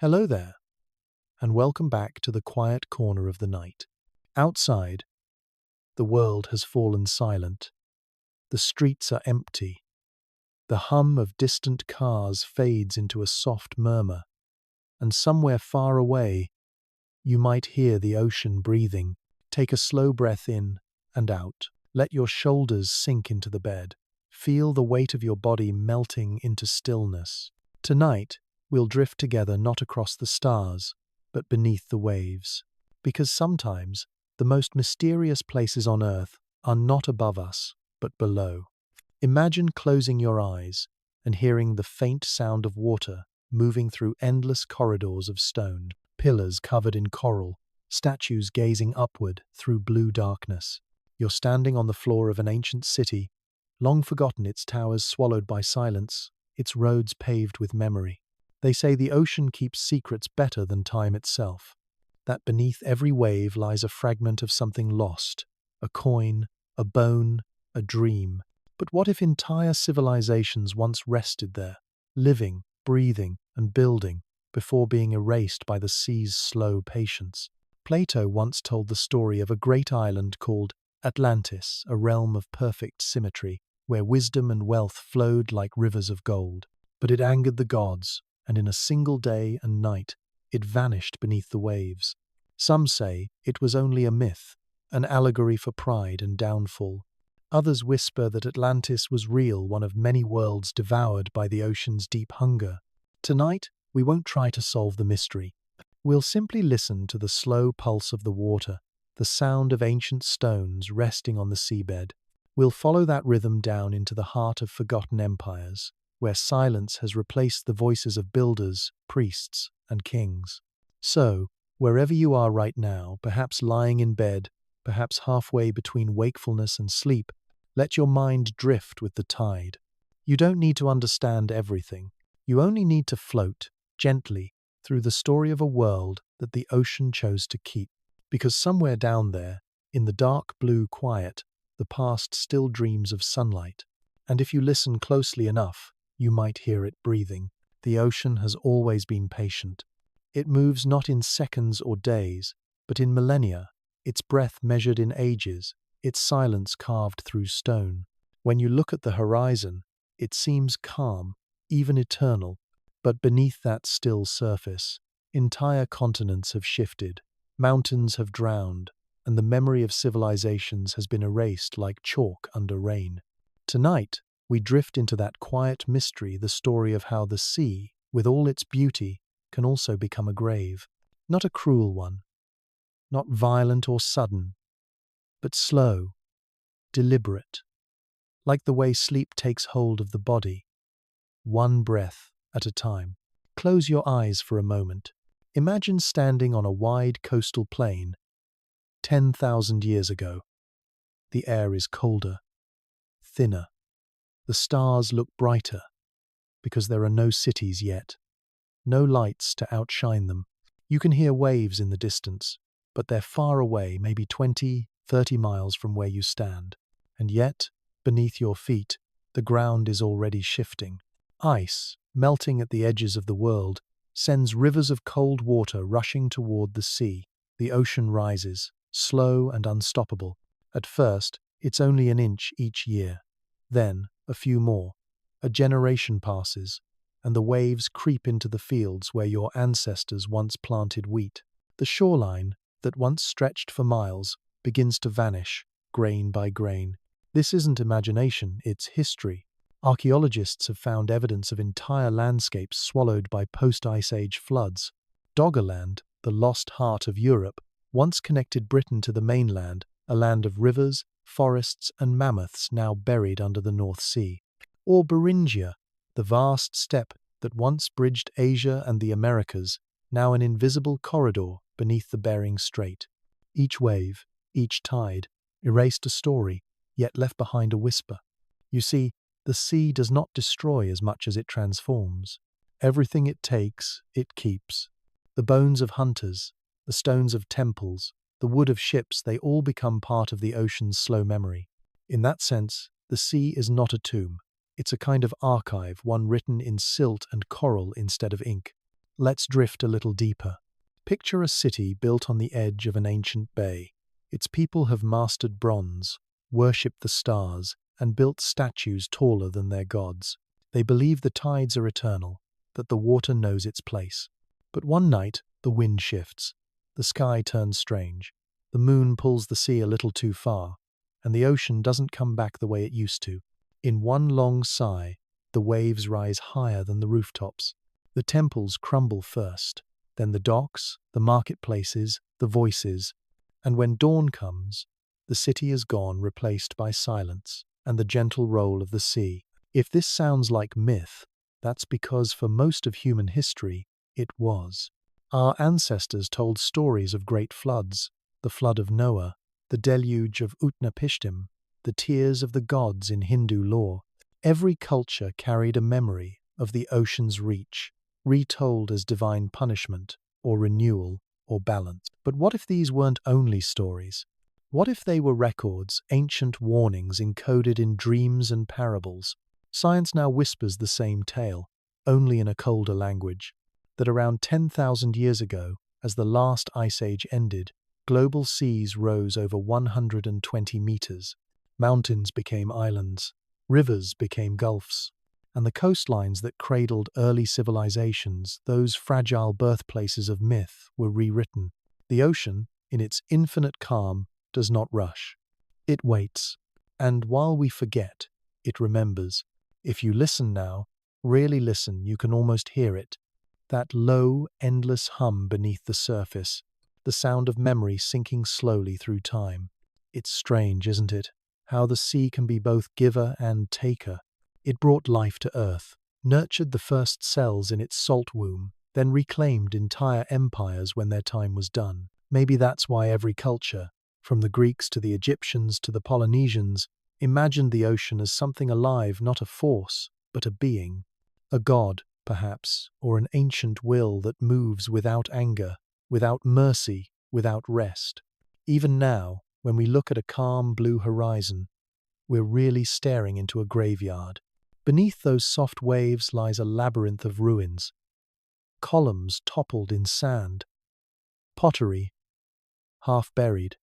Hello there, and welcome back to the quiet corner of the night. Outside, the world has fallen silent. The streets are empty. The hum of distant cars fades into a soft murmur, and somewhere far away, you might hear the ocean breathing. Take a slow breath in and out. Let your shoulders sink into the bed. Feel the weight of your body melting into stillness. Tonight, we'll drift together not across the stars, but beneath the waves. Because sometimes, the most mysterious places on Earth are not above us, but below. Imagine closing your eyes and hearing the faint sound of water moving through endless corridors of stone, pillars covered in coral, statues gazing upward through blue darkness. You're standing on the floor of an ancient city, long forgotten, its towers swallowed by silence, its roads paved with memory. They say the ocean keeps secrets better than time itself, that beneath every wave lies a fragment of something lost, a coin, a bone, a dream. But what if entire civilizations once rested there, living, breathing, and building, before being erased by the sea's slow patience? Plato once told the story of a great island called Atlantis, a realm of perfect symmetry, where wisdom and wealth flowed like rivers of gold. But it angered the gods, and in a single day and night, it vanished beneath the waves. Some say it was only a myth, an allegory for pride and downfall. Others whisper that Atlantis was real, one of many worlds devoured by the ocean's deep hunger. Tonight, we won't try to solve the mystery. We'll simply listen to the slow pulse of the water, the sound of ancient stones resting on the seabed. We'll follow that rhythm down into the heart of forgotten empires, where silence has replaced the voices of builders, priests, and kings. So, wherever you are right now, perhaps lying in bed, perhaps halfway between wakefulness and sleep, let your mind drift with the tide. You don't need to understand everything. You only need to float, gently, through the story of a world that the ocean chose to keep. Because somewhere down there, in the dark blue quiet, the past still dreams of sunlight. And if you listen closely enough, you might hear it breathing. The ocean has always been patient. It moves not in seconds or days, but in millennia, its breath measured in ages, its silence carved through stone. When you look at the horizon, it seems calm, even eternal. But beneath that still surface, entire continents have shifted, mountains have drowned, and the memory of civilizations has been erased like chalk under rain. Tonight, we drift into that quiet mystery, the story of how the sea, with all its beauty, can also become a grave. Not a cruel one, not violent or sudden, but slow, deliberate, like the way sleep takes hold of the body, one breath at a time. Close your eyes for a moment. Imagine standing on a wide coastal plain 10,000 years ago. The air is colder, thinner. The stars look brighter because there are no cities yet, no lights to outshine them. You can hear waves in the distance, but they're far away, maybe 20, 30 miles from where you stand. And yet, beneath your feet, the ground is already shifting. Ice, melting at the edges of the world, sends rivers of cold water rushing toward the sea. The ocean rises, slow and unstoppable. At first, it's only an inch each year. Then, a few more. A generation passes, and the waves creep into the fields where your ancestors once planted wheat. The shoreline, that once stretched for miles, begins to vanish, grain by grain. This isn't imagination, it's history. Archaeologists have found evidence of entire landscapes swallowed by post-Ice Age floods. Doggerland, the lost heart of Europe, once connected Britain to the mainland, a land of rivers, forests, and mammoths now buried under the North Sea. Or Beringia, the vast steppe that once bridged Asia and the Americas, now an invisible corridor beneath the Bering Strait. Each wave, each tide, erased a story, yet left behind a whisper. You see, the sea does not destroy as much as it transforms. Everything it takes, it keeps. The bones of hunters, the stones of temples, the wood of ships, they all become part of the ocean's slow memory. In that sense, the sea is not a tomb. It's a kind of archive, one written in silt and coral instead of ink. Let's drift a little deeper. Picture a city built on the edge of an ancient bay. Its people have mastered bronze, worshipped the stars, and built statues taller than their gods. They believe the tides are eternal, that the water knows its place. But one night, the wind shifts. The sky turns strange. The moon pulls the sea a little too far, and the ocean doesn't come back the way it used to. In one long sigh, the waves rise higher than the rooftops. The temples crumble first, then the docks, the marketplaces, the voices, and when dawn comes, the city is gone, replaced by silence and the gentle roll of the sea. If this sounds like myth, that's because for most of human history, it was. Our ancestors told stories of great floods, the flood of Noah, the deluge of Utnapishtim, the tears of the gods in Hindu lore. Every culture carried a memory of the ocean's reach, retold as divine punishment, or renewal, or balance. But what if these weren't only stories? What if they were records, ancient warnings encoded in dreams and parables? Science now whispers the same tale, only in a colder language. That around 10,000 years ago, as the last ice age ended, global seas rose over 120 meters. Mountains became islands, rivers became gulfs, and the coastlines that cradled early civilizations, those fragile birthplaces of myth, were rewritten. The ocean, in its infinite calm, does not rush. It waits, and while we forget, it remembers. If you listen now, really listen, you can almost hear it. That low, endless hum beneath the surface, the sound of memory sinking slowly through time. It's strange, isn't it? How the sea can be both giver and taker. It brought life to earth, nurtured the first cells in its salt womb, then reclaimed entire empires when their time was done. Maybe that's why every culture, from the Greeks to the Egyptians to the Polynesians, imagined the ocean as something alive, not a force, but a being. A god, perhaps, or an ancient will that moves without anger, without mercy, without rest. Even now, when we look at a calm blue horizon, we're really staring into a graveyard. Beneath those soft waves lies a labyrinth of ruins. Columns toppled in sand. Pottery, half buried.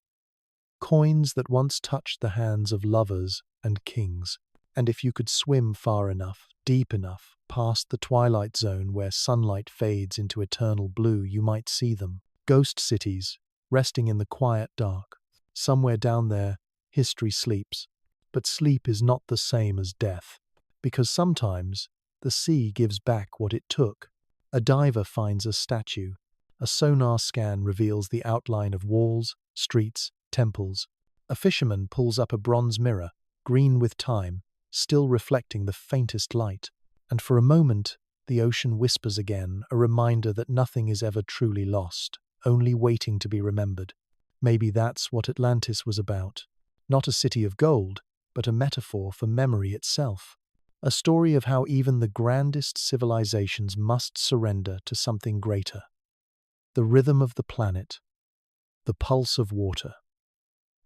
Coins that once touched the hands of lovers and kings. And if you could swim far enough, deep enough, past the twilight zone where sunlight fades into eternal blue, you might see them. Ghost cities, resting in the quiet dark. Somewhere down there, history sleeps. But sleep is not the same as death, because sometimes the sea gives back what it took. A diver finds a statue. A sonar scan reveals the outline of walls, streets, temples. A fisherman pulls up a bronze mirror, green with time, still reflecting the faintest light. And for a moment, the ocean whispers again, a reminder that nothing is ever truly lost, only waiting to be remembered. Maybe that's what Atlantis was about. Not a city of gold, but a metaphor for memory itself. A story of how even the grandest civilizations must surrender to something greater. The rhythm of the planet, the pulse of water,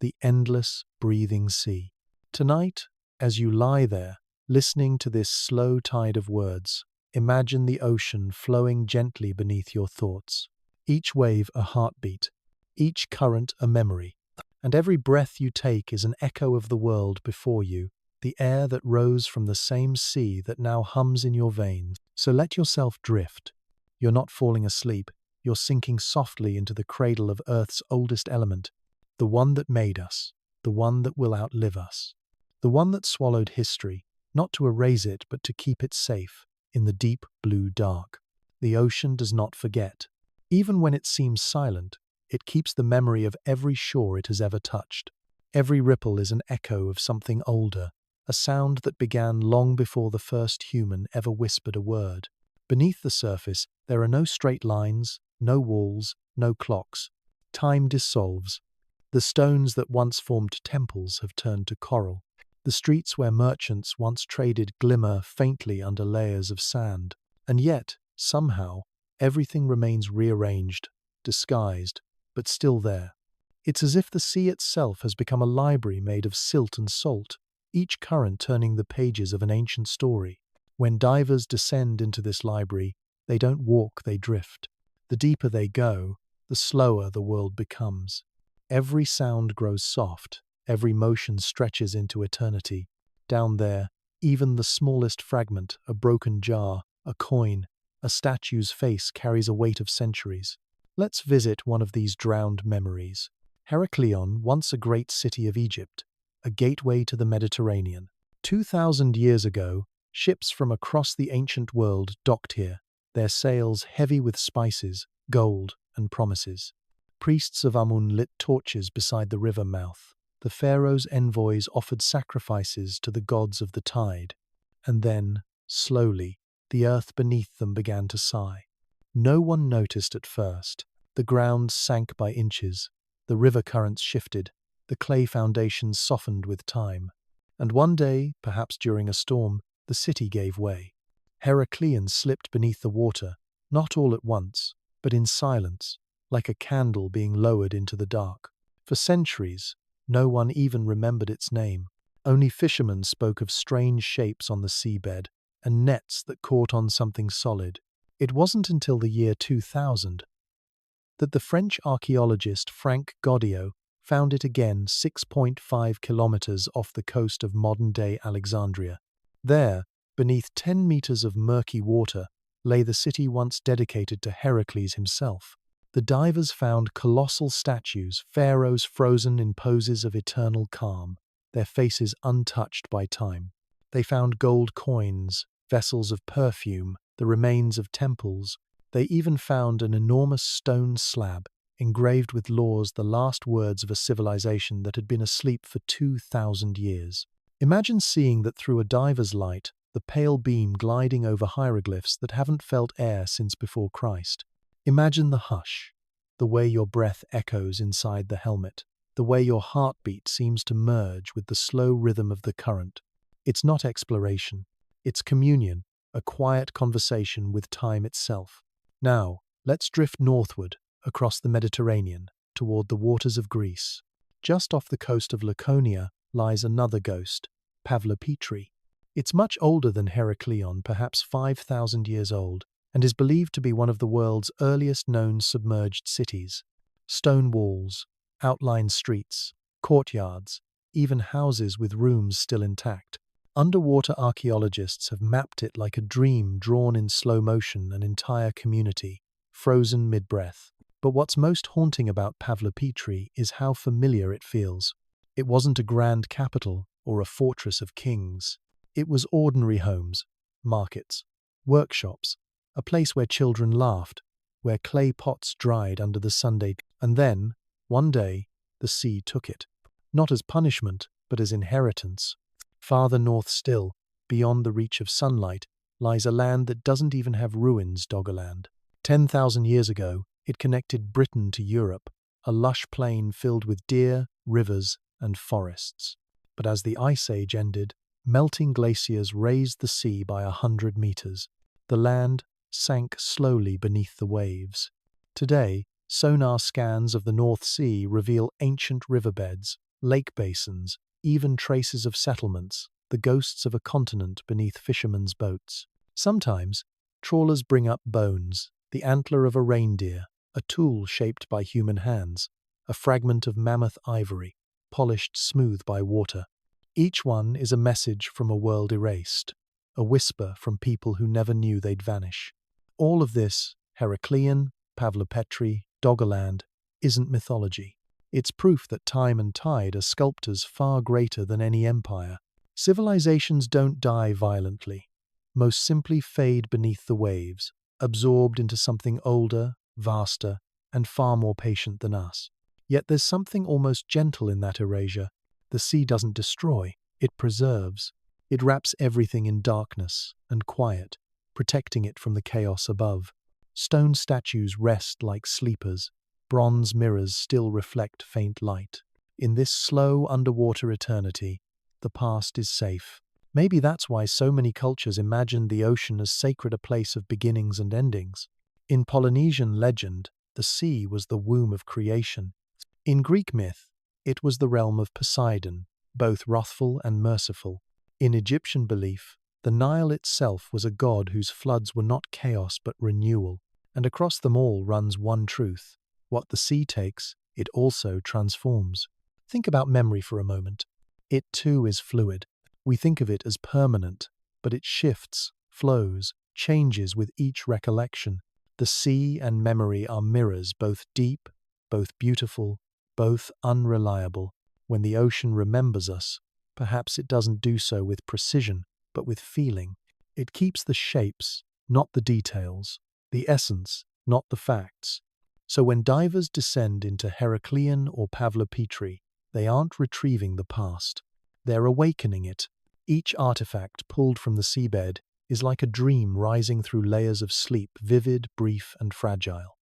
the endless, breathing sea. Tonight, as you lie there, listening to this slow tide of words, imagine the ocean flowing gently beneath your thoughts. Each wave a heartbeat, each current a memory, and every breath you take is an echo of the world before you, the air that rose from the same sea that now hums in your veins. So let yourself drift. You're not falling asleep, you're sinking softly into the cradle of Earth's oldest element, the one that made us, the one that will outlive us, the one that swallowed history, not to erase it but to keep it safe in the deep blue dark. The ocean does not forget. Even when it seems silent, it keeps the memory of every shore it has ever touched. Every ripple is an echo of something older, a sound that began long before the first human ever whispered a word. Beneath the surface, there are no straight lines, no walls, no clocks. Time dissolves. The stones that once formed temples have turned to coral. The streets where merchants once traded glimmer faintly under layers of sand. And yet, somehow, everything remains rearranged, disguised, but still there. It's as if the sea itself has become a library made of silt and salt, each current turning the pages of an ancient story. When divers descend into this library, They don't walk, they drift. The deeper they go, the slower the world becomes. Every sound grows soft, every motion stretches into eternity. Down there, even the smallest fragment, a broken jar, a coin, a statue's face carries a weight of centuries. Let's visit one of these drowned memories. Heraklion, once a great city of Egypt, a gateway to the Mediterranean. 2,000 years ago, ships from across the ancient world docked here, their sails heavy with spices, gold, and promises. Priests of Amun lit torches beside the river mouth. The pharaoh's envoys offered sacrifices to the gods of the tide. And then, slowly, the earth beneath them began to sigh. No one noticed at first. The ground sank by inches. The river currents shifted. The clay foundations softened with time. And one day, perhaps during a storm, the city gave way. Heracleon slipped beneath the water, not all at once, but in silence, like a candle being lowered into the dark. For centuries, no one even remembered its name. Only fishermen spoke of strange shapes on the seabed and nets that caught on something solid. It wasn't until the year 2000 that the French archaeologist Frank Goddio found it again 6.5 kilometers off the coast of modern-day Alexandria. There, beneath 10 meters of murky water, lay the city once dedicated to Heracles himself. The divers found colossal statues, pharaohs frozen in poses of eternal calm, their faces untouched by time. They found gold coins, vessels of perfume, the remains of temples. They even found an enormous stone slab engraved with laws, the last words of a civilization that had been asleep for 2,000 years. Imagine seeing that through a diver's light, the pale beam gliding over hieroglyphs that haven't felt air since before Christ. Imagine the hush, the way your breath echoes inside the helmet, the way your heartbeat seems to merge with the slow rhythm of the current. It's not exploration, it's communion, a quiet conversation with time itself. Now, let's drift northward, across the Mediterranean, toward the waters of Greece. Just off the coast of Laconia lies another ghost, Pavlopetri. It's much older than Heraklion, perhaps 5,000 years old, and is believed to be one of the world's earliest known submerged cities. Stone walls, outlined streets, courtyards, even houses with rooms still intact. Underwater archaeologists have mapped it like a dream drawn in slow motion, an entire community, frozen mid-breath. But what's most haunting about Pavlopetri is how familiar it feels. It wasn't a grand capital or a fortress of kings. It was ordinary homes, markets, workshops, a place where children laughed, where clay pots dried under the Sunday. And then, one day, the sea took it. Not as punishment, but as inheritance. Farther north still, beyond the reach of sunlight, lies a land that doesn't even have ruins, Doggerland. 10,000 years ago, it connected Britain to Europe, a lush plain filled with deer, rivers, and forests. But as the Ice Age ended, melting glaciers raised the sea by 100 meters. The land sank slowly beneath the waves. Today, sonar scans of the North Sea reveal ancient riverbeds, lake basins, even traces of settlements, the ghosts of a continent beneath fishermen's boats. Sometimes, trawlers bring up bones, the antler of a reindeer, a tool shaped by human hands, a fragment of mammoth ivory, polished smooth by water. Each one is a message from a world erased, a whisper from people who never knew they'd vanish. All of this, Heracleon, Pavlopetri, Doggerland, isn't mythology. It's proof that time and tide are sculptors far greater than any empire. Civilizations don't die violently. Most simply fade beneath the waves, absorbed into something older, vaster, and far more patient than us. Yet there's something almost gentle in that erasure. The sea doesn't destroy, it preserves. It wraps everything in darkness and quiet, protecting it from the chaos above. Stone statues rest like sleepers. Bronze mirrors still reflect faint light. In this slow underwater eternity, the past is safe. Maybe that's why so many cultures imagine the ocean as sacred, a place of beginnings and endings. In Polynesian legend, the sea was the womb of creation. In Greek myth, it was the realm of Poseidon, both wrathful and merciful. In Egyptian belief, The Nile itself was a god whose floods were not chaos but renewal, and across them all runs one truth: what the sea takes, it also transforms. Think about memory for a moment. It too is fluid. We think of it as permanent, but it shifts, flows, changes with each recollection. The sea and memory are mirrors, both deep, both beautiful, both unreliable. When the ocean remembers us, perhaps it doesn't do so with precision, but with feeling. It keeps the shapes, not the details, the essence, not the facts. So when divers descend into Heraclean or Pavlopetri, they aren't retrieving the past. They're awakening it. Each artifact pulled from the seabed is like a dream rising through layers of sleep, vivid, brief, and fragile.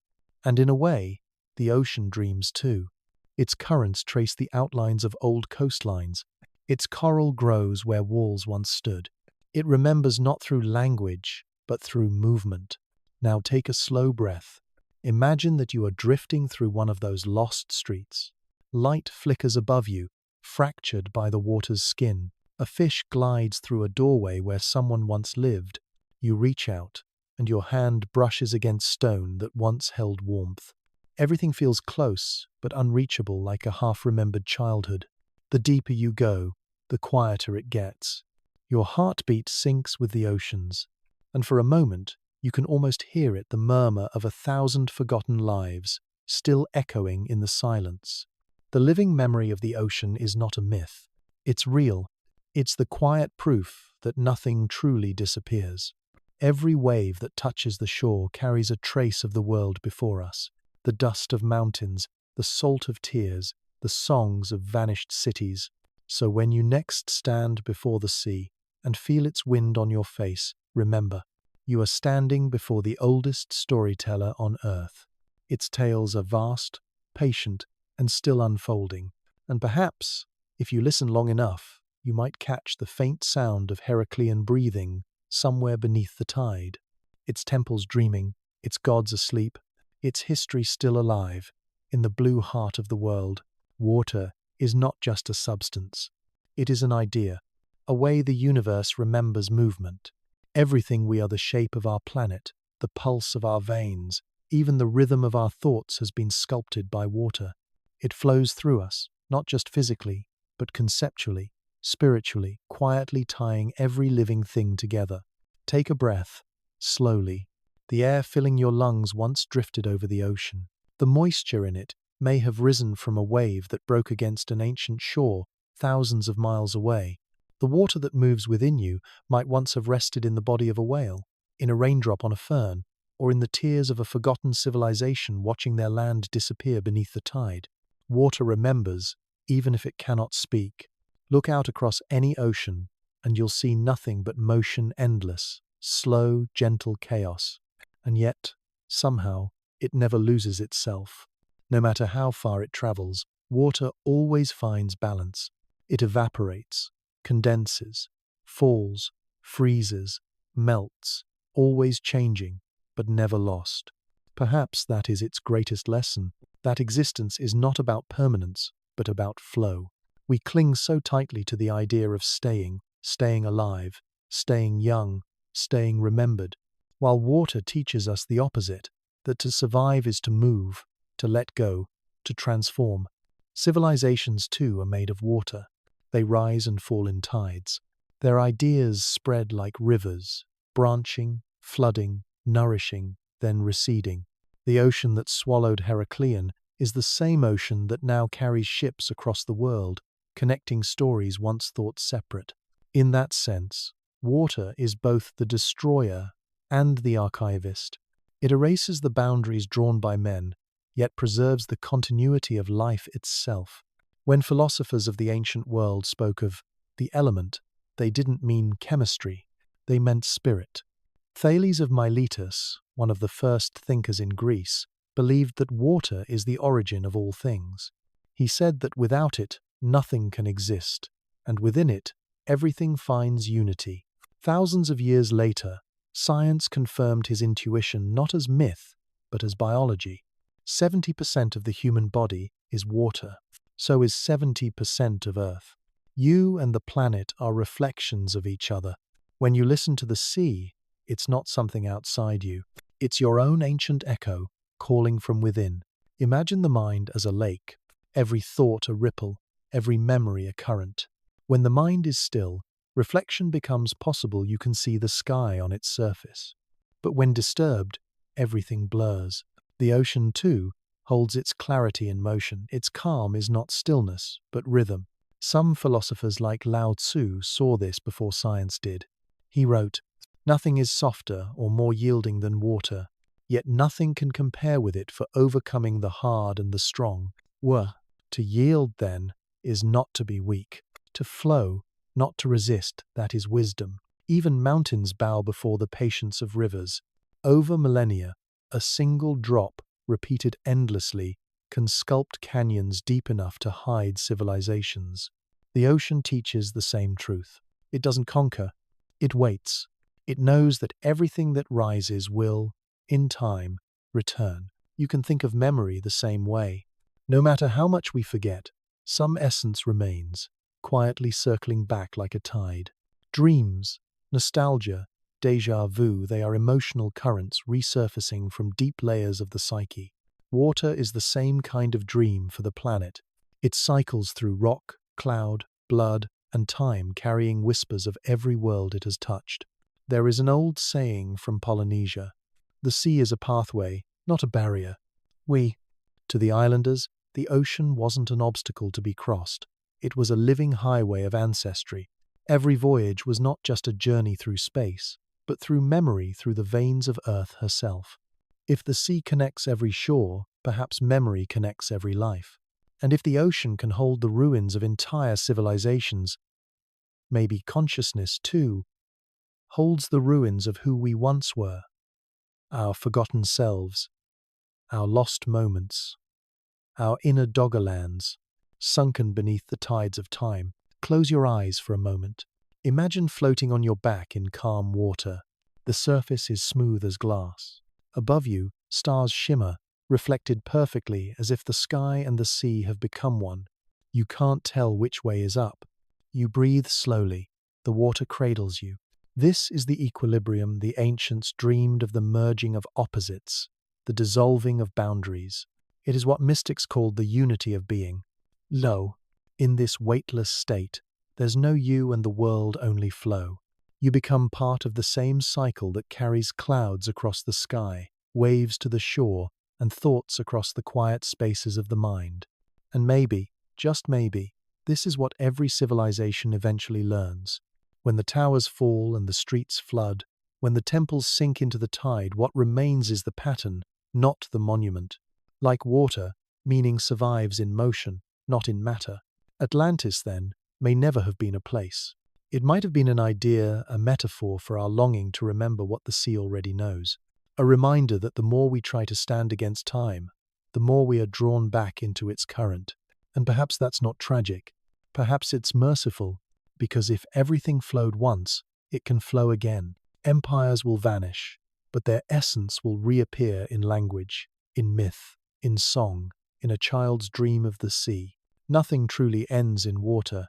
And in a way, the ocean dreams too. Its currents trace the outlines of old coastlines. Its coral grows where walls once stood. It remembers not through language, but through movement. Now take a slow breath. Imagine that you are drifting through one of those lost streets. Light flickers above you, fractured by the water's skin. A fish glides through a doorway where someone once lived. You reach out, and your hand brushes against stone that once held warmth. Everything feels close, but unreachable, like a half-remembered childhood. The deeper you go, the quieter it gets. Your heartbeat syncs with the ocean's, and for a moment, you can almost hear it, the murmur of 1,000 forgotten lives, still echoing in the silence. The living memory of the ocean is not a myth. It's real. It's the quiet proof that nothing truly disappears. Every wave that touches the shore carries a trace of the world before us. The dust of mountains, the salt of tears, the songs of vanished cities. So when you next stand before the sea and feel its wind on your face, remember, you are standing before the oldest storyteller on earth. Its tales are vast, patient, and still unfolding. And perhaps, if you listen long enough, you might catch the faint sound of Heraclean breathing somewhere beneath the tide. Its temples dreaming, its gods asleep, its history still alive. In the blue heart of the world, water is not just a substance. It is an idea, a way the universe remembers movement. Everything we are, the shape of our planet, the pulse of our veins, even the rhythm of our thoughts has been sculpted by water. It flows through us, not just physically, but conceptually, spiritually, quietly tying every living thing together. Take a breath, slowly. The air filling your lungs once drifted over the ocean. The moisture in it may have risen from a wave that broke against an ancient shore thousands of miles away. The water that moves within you might once have rested in the body of a whale, in a raindrop on a fern, or in the tears of a forgotten civilization watching their land disappear beneath the tide. Water remembers, even if it cannot speak. Look out across any ocean, and you'll see nothing but motion, endless, slow, gentle chaos. And yet, somehow, it never loses itself. No matter how far it travels, water always finds balance. It evaporates, condenses, falls, freezes, melts, always changing, but never lost. Perhaps that is its greatest lesson, that existence is not about permanence, but about flow. We cling so tightly to the idea of staying alive, staying young, staying remembered, while water teaches us the opposite, that to survive is to move, to let go, to transform. Civilizations, too, are made of water. They rise and fall in tides. Their ideas spread like rivers, branching, flooding, nourishing, then receding. The ocean that swallowed Heraclean is the same ocean that now carries ships across the world, connecting stories once thought separate. In that sense, water is both the destroyer and the archivist. It erases the boundaries drawn by men, yet preserves the continuity of life itself. When philosophers of the ancient world spoke of the element, they didn't mean chemistry, they meant spirit. Thales of Miletus, one of the first thinkers in Greece, believed that water is the origin of all things. He said that without it, nothing can exist, and within it, everything finds unity. Thousands of years later, science confirmed his intuition not as myth, but as biology. 70% of the human body is water. So is 70% of Earth. You and the planet are reflections of each other. When you listen to the sea, it's not something outside you. It's your own ancient echo calling from within. Imagine the mind as a lake, every thought a ripple, every memory a current. When the mind is still, reflection becomes possible. You can see the sky on its surface. But when disturbed, everything blurs. The ocean, too, holds its clarity in motion. Its calm is not stillness, but rhythm. Some philosophers like Lao Tzu saw this before science did. He wrote, "Nothing is softer or more yielding than water, yet nothing can compare with it for overcoming the hard and the strong." To yield, then, is not to be weak. To flow, not to resist, that is wisdom. Even mountains bow before the patience of rivers. Over millennia, a single drop, repeated endlessly, can sculpt canyons deep enough to hide civilizations. The ocean teaches the same truth. It doesn't conquer, it waits. It knows that everything that rises will, in time, return. You can think of memory the same way. No matter how much we forget, some essence remains, quietly circling back like a tide. Dreams, nostalgia, déjà vu, they are emotional currents resurfacing from deep layers of the psyche. Water is the same kind of dream for the planet. It cycles through rock, cloud, blood, and time, carrying whispers of every world it has touched. There is an old saying from Polynesia: "The sea is a pathway, not a barrier." To the islanders, the ocean wasn't an obstacle to be crossed. It was a living highway of ancestry. Every voyage was not just a journey through space, but through memory, through the veins of Earth herself. If the sea connects every shore, perhaps memory connects every life. And if the ocean can hold the ruins of entire civilizations, maybe consciousness, too, holds the ruins of who we once were, our forgotten selves, our lost moments, our inner doggerlands, sunken beneath the tides of time. Close your eyes for a moment. Imagine floating on your back in calm water. The surface is smooth as glass. Above you, stars shimmer, reflected perfectly as if the sky and the sea have become one. You can't tell which way is up. You breathe slowly. The water cradles you. This is the equilibrium the ancients dreamed of, the merging of opposites, the dissolving of boundaries. It is what mystics called the unity of being. Lo, in this weightless state, there's no you and the world only flow. You become part of the same cycle that carries clouds across the sky, waves to the shore, and thoughts across the quiet spaces of the mind. And maybe, just maybe, this is what every civilization eventually learns. When the towers fall and the streets flood, when the temples sink into the tide, what remains is the pattern, not the monument. Like water, meaning survives in motion, not in matter. Atlantis, then, may never have been a place. It might have been an idea, a metaphor for our longing to remember what the sea already knows. A reminder that the more we try to stand against time, the more we are drawn back into its current. And perhaps that's not tragic. Perhaps it's merciful, because if everything flowed once, it can flow again. Empires will vanish, but their essence will reappear in language, in myth, in song, in a child's dream of the sea. Nothing truly ends in water.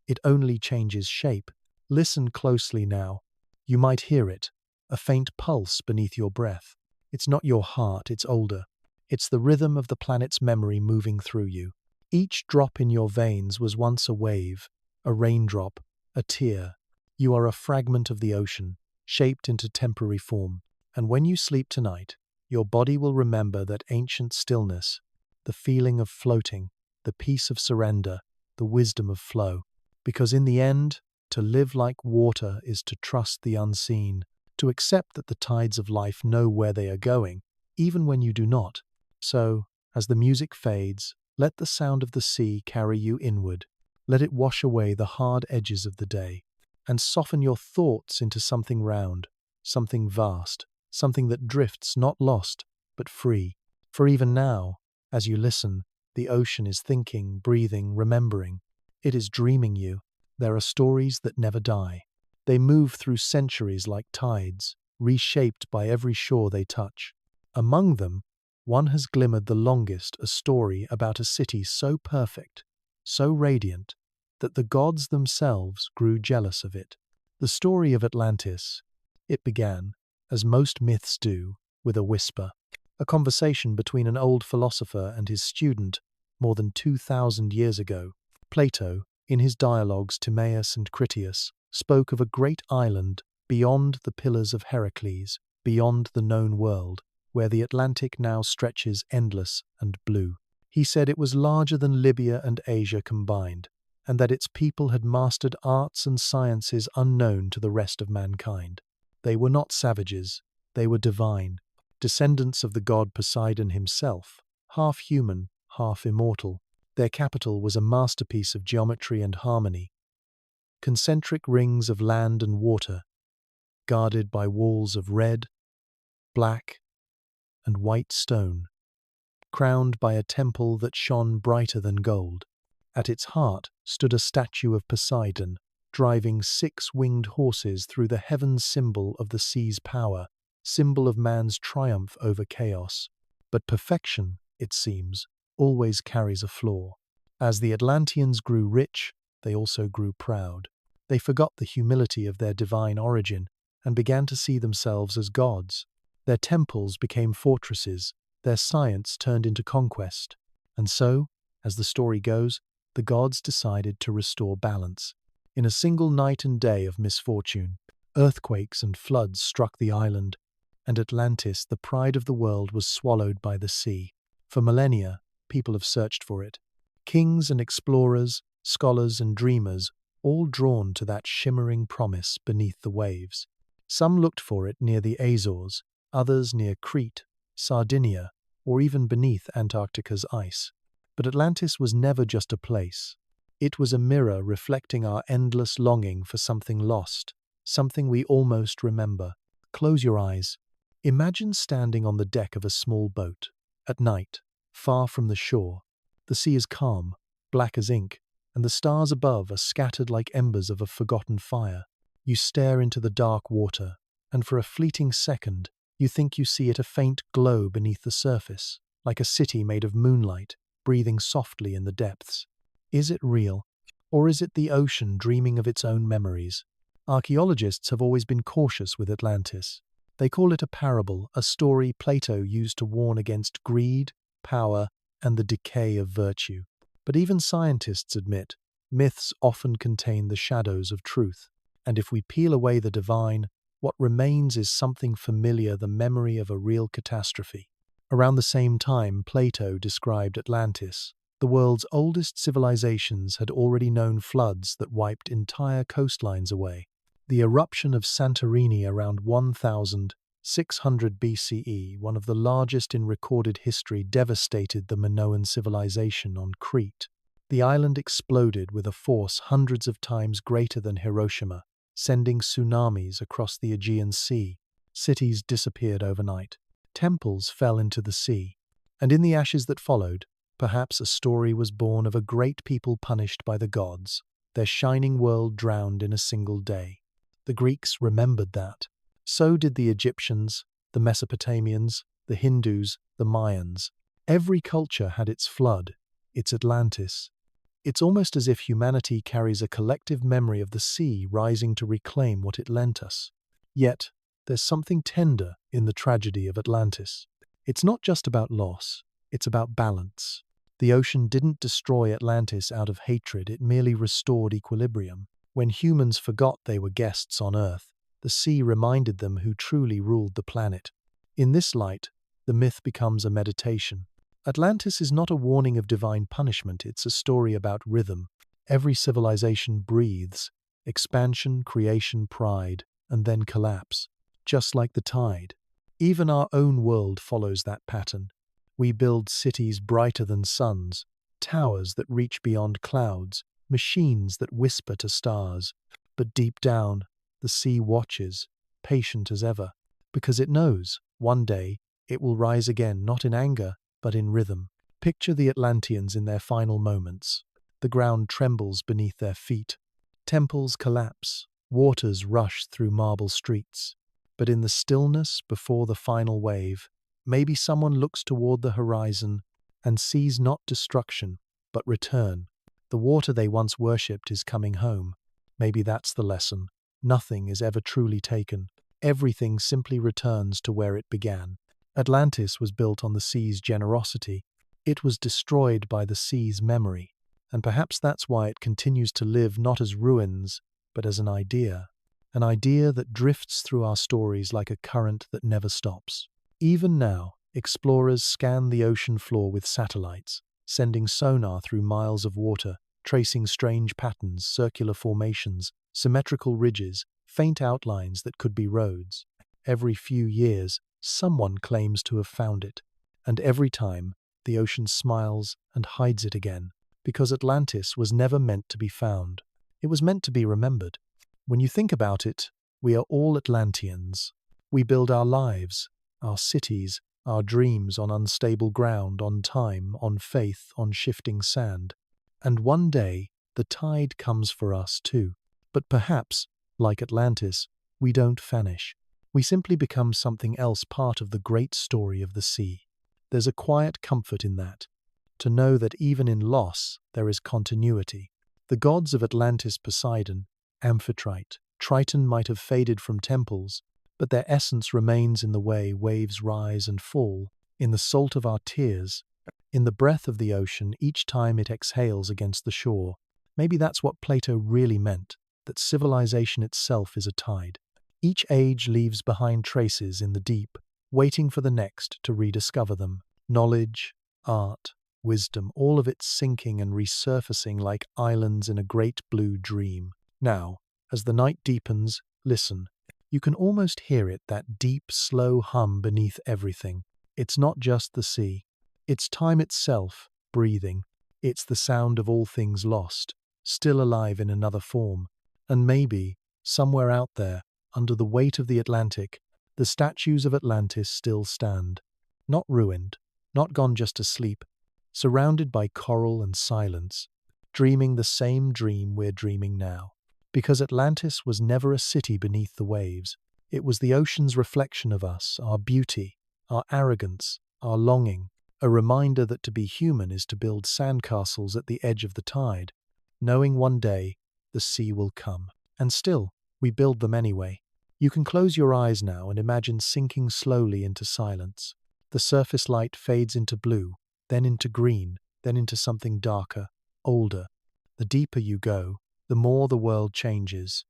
It only changes shape. Listen closely now. You might hear it, a faint pulse beneath your breath. It's not your heart, it's older. It's the rhythm of the planet's memory moving through you. Each drop in your veins was once a wave, a raindrop, a tear. You are a fragment of the ocean, shaped into temporary form. And when you sleep tonight, your body will remember that ancient stillness, the feeling of floating, the peace of surrender, the wisdom of flow. Because in the end, to live like water is to trust the unseen, to accept that the tides of life know where they are going, even when you do not. So, as the music fades, let the sound of the sea carry you inward. Let it wash away the hard edges of the day, and soften your thoughts into something round, something vast, something that drifts not lost, but free. For even now, as you listen, the ocean is thinking, breathing, remembering. It is dreaming you. There are stories that never die. They move through centuries like tides, reshaped by every shore they touch. Among them, one has glimmered the longest, a story about a city so perfect, so radiant, that the gods themselves grew jealous of it. The story of Atlantis. It began, as most myths do, with a whisper, a conversation between an old philosopher and his student more than 2,000 years ago. Plato, in his dialogues Timaeus and Critias, spoke of a great island beyond the Pillars of Heracles, beyond the known world, where the Atlantic now stretches endless and blue. He said it was larger than Libya and Asia combined, and that its people had mastered arts and sciences unknown to the rest of mankind. They were not savages, they were divine, descendants of the god Poseidon himself, half human, half immortal. Their capital was a masterpiece of geometry and harmony, concentric rings of land and water, guarded by walls of red, black, and white stone, crowned by a temple that shone brighter than gold. At its heart stood a statue of Poseidon, driving 6 winged horses through the heavens, symbol of the sea's power, symbol of man's triumph over chaos. But perfection, it seems, always carries a flaw. As the Atlanteans grew rich, they also grew proud. They forgot the humility of their divine origin and began to see themselves as gods. Their temples became fortresses, their science turned into conquest. And so, as the story goes, the gods decided to restore balance. In a single night and day of misfortune, earthquakes and floods struck the island, and Atlantis, the pride of the world, was swallowed by the sea. For millennia, people have searched for it. Kings and explorers, scholars and dreamers, all drawn to that shimmering promise beneath the waves. Some looked for it near the Azores, others near Crete, Sardinia, or even beneath Antarctica's ice. But Atlantis was never just a place. It was a mirror reflecting our endless longing for something lost, something we almost remember. Close your eyes. Imagine standing on the deck of a small boat. At night, far from the shore, the sea is calm, black as ink, and the stars above are scattered like embers of a forgotten fire. You stare into the dark water, and for a fleeting second, you think you see it, a faint glow beneath the surface, like a city made of moonlight, breathing softly in the depths. Is it real, or is it the ocean dreaming of its own memories? Archaeologists have always been cautious with Atlantis. They call it a parable, a story Plato used to warn against greed, power, and the decay of virtue. But even scientists admit, myths often contain the shadows of truth. And if we peel away the divine, what remains is something familiar, the memory of a real catastrophe. Around the same time Plato described Atlantis, the world's oldest civilizations had already known floods that wiped entire coastlines away. The eruption of Santorini around 1600 BCE, one of the largest in recorded history, devastated the Minoan civilization on Crete. The island exploded with a force hundreds of times greater than Hiroshima, sending tsunamis across the Aegean Sea. Cities disappeared overnight. Temples fell into the sea. And in the ashes that followed, perhaps a story was born of a great people punished by the gods, their shining world drowned in a single day. The Greeks remembered that. So did the Egyptians, the Mesopotamians, the Hindus, the Mayans. Every culture had its flood, its Atlantis. It's almost as if humanity carries a collective memory of the sea rising to reclaim what it lent us. Yet, there's something tender in the tragedy of Atlantis. It's not just about loss, it's about balance. The ocean didn't destroy Atlantis out of hatred, it merely restored equilibrium. When humans forgot they were guests on Earth, the sea reminded them who truly ruled the planet. In this light, the myth becomes a meditation. Atlantis is not a warning of divine punishment, it's a story about rhythm. Every civilization breathes, expansion, creation, pride, and then collapse, just like the tide. Even our own world follows that pattern. We build cities brighter than suns, towers that reach beyond clouds, machines that whisper to stars. But deep down, the sea watches, patient as ever, because it knows, one day, it will rise again, not in anger, but in rhythm. Picture the Atlanteans in their final moments. The ground trembles beneath their feet. Temples collapse. Waters rush through marble streets. But in the stillness before the final wave, maybe someone looks toward the horizon and sees not destruction, but return. The water they once worshipped is coming home. Maybe that's the lesson. Nothing is ever truly taken. Everything simply returns to where it began. Atlantis was built on the sea's generosity. It was destroyed by the sea's memory. And perhaps that's why it continues to live not as ruins, but as an idea. An idea that drifts through our stories like a current that never stops. Even now, explorers scan the ocean floor with satellites, sending sonar through miles of water, tracing strange patterns, circular formations, symmetrical ridges, faint outlines that could be roads. Every few years, someone claims to have found it, and every time, the ocean smiles and hides it again, because Atlantis was never meant to be found. It was meant to be remembered. When you think about it, we are all Atlanteans. We build our lives, our cities, our dreams on unstable ground, on time, on faith, on shifting sand. And one day, the tide comes for us too. But perhaps, like Atlantis, we don't vanish. We simply become something else, part of the great story of the sea. There's a quiet comfort in that, to know that even in loss, there is continuity. The gods of Atlantis, Poseidon, Amphitrite, Triton might have faded from temples, but their essence remains in the way waves rise and fall, in the salt of our tears, in the breath of the ocean each time it exhales against the shore. Maybe that's what Plato really meant, that civilization itself is a tide. Each age leaves behind traces in the deep, waiting for the next to rediscover them. Knowledge, art, wisdom, all of it sinking and resurfacing like islands in a great blue dream. Now, as the night deepens, listen. You can almost hear it, that deep, slow hum beneath everything. It's not just the sea. It's time itself, breathing. It's the sound of all things lost, still alive in another form. And maybe, somewhere out there, under the weight of the Atlantic, the statues of Atlantis still stand. Not ruined, not gone just to sleep, surrounded by coral and silence, dreaming the same dream we're dreaming now. Because Atlantis was never a city beneath the waves. It was the ocean's reflection of us, our beauty, our arrogance, our longing, a reminder that to be human is to build sandcastles at the edge of the tide, knowing one day the sea will come. And still, we build them anyway. You can close your eyes now and imagine sinking slowly into silence. The surface light fades into blue, then into green, then into something darker, older. The deeper you go, the more the world changes.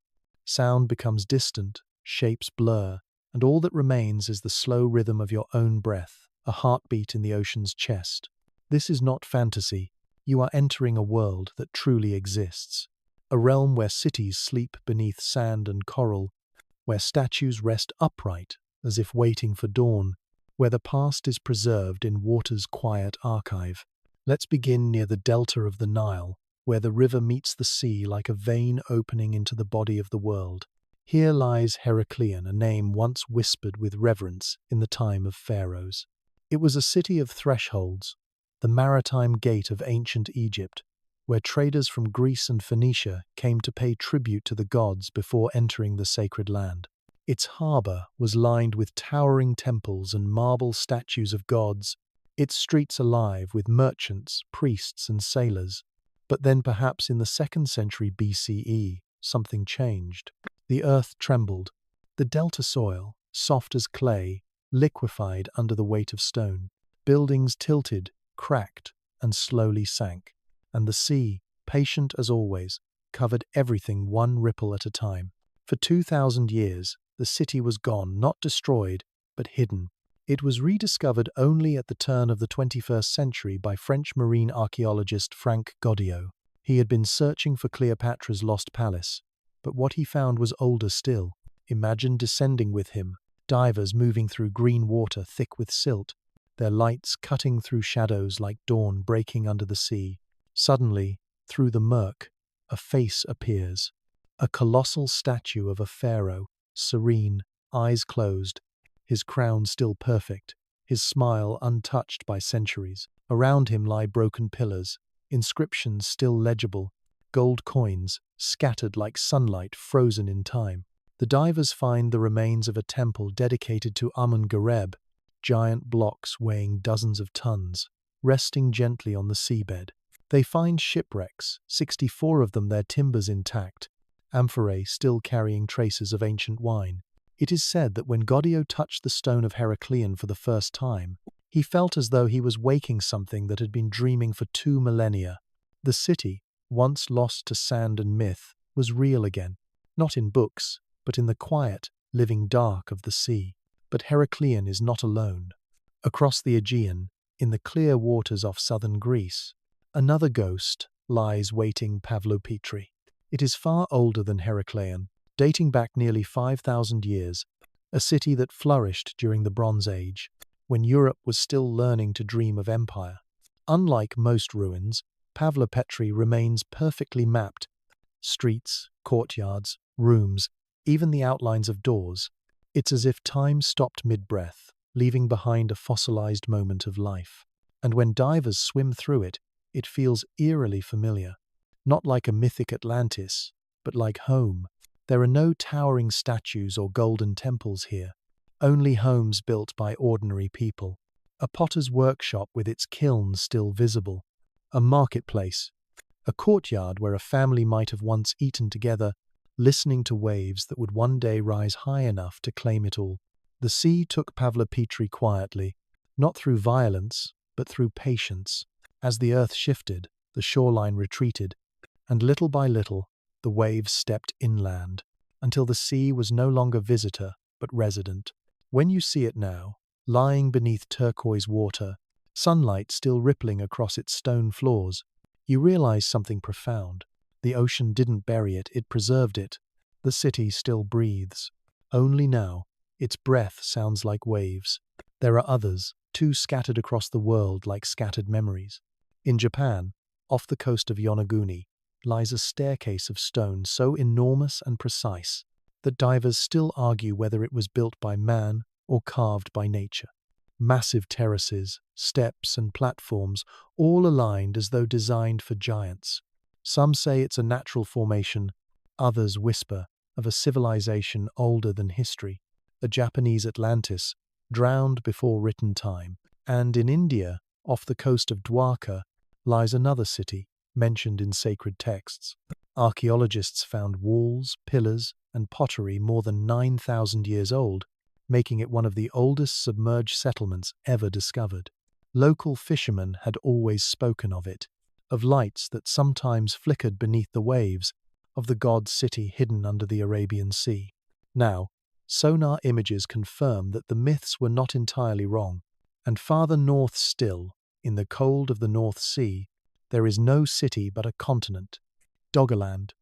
Sound becomes distant, shapes blur, and all that remains is the slow rhythm of your own breath, a heartbeat in the ocean's chest. This is not fantasy. You are entering a world that truly exists. A realm where cities sleep beneath sand and coral, where statues rest upright as if waiting for dawn, where the past is preserved in water's quiet archive. Let's begin near the delta of the Nile, where the river meets the sea like a vein opening into the body of the world. Here lies Heracleion, a name once whispered with reverence in the time of pharaohs. It was a city of thresholds, the maritime gate of ancient Egypt, where traders from Greece and Phoenicia came to pay tribute to the gods before entering the sacred land. Its harbour was lined with towering temples and marble statues of gods, its streets alive with merchants, priests, and sailors. But then perhaps in the 2nd century BCE, something changed. The earth trembled. The delta soil, soft as clay, liquefied under the weight of stone. Buildings tilted, cracked, and slowly sank. And the sea, patient as always, covered everything one ripple at a time. For 2,000 years, the city was gone, not destroyed, but hidden. It was rediscovered only at the turn of the 21st century by French marine archaeologist Frank Goddio. He had been searching for Cleopatra's lost palace, but what he found was older still. Imagine descending with him, divers moving through green water thick with silt, their lights cutting through shadows like dawn breaking under the sea. Suddenly, through the murk, a face appears. A colossal statue of a pharaoh, serene, eyes closed, his crown still perfect, his smile untouched by centuries. Around him lie broken pillars, inscriptions still legible, gold coins scattered like sunlight frozen in time. The divers find the remains of a temple dedicated to Amun-Gareb, giant blocks weighing dozens of tons, resting gently on the seabed. They find shipwrecks, 64 of them, their timbers intact, amphorae still carrying traces of ancient wine. It is said that when Gaudio touched the stone of Heracleon for the first time, he felt as though he was waking something that had been dreaming for 2 millennia. The city, once lost to sand and myth, was real again, not in books, but in the quiet, living dark of the sea. But Heracleon is not alone. Across the Aegean, in the clear waters off southern Greece, another ghost lies waiting Pavlopetri. It is far older than Heracleon, dating back nearly 5,000 years, a city that flourished during the Bronze Age, when Europe was still learning to dream of empire. Unlike most ruins, Pavlopetri remains perfectly mapped. Streets, courtyards, rooms, even the outlines of doors. It's as if time stopped mid-breath, leaving behind a fossilized moment of life. And when divers swim through it, it feels eerily familiar. Not like a mythic Atlantis, but like home. There are no towering statues or golden temples here, only homes built by ordinary people. A potter's workshop with its kiln still visible. A marketplace. A courtyard where a family might have once eaten together, listening to waves that would one day rise high enough to claim it all. The sea took Pavlopetri quietly, not through violence, but through patience. As the earth shifted, the shoreline retreated, and little by little, the waves stepped inland, until the sea was no longer visitor, but resident. When you see it now, lying beneath turquoise water, sunlight still rippling across its stone floors, you realize something profound. The ocean didn't bury it, it preserved it. The city still breathes. Only now, its breath sounds like waves. There are others, too scattered across the world like scattered memories. In Japan, off the coast of Yonaguni, lies a staircase of stone so enormous and precise that divers still argue whether it was built by man or carved by nature. Massive terraces, steps, and platforms, all aligned as though designed for giants. Some say it's a natural formation, others whisper of a civilization older than history, a Japanese Atlantis, drowned before written time. And in India, off the coast of Dwarka, lies another city, mentioned in sacred texts. Archaeologists found walls, pillars, and pottery more than 9,000 years old, making it one of the oldest submerged settlements ever discovered. Local fishermen had always spoken of it, of lights that sometimes flickered beneath the waves, of the god city hidden under the Arabian Sea. Now, sonar images confirm that the myths were not entirely wrong, and farther north still, in the cold of the North Sea, there is no city but a continent, Doggerland.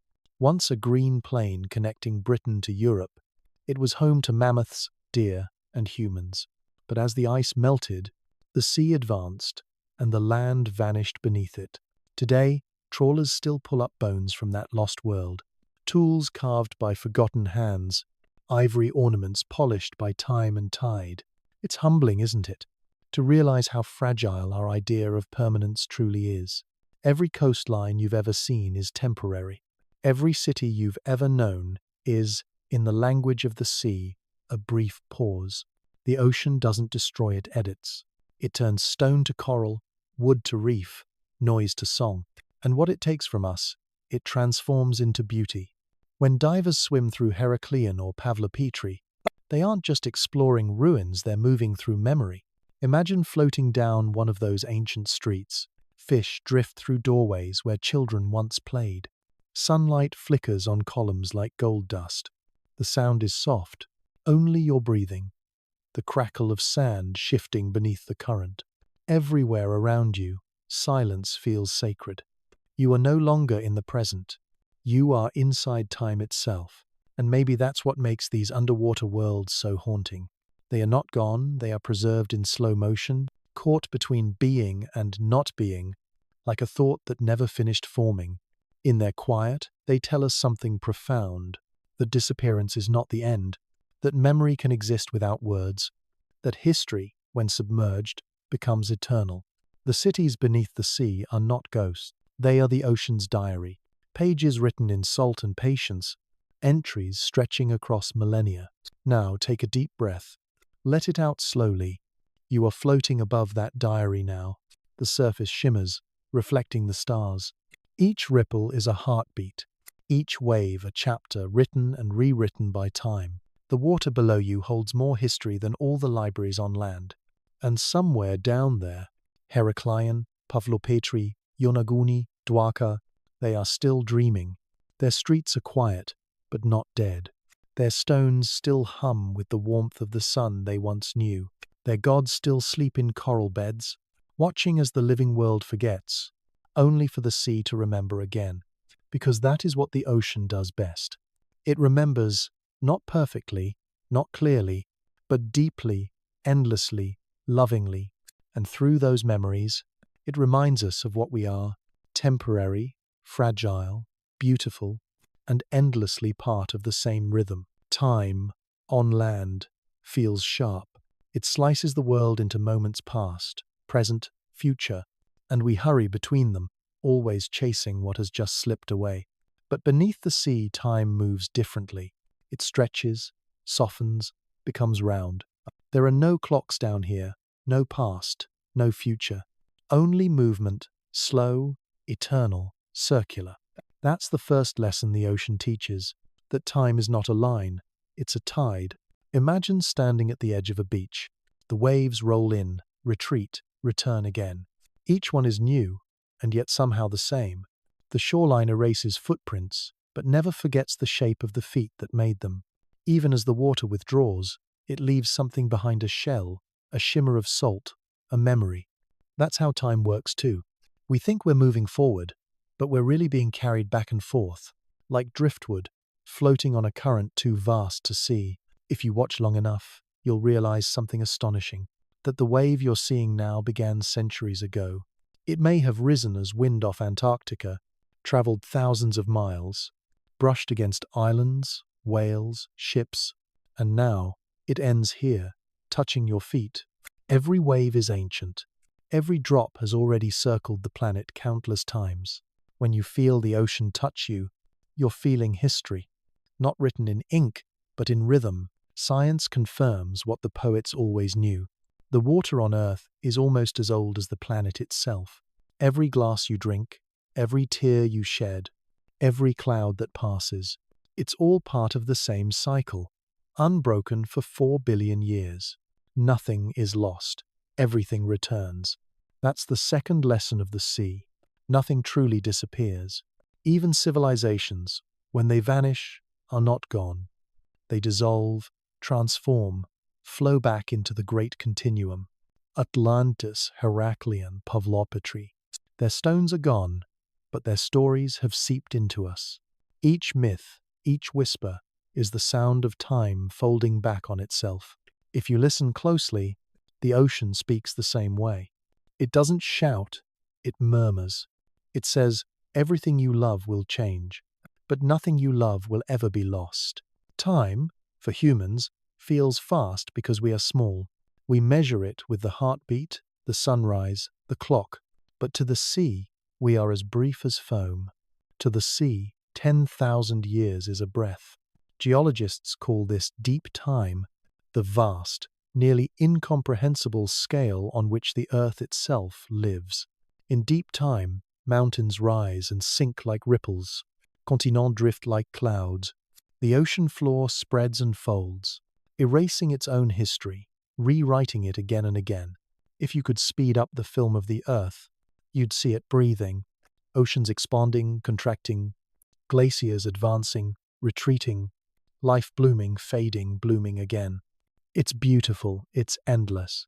Once a green plain connecting Britain to Europe, it was home to mammoths, deer, and humans. But as the ice melted, the sea advanced, and the land vanished beneath it. Today, trawlers still pull up bones from that lost world, tools carved by forgotten hands, ivory ornaments polished by time and tide. It's humbling, isn't it, to realize how fragile our idea of permanence truly is. Every coastline you've ever seen is temporary. Every city you've ever known is, in the language of the sea, a brief pause. The ocean doesn't destroy, it edits. It turns stone to coral, wood to reef, noise to song. And what it takes from us, it transforms into beauty. When divers swim through Heracleon or Pavlopetri, they aren't just exploring ruins, they're moving through memory. Imagine floating down one of those ancient streets. Fish drift through doorways where children once played. Sunlight flickers on columns like gold dust. The sound is soft, only your breathing. The crackle of sand shifting beneath the current. Everywhere around you, silence feels sacred. You are no longer in the present. You are inside time itself. And maybe that's what makes these underwater worlds so haunting. They are not gone, they are preserved in slow motion, caught between being and not being, like a thought that never finished forming. In their quiet, they tell us something profound, that disappearance is not the end, that memory can exist without words, that history, when submerged, becomes eternal. The cities beneath the sea are not ghosts. They are the ocean's diary, pages written in salt and patience, entries stretching across millennia. Now take a deep breath. Let it out slowly. You are floating above that diary now. The surface shimmers, reflecting the stars. Each ripple is a heartbeat. each wave a chapter written and rewritten by time. The water below you holds more history than all the libraries on land. And somewhere down there, Heraklion, Pavlopetri, Yonaguni, Dwarka, they are still dreaming. Their streets are quiet, but not dead. Their stones still hum with the warmth of the sun they once knew. Their gods still sleep in coral beds, watching as the living world forgets, only for the sea to remember again. Because that is what the ocean does best. It remembers, not perfectly, not clearly, but deeply, endlessly, lovingly. And through those memories, it reminds us of what we are: temporary, fragile, beautiful, and endlessly part of the same rhythm. Time, on land, feels sharp. It slices the world into moments past, present, future, and we hurry between them, always chasing what has just slipped away. But beneath the sea, time moves differently. It stretches, softens, becomes round. There are no clocks down here, no past, no future. Only movement, slow, eternal, circular. That's the first lesson the ocean teaches, that time is not a line, it's a tide. Imagine standing at the edge of a beach. The waves roll in, retreat, return again. Each one is new, and yet somehow the same. The shoreline erases footprints, but never forgets the shape of the feet that made them. Even as the water withdraws, it leaves something behind: a shell, a shimmer of salt, a memory. That's how time works too. We think we're moving forward, but we're really being carried back and forth, like driftwood, floating on a current too vast to see. If you watch long enough, you'll realize something astonishing: that the wave you're seeing now began centuries ago. It may have risen as wind off Antarctica, traveled thousands of miles, brushed against islands, whales, ships, and now it ends here, touching your feet. Every wave is ancient. Every drop has already circled the planet countless times. When you feel the ocean touch you, you're feeling history, not written in ink, but in rhythm. Science confirms what the poets always knew. The water on Earth is almost as old as the planet itself. Every glass you drink, every tear you shed, every cloud that passes, it's all part of the same cycle, unbroken for 4 billion years. Nothing is lost. Everything returns. That's the second lesson of the sea. Nothing truly disappears. Even civilizations, when they vanish, are not gone. They dissolve, transform, flow back into the great continuum. Atlantis, Heraklion, Pavlopetri. Their stones are gone, but their stories have seeped into us. Each myth, each whisper, is the sound of time folding back on itself. If you listen closely, the ocean speaks the same way. It doesn't shout, it murmurs. It says, everything you love will change, but nothing you love will ever be lost. Time, for humans, feels fast because we are small. We measure it with the heartbeat, the sunrise, the clock. But to the sea, we are as brief as foam. To the sea, 10,000 years is a breath. Geologists call this deep time, the vast, nearly incomprehensible scale on which the Earth itself lives. In deep time, mountains rise and sink like ripples. Continents drift like clouds. The ocean floor spreads and folds, erasing its own history, rewriting it again and again. If you could speed up the film of the Earth, you'd see it breathing, oceans expanding, contracting, glaciers advancing, retreating, life blooming, fading, blooming again. It's beautiful, it's endless,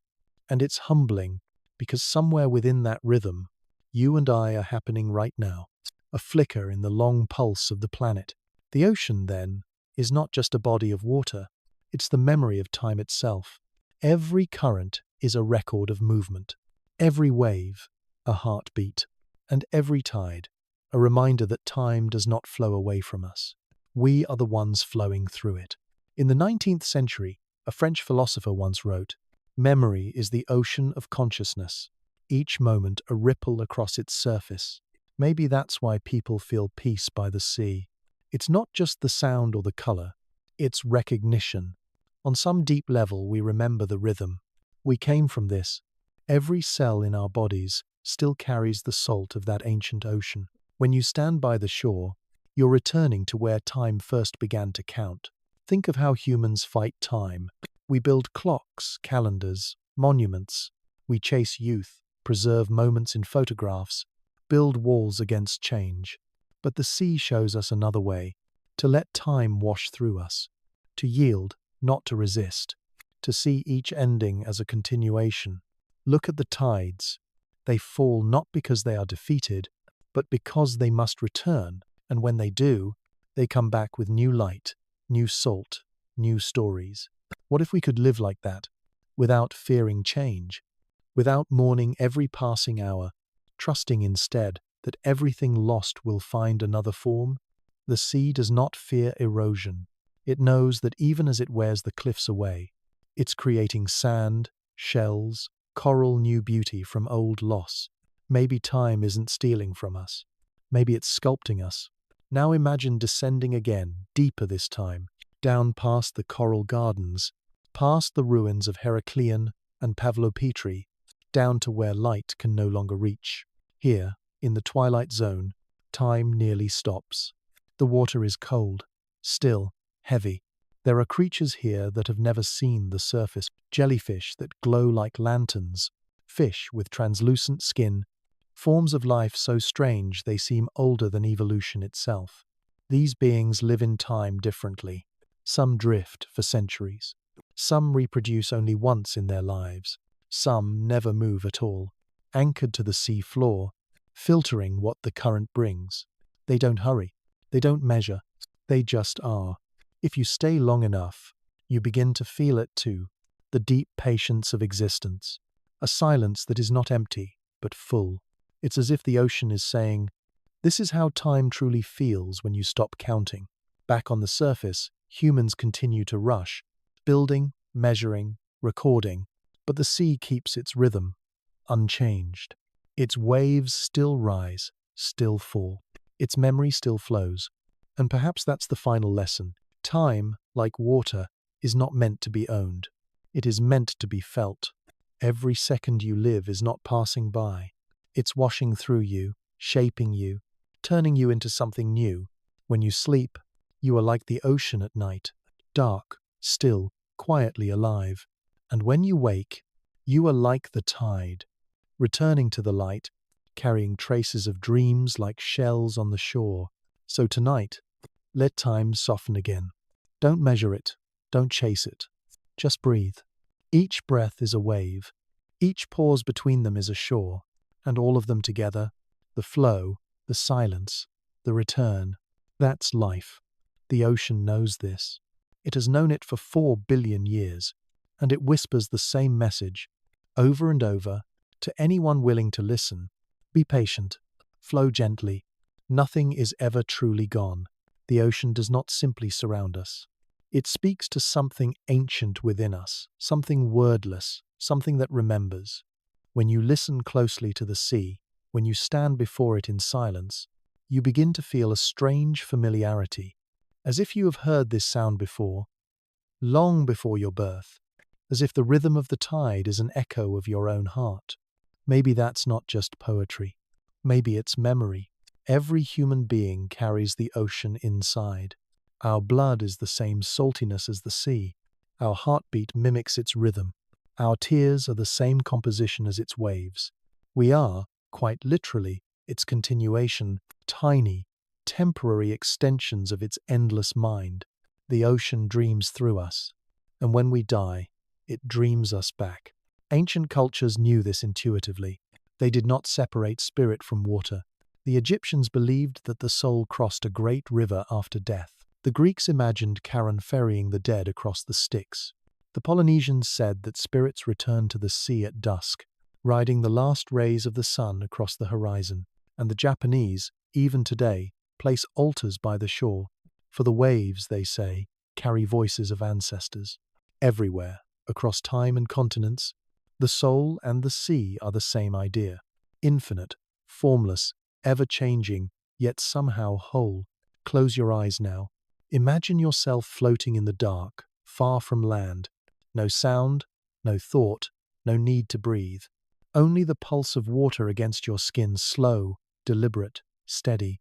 and it's humbling, because somewhere within that rhythm, you and I are happening right now, a flicker in the long pulse of the planet. The ocean, then, is not just a body of water, it's the memory of time itself. Every current is a record of movement, every wave, a heartbeat, and every tide, a reminder that time does not flow away from us. We are the ones flowing through it. In the 19th century, a French philosopher once wrote, "Memory is the ocean of consciousness, each moment a ripple across its surface." Maybe that's why people feel peace by the sea. It's not just the sound or the color, it's recognition. On some deep level, we remember the rhythm. We came from this. Every cell in our bodies still carries the salt of that ancient ocean. When you stand by the shore, You're returning to where time first began to count. Think of how humans fight time. We build clocks, calendars, monuments. We chase youth, preserve moments in photographs, build walls against change. But the sea shows us another way, to let time wash through us, to yield, not to resist, to see each ending as a continuation. Look at the tides. They fall not because they are defeated, but because they must return, and when they do, they come back with new light, new salt, new stories. What if we could live like that, without fearing change, without mourning every passing hour, trusting instead that everything lost will find another form? The sea does not fear erosion. It knows that even as it wears the cliffs away, it's creating sand, shells, coral new beauty from old loss. Maybe time isn't stealing from us. Maybe it's sculpting us. Now imagine descending again, deeper this time, down past the coral gardens, past the ruins of Heracleon and Pavlopetri, down to where light can no longer reach. Here, in the twilight zone, time nearly stops. The water is cold, still, heavy. There are creatures here that have never seen the surface, jellyfish that glow like lanterns, fish with translucent skin, forms of life so strange they seem older than evolution itself. These beings live in time differently. Some drift for centuries. Some reproduce only once in their lives. Some never move at all, anchored to the sea floor, filtering what the current brings. They don't hurry. They don't measure. They just are. If you stay long enough, you begin to feel it too, the deep patience of existence, a silence that is not empty, but full. It's as if the ocean is saying, "This is how time truly feels when you stop counting." Back on the surface, humans continue to rush, building, measuring, recording, but the sea keeps its rhythm, unchanged. Its waves still rise, still fall. Its memory still flows. And perhaps that's the final lesson. Time, like water, is not meant to be owned. It is meant to be felt. Every second you live is not passing by. It's washing through you, shaping you, turning you into something new. When you sleep, you are like the ocean at night, dark, still, quietly alive. And when you wake, you are like the tide, returning to the light, carrying traces of dreams like shells on the shore. So tonight, let time soften again. Don't measure it. Don't chase it. Just breathe. Each breath is a wave. Each pause between them is a shore. And all of them together, the flow, the silence, the return. That's life. The ocean knows this. It has known it for 4 billion years. And it whispers the same message, over and over, to anyone willing to listen. Be patient. Flow gently. Nothing is ever truly gone. The ocean does not simply surround us. It speaks to something ancient within us, something wordless, something that remembers. When you listen closely to the sea, when you stand before it in silence, you begin to feel a strange familiarity, as if you have heard this sound before, long before your birth, as if the rhythm of the tide is an echo of your own heart. Maybe that's not just poetry. Maybe it's memory. Every human being carries the ocean inside. Our blood is the same saltiness as the sea. Our heartbeat mimics its rhythm. Our tears are the same composition as its waves. We are, quite literally, its continuation, tiny, temporary extensions of its endless mind. The ocean dreams through us, and when we die, it dreams us back. Ancient cultures knew this intuitively. They did not separate spirit from water. The Egyptians believed that the soul crossed a great river after death. The Greeks imagined Charon ferrying the dead across the Styx. The Polynesians said that spirits returned to the sea at dusk, riding the last rays of the sun across the horizon. And the Japanese, even today, place altars by the shore, for the waves, they say, carry voices of ancestors. Everywhere, across time and continents, the soul and the sea are the same idea. Infinite, formless, ever-changing, yet somehow whole. Close your eyes now. Imagine yourself floating in the dark, far from land. No sound, no thought, no need to breathe. Only the pulse of water against your skin, slow, deliberate, steady.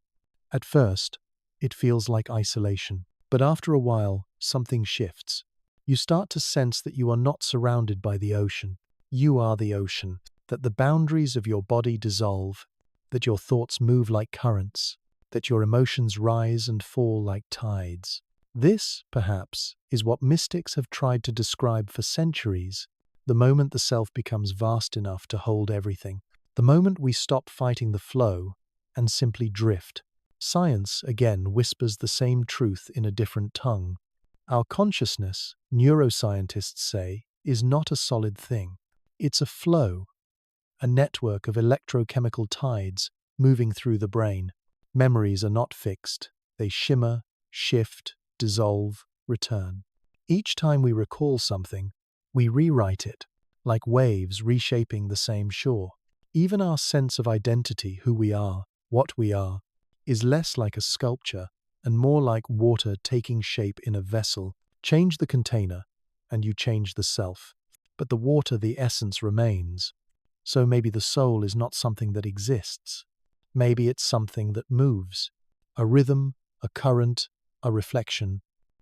At first, It feels like isolation. But after a while, something shifts. You start to sense that you are not surrounded by the ocean. You are the ocean, that the boundaries of your body dissolve, that your thoughts move like currents, that your emotions rise and fall like tides. This, perhaps, is what mystics have tried to describe for centuries, the moment the self becomes vast enough to hold everything, the moment we stop fighting the flow and simply drift. Science, again, whispers the same truth in a different tongue. Our consciousness, neuroscientists say, is not a solid thing. It's a flow, a network of electrochemical tides moving through the brain. Memories are not fixed. They shimmer, shift, dissolve, return. Each time we recall something, we rewrite it, like waves reshaping the same shore. Even our sense of identity, who we are, what we are, is less like a sculpture and more like water taking shape in a vessel. Change the container, and you change the self. But the water, the essence, remains. So maybe the soul is not something that exists. Maybe it's something that moves. A rhythm, a current, a reflection.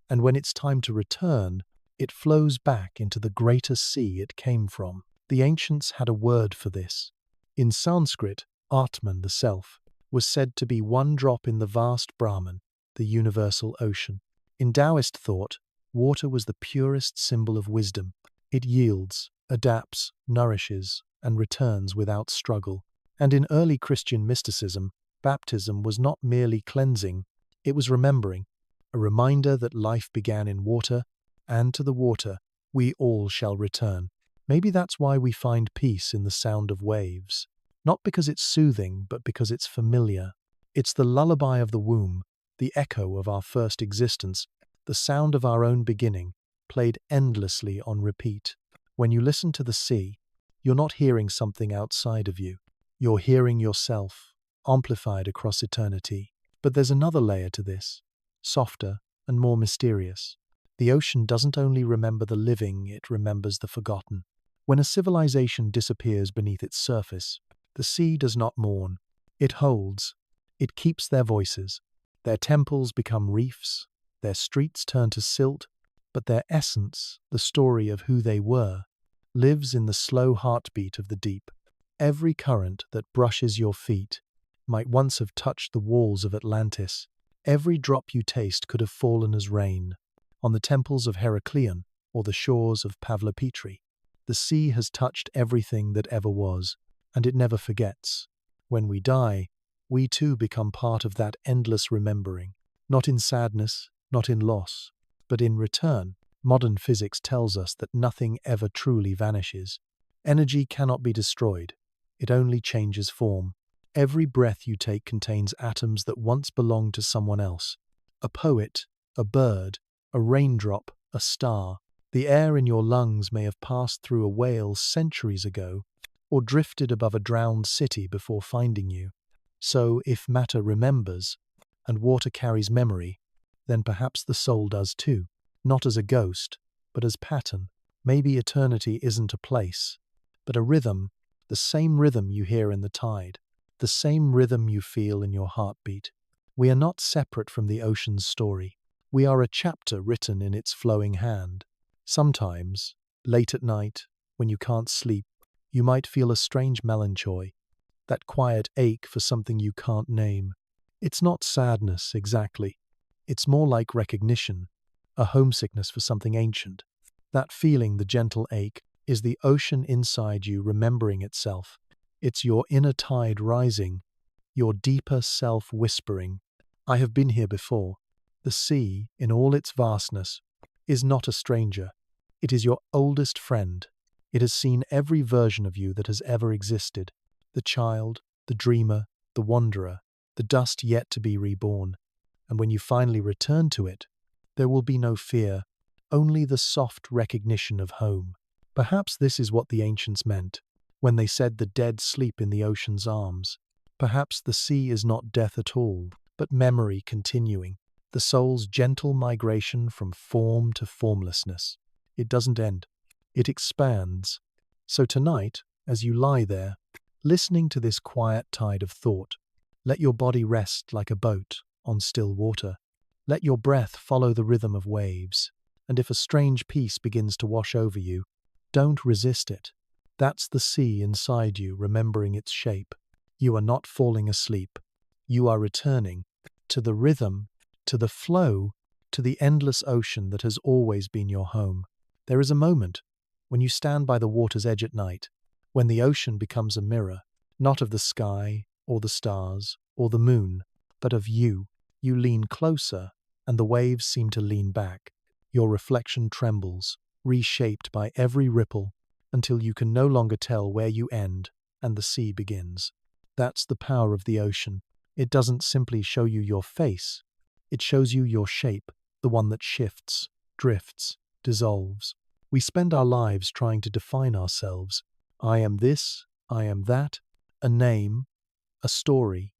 And when it's time to return, it flows back into the greater sea it came from. The ancients had a word for this. In Sanskrit, Atman, the self, was said to be one drop in the vast Brahman, the universal ocean. In Taoist thought, water was the purest symbol of wisdom. It yields, adapts, nourishes, and returns without struggle. And in early Christian mysticism, baptism was not merely cleansing, it was remembering, a reminder that life began in water, and to the water we all shall return. Maybe that's why we find peace in the sound of waves. Not because it's soothing, but because it's familiar. It's the lullaby of the womb, the echo of our first existence, the sound of our own beginning, played endlessly on repeat. When you listen to the sea, you're not hearing something outside of you. You're hearing yourself, amplified across eternity. But there's another layer to this, softer and more mysterious. The ocean doesn't only remember the living, it remembers the forgotten. When a civilization disappears beneath its surface, the sea does not mourn. It holds. It keeps their voices. Their temples become reefs. Their streets turn to silt. But their essence, the story of who they were, lives in the slow heartbeat of the deep. Every current that brushes your feet might once have touched the walls of Atlantis. Every drop you taste could have fallen as rain on the temples of Heracleion or the shores of Pavlopetri. The sea has touched everything that ever was, and it never forgets. When we die, we too become part of that endless remembering, not in sadness, not in loss, but in return. Modern physics tells us that nothing ever truly vanishes. Energy cannot be destroyed. It only changes form. Every breath you take contains atoms that once belonged to someone else. A poet, a bird, a raindrop, a star. The air in your lungs may have passed through a whale centuries ago, or drifted above a drowned city before finding you. So, if matter remembers, and water carries memory, then perhaps the soul does too. Not as a ghost, but as pattern. Maybe eternity isn't a place, but a rhythm, the same rhythm you hear in the tide, the same rhythm you feel in your heartbeat. We are not separate from the ocean's story. We are a chapter written in its flowing hand. Sometimes, late at night, when you can't sleep, you might feel a strange melancholy, that quiet ache for something you can't name. It's not sadness, exactly. It's more like recognition, a homesickness for something ancient. That feeling, the gentle ache, is the ocean inside you remembering itself. It's your inner tide rising, your deeper self whispering, "I have been here before." The sea, in all its vastness, is not a stranger. It is your oldest friend. It has seen every version of you that has ever existed. The child, the dreamer, the wanderer, the dust yet to be reborn. And when you finally return to it, there will be no fear, only the soft recognition of home. Perhaps this is what the ancients meant when they said the dead sleep in the ocean's arms. Perhaps the sea is not death at all, but memory continuing, the soul's gentle migration from form to formlessness. It doesn't end. It expands. So tonight, as you lie there, listening to this quiet tide of thought, let your body rest like a boat on still water. Let your breath follow the rhythm of waves, and if a strange peace begins to wash over you, don't resist it. That's the sea inside you remembering its shape. You are not falling asleep. You are returning to the rhythm, to the flow, to the endless ocean that has always been your home. There is a moment when you stand by the water's edge at night, when the ocean becomes a mirror, not of the sky or the stars or the moon, but of you. You lean closer, and the waves seem to lean back. Your reflection trembles, reshaped by every ripple, until you can no longer tell where you end and the sea begins. That's the power of the ocean. It doesn't simply show you your face. It shows you your shape, the one that shifts, drifts, dissolves. We spend our lives trying to define ourselves. I am this, I am that, a name, a story,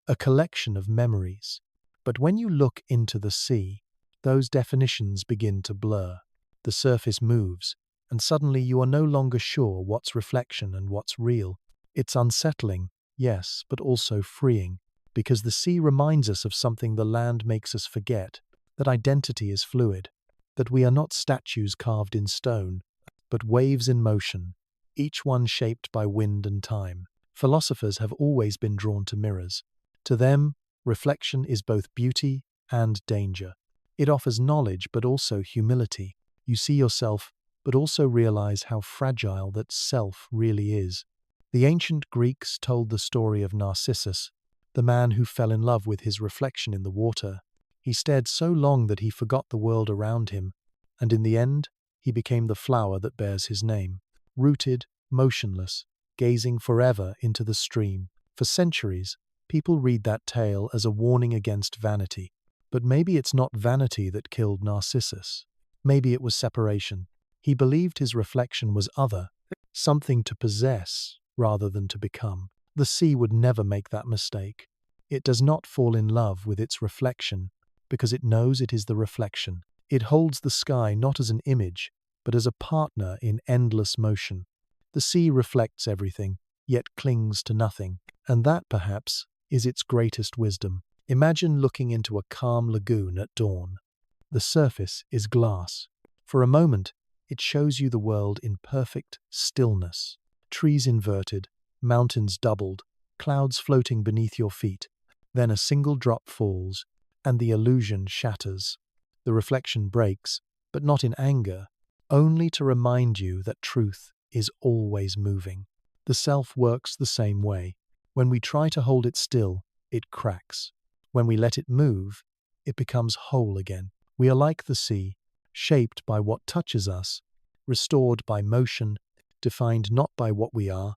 a collection of memories. But when you look into the sea, those definitions begin to blur. The surface moves, and suddenly you are no longer sure what's reflection and what's real. It's unsettling, yes, but also freeing, because the sea reminds us of something the land makes us forget, that identity is fluid, that we are not statues carved in stone, but waves in motion, each one shaped by wind and time. Philosophers have always been drawn to mirrors. To them, reflection is both beauty and danger. It offers knowledge but also humility. You see yourself, but also realize how fragile that self really is. The ancient Greeks told the story of Narcissus, the man who fell in love with his reflection in the water. He stared so long that he forgot the world around him, and in the end, he became the flower that bears his name, rooted, motionless, gazing forever into the stream. For centuries, people read that tale as a warning against vanity. But maybe it's not vanity that killed Narcissus. Maybe it was separation. He believed his reflection was other, something to possess rather than to become. The sea would never make that mistake. It does not fall in love with its reflection because it knows it is the reflection. It holds the sky not as an image, but as a partner in endless motion. The sea reflects everything, yet clings to nothing, and that, perhaps, is its greatest wisdom. Imagine looking into a calm lagoon at dawn. The surface is glass. For a moment, it shows you the world in perfect stillness. Trees inverted, mountains doubled, clouds floating beneath your feet. Then a single drop falls, and the illusion shatters. The reflection breaks, but not in anger, only to remind you that truth is always moving. The self works the same way. When we try to hold it still, it cracks. When we let it move, it becomes whole again. We are like the sea, shaped by what touches us, restored by motion, defined not by what we are,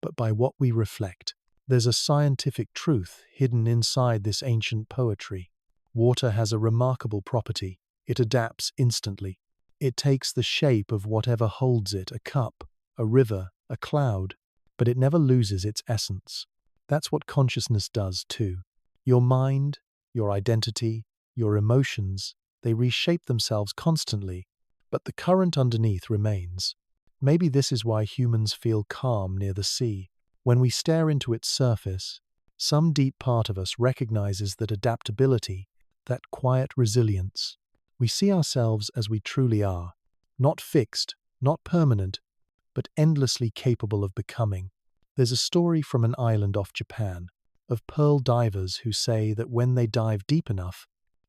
but by what we reflect. There's a scientific truth hidden inside this ancient poetry. Water has a remarkable property. It adapts instantly. It takes the shape of whatever holds it, a cup, a river, a cloud, but it never loses its essence. That's what consciousness does too. Your mind, your identity, your emotions, they reshape themselves constantly, but the current underneath remains. Maybe this is why humans feel calm near the sea. When we stare into its surface, some deep part of us recognizes that adaptability, that quiet resilience. We see ourselves as we truly are, not fixed, not permanent, but endlessly capable of becoming. There's a story from an island off Japan of pearl divers who say that when they dive deep enough,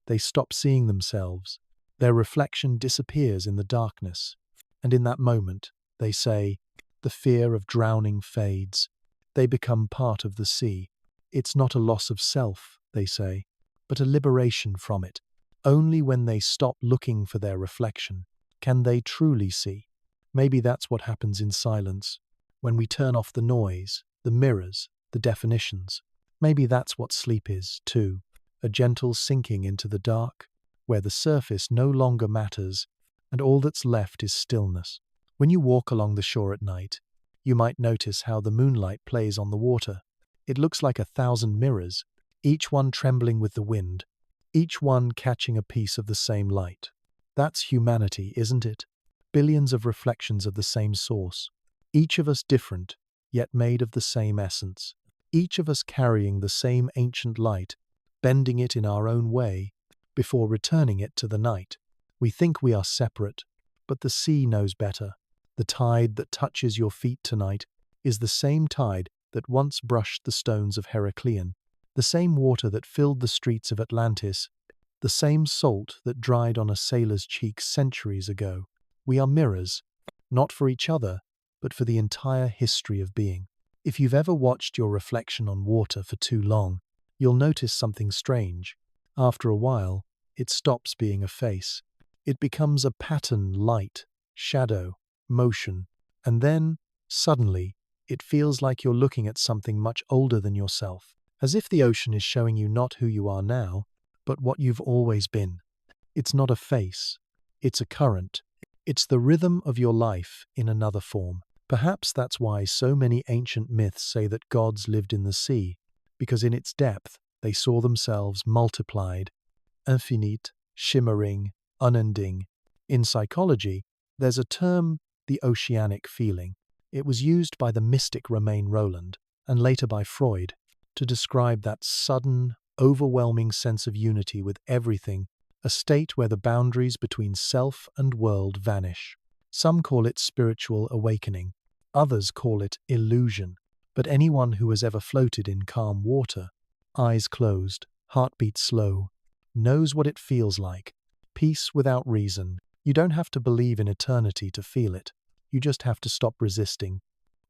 they stop seeing themselves. Their reflection disappears in the darkness, and in that moment, they say, the fear of drowning fades. They become part of the sea. It's not a loss of self, they say, but a liberation from it. Only when they stop looking for their reflection can they truly see. Maybe that's what happens in silence, when we turn off the noise, the mirrors, the definitions. Maybe that's what sleep is, too, a gentle sinking into the dark, where the surface no longer matters and all that's left is stillness. When you walk along the shore at night, you might notice how the moonlight plays on the water. It looks like 1,000 mirrors, each one trembling with the wind, each one catching a piece of the same light. That's humanity, isn't it? Billions of reflections of the same source, each of us different, yet made of the same essence. Each of us carrying the same ancient light, bending it in our own way before returning it to the night. We think we are separate, but the sea knows better. The tide that touches your feet tonight is the same tide that once brushed the stones of Heracleon, the same water that filled the streets of Atlantis, the same salt that dried on a sailor's cheek centuries ago. We are mirrors, not for each other, but for the entire history of being. If you've ever watched your reflection on water for too long, you'll notice something strange. After a while, it stops being a face. It becomes a pattern, light, shadow, motion, and then, suddenly, it feels like you're looking at something much older than yourself, as if the ocean is showing you not who you are now, but what you've always been. It's not a face, it's a current. It's the rhythm of your life in another form. Perhaps that's why so many ancient myths say that gods lived in the sea, because in its depth they saw themselves multiplied, infinite, shimmering, unending. In psychology, there's a term, the oceanic feeling. It was used by the mystic Romain Rolland, and later by Freud, to describe that sudden, overwhelming sense of unity with everything, a state where the boundaries between self and world vanish. Some call it spiritual awakening, others call it illusion, but anyone who has ever floated in calm water, eyes closed, heartbeat slow, knows what it feels like. Peace without reason. You don't have to believe in eternity to feel it. You just have to stop resisting.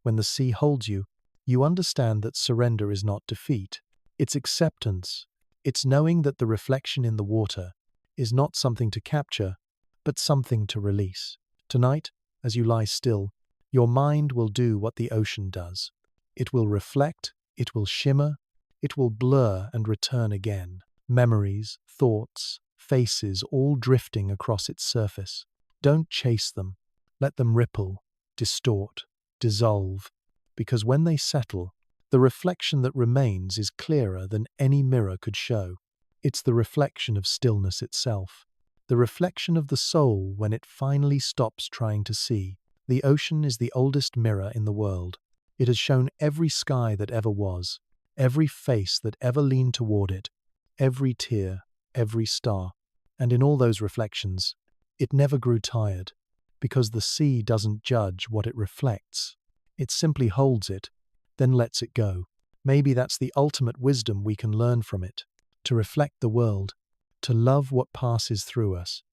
When the sea holds you, you understand that surrender is not defeat. It's acceptance. It's knowing that the reflection in the water is not something to capture, but something to release. Tonight, as you lie still, your mind will do what the ocean does. It will reflect, it will shimmer, it will blur and return again. Memories, thoughts, faces all drifting across its surface. Don't chase them. Let them ripple, distort, dissolve, because when they settle, the reflection that remains is clearer than any mirror could show. It's the reflection of stillness itself, the reflection of the soul when it finally stops trying to see. The ocean is the oldest mirror in the world. It has shown every sky that ever was, every face that ever leaned toward it, every tear, every star. And in all those reflections, it never grew tired, because the sea doesn't judge what it reflects. It simply holds it, then lets it go. Maybe that's the ultimate wisdom we can learn from it, to reflect the world, to love what passes through us,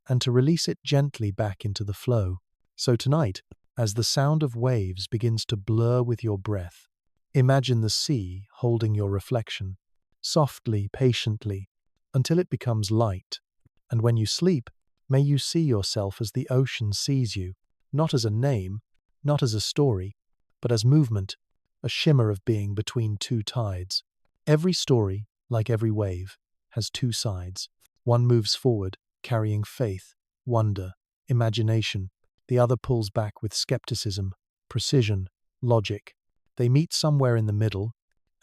and to release it gently back into the flow. So tonight, as the sound of waves begins to blur with your breath, imagine the sea holding your reflection, softly, patiently, until it becomes light. And when you sleep, may you see yourself as the ocean sees you, not as a name, not as a story, but as movement, a shimmer of being between two tides. Every story, like every wave, has two sides. One moves forward, carrying faith, wonder, imagination. The other pulls back with skepticism, precision, logic. They meet somewhere in the middle,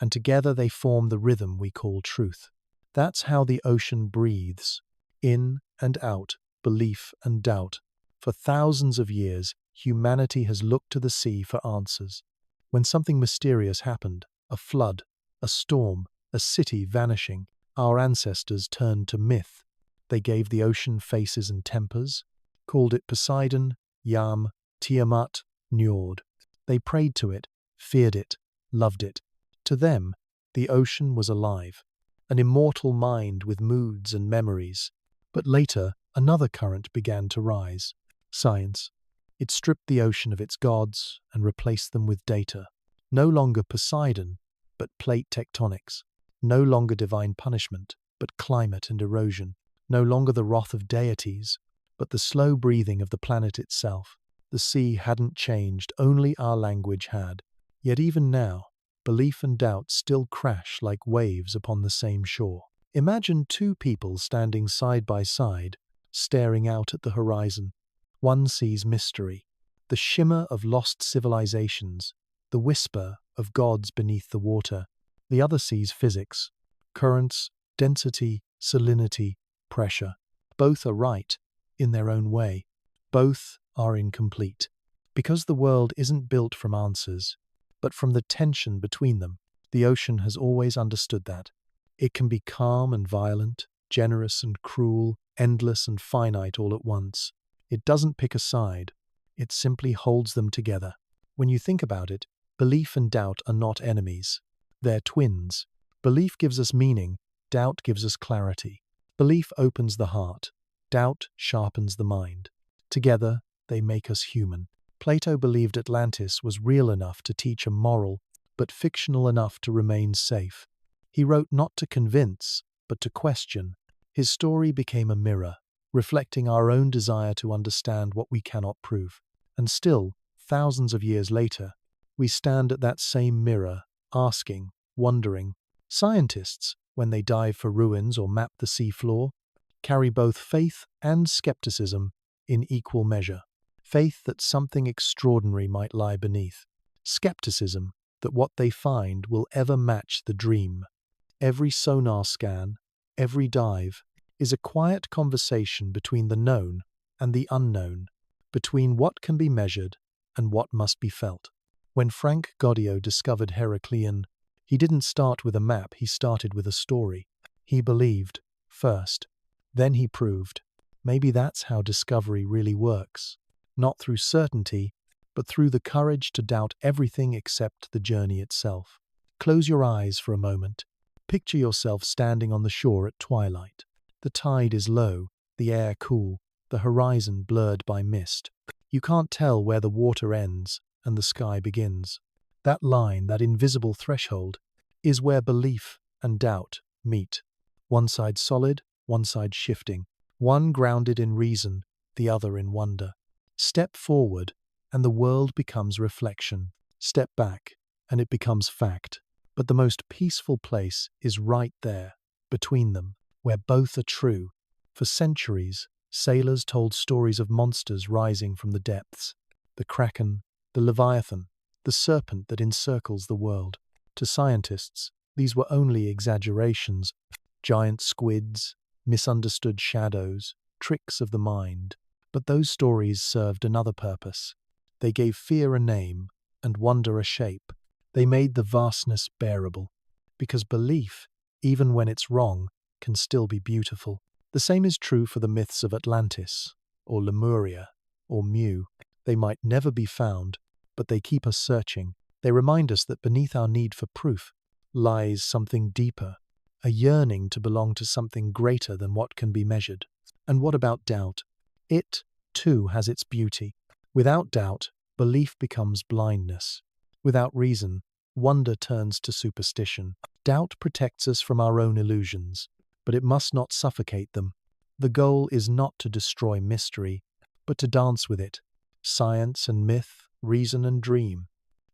and together they form the rhythm we call truth. That's how the ocean breathes, in and out, belief and doubt. For thousands of years, humanity has looked to the sea for answers. When something mysterious happened, a flood, a storm, a city vanishing, our ancestors turned to myth. They gave the ocean faces and tempers, called it Poseidon, Yam, Tiamat, Njord. They prayed to it, feared it, loved it. To them, the ocean was alive, an immortal mind with moods and memories. But later, another current began to rise. Science. It stripped the ocean of its gods and replaced them with data. No longer Poseidon, but plate tectonics. No longer divine punishment, but climate and erosion. No longer the wrath of deities, but the slow breathing of the planet itself. The sea hadn't changed, only our language had. Yet even now, belief and doubt still crash like waves upon the same shore. Imagine two people standing side by side, staring out at the horizon. One sees mystery, the shimmer of lost civilizations, the whisper of gods beneath the water. The other sees physics, currents, density, salinity, pressure. Both are right, in their own way. Both are incomplete. Because the world isn't built from answers, but from the tension between them. The ocean has always understood that. It can be calm and violent, generous and cruel, endless and finite all at once. It doesn't pick a side. It simply holds them together. When you think about it, belief and doubt are not enemies. They're twins. Belief gives us meaning, doubt gives us clarity. Belief opens the heart, doubt sharpens the mind. Together, they make us human. Plato believed Atlantis was real enough to teach a moral, but fictional enough to remain safe. He wrote not to convince, but to question. His story became a mirror, reflecting our own desire to understand what we cannot prove. And still, thousands of years later, we stand at that same mirror, asking, wondering. Scientists, when they dive for ruins or map the seafloor, carry both faith and skepticism in equal measure. Faith that something extraordinary might lie beneath. Skepticism that what they find will ever match the dream. Every sonar scan, every dive, is a quiet conversation between the known and the unknown, between what can be measured and what must be felt. When Frank Goddio discovered Heraclean, he didn't start with a map, he started with a story. He believed, first. Then he proved. Maybe that's how discovery really works. Not through certainty, but through the courage to doubt everything except the journey itself. Close your eyes for a moment. Picture yourself standing on the shore at twilight. The tide is low, the air cool, the horizon blurred by mist. You can't tell where the water ends and the sky begins. That line, that invisible threshold, is where belief and doubt meet. One side solid, one side shifting. One grounded in reason, the other in wonder. Step forward, and the world becomes reflection. Step back, and it becomes fact. But the most peaceful place is right there, between them, where both are true. For centuries, sailors told stories of monsters rising from the depths. The kraken, the leviathan, the serpent that encircles the world. To scientists, these were only exaggerations. Giant squids, misunderstood shadows, tricks of the mind. But those stories served another purpose. They gave fear a name and wonder a shape. They made the vastness bearable. Because belief, even when it's wrong, can still be beautiful. The same is true for the myths of Atlantis, or Lemuria, or Mu. They might never be found, but they keep us searching. They remind us that beneath our need for proof lies something deeper, a yearning to belong to something greater than what can be measured. And what about doubt? It, too, has its beauty. Without doubt, belief becomes blindness. Without reason, wonder turns to superstition. Doubt protects us from our own illusions, but it must not suffocate them. The goal is not to destroy mystery, but to dance with it. Science and myth, reason and dream.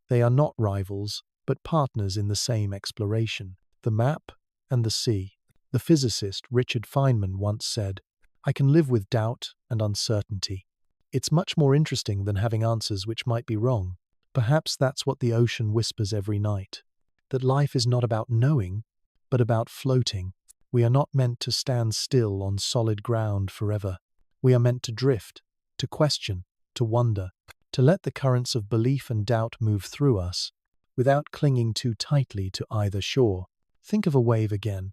They are not rivals, but partners in the same exploration. The map and the sea. The physicist Richard Feynman once said, "I can live with doubt and uncertainty. It's much more interesting than having answers which might be wrong." Perhaps that's what the ocean whispers every night, that life is not about knowing, but about floating. We are not meant to stand still on solid ground forever. We are meant to drift, to question, to wonder, to let the currents of belief and doubt move through us, without clinging too tightly to either shore. Think of a wave again.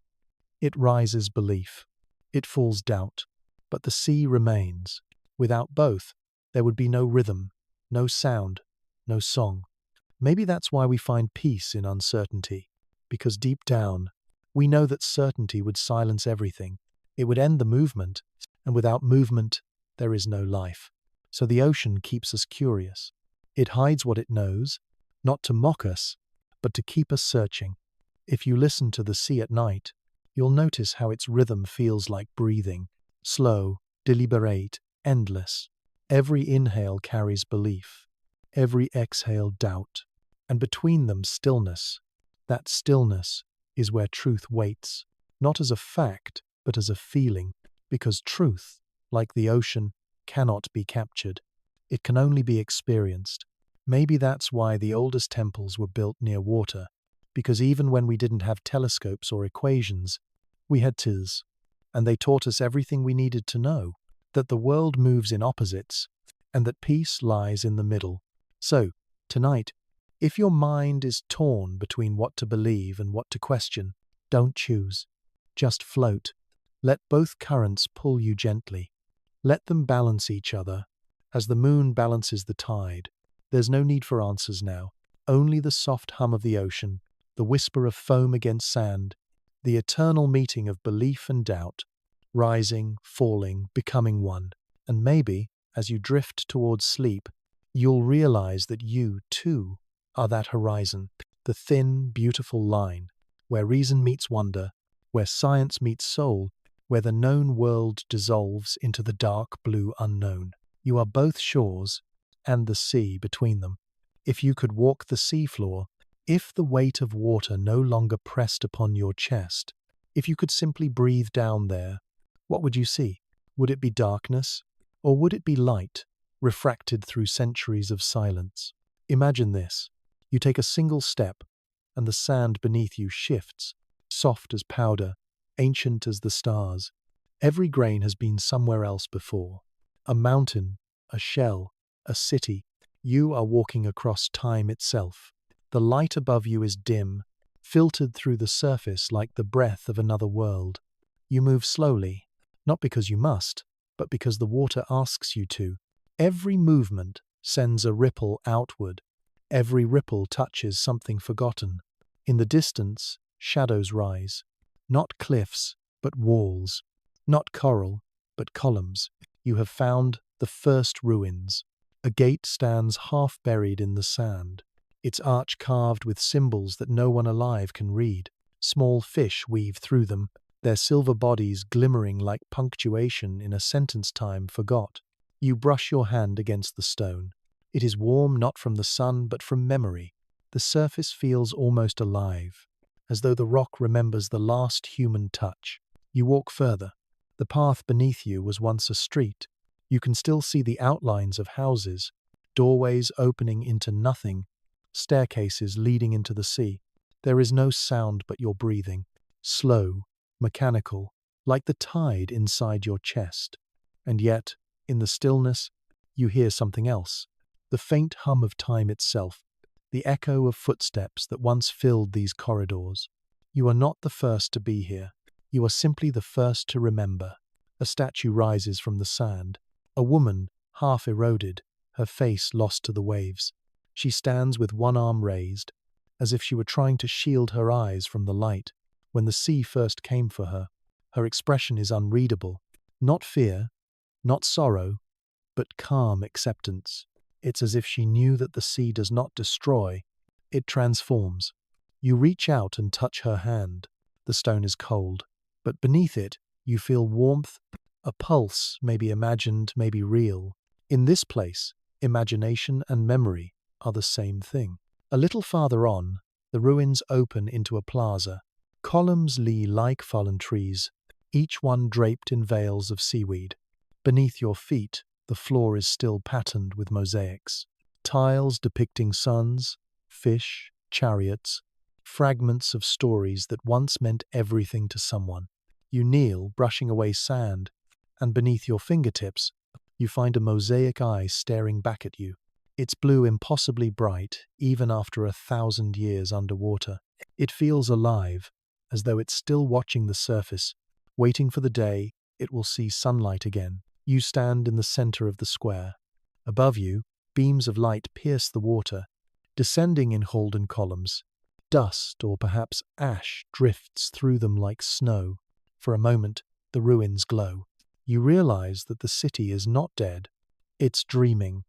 It rises belief, it falls doubt, but the sea remains. Without both, there would be no rhythm, no sound, no song. Maybe that's why we find peace in uncertainty, because deep down, we know that certainty would silence everything. It would end the movement, and without movement, there is no life. So the ocean keeps us curious. It hides what it knows, not to mock us, but to keep us searching. If you listen to the sea at night, you'll notice how its rhythm feels like breathing, slow, deliberate, endless. Every inhale carries belief. Every exhale doubt, and between them stillness. That stillness is where truth waits, not as a fact, but as a feeling, because truth, like the ocean, cannot be captured. It can only be experienced. Maybe that's why the oldest temples were built near water, because even when we didn't have telescopes or equations, we had tis, and they taught us everything we needed to know, that the world moves in opposites, and that peace lies in the middle. So, tonight, if your mind is torn between what to believe and what to question, Don't choose. Just float. Let both currents pull you gently. Let them balance each other, as the moon balances the tide. There's no need for answers now, only the soft hum of the ocean, the whisper of foam against sand, the eternal meeting of belief and doubt, rising, falling, becoming one. And maybe, as you drift towards sleep, you'll realize that you, too, are that horizon, the thin, beautiful line, where reason meets wonder, where science meets soul, where the known world dissolves into the dark blue unknown. You are both shores and the sea between them. If you could walk the seafloor, if the weight of water no longer pressed upon your chest, if you could simply breathe down there, what would you see? Would it be darkness, or would it be light, refracted through centuries of silence? Imagine this. You take a single step, and the sand beneath you shifts, soft as powder, ancient as the stars. Every grain has been somewhere else before. A mountain, a shell, a city. You are walking across time itself. The light above you is dim, filtered through the surface like the breath of another world. You move slowly, not because you must, but because the water asks you to. Every movement sends a ripple outward. Every ripple touches something forgotten. In the distance, shadows rise. Not cliffs, but walls. Not coral, but columns. You have found the first ruins. A gate stands half buried in the sand, its arch carved with symbols that no one alive can read. Small fish weave through them, their silver bodies glimmering like punctuation in a sentence time forgot. You brush your hand against the stone. It is warm not from the sun but from memory. The surface feels almost alive, as though the rock remembers the last human touch. You walk further. The path beneath you was once a street. You can still see the outlines of houses, doorways opening into nothing, staircases leading into the sea. There is no sound but your breathing, slow, mechanical, like the tide inside your chest. And yet, in the stillness, you hear something else. The faint hum of time itself, the echo of footsteps that once filled these corridors. You are not the first to be here. You are simply the first to remember. A statue rises from the sand. A woman, half eroded, her face lost to the waves. She stands with one arm raised, as if she were trying to shield her eyes from the light. When the sea first came for her, her expression is unreadable. Not fear, not sorrow, but calm acceptance. It's as if she knew that the sea does not destroy, it transforms. You reach out and touch her hand. The stone is cold, but beneath it, you feel warmth, a pulse, maybe imagined, maybe real. In this place, imagination and memory are the same thing. A little farther on, the ruins open into a plaza. Columns lie like fallen trees, each one draped in veils of seaweed. Beneath your feet, the floor is still patterned with mosaics. Tiles depicting suns, fish, chariots, fragments of stories that once meant everything to someone. You kneel, brushing away sand, and beneath your fingertips, you find a mosaic eye staring back at you. Its blue impossibly bright, even after 1,000 years underwater. It feels alive, as though it's still watching the surface, waiting for the day it will see sunlight again. You stand in the center of the square. Above you, beams of light pierce the water, descending in golden columns. Dust, or perhaps ash, drifts through them like snow. For a moment, the ruins glow. You realize that the city is not dead, it's dreaming.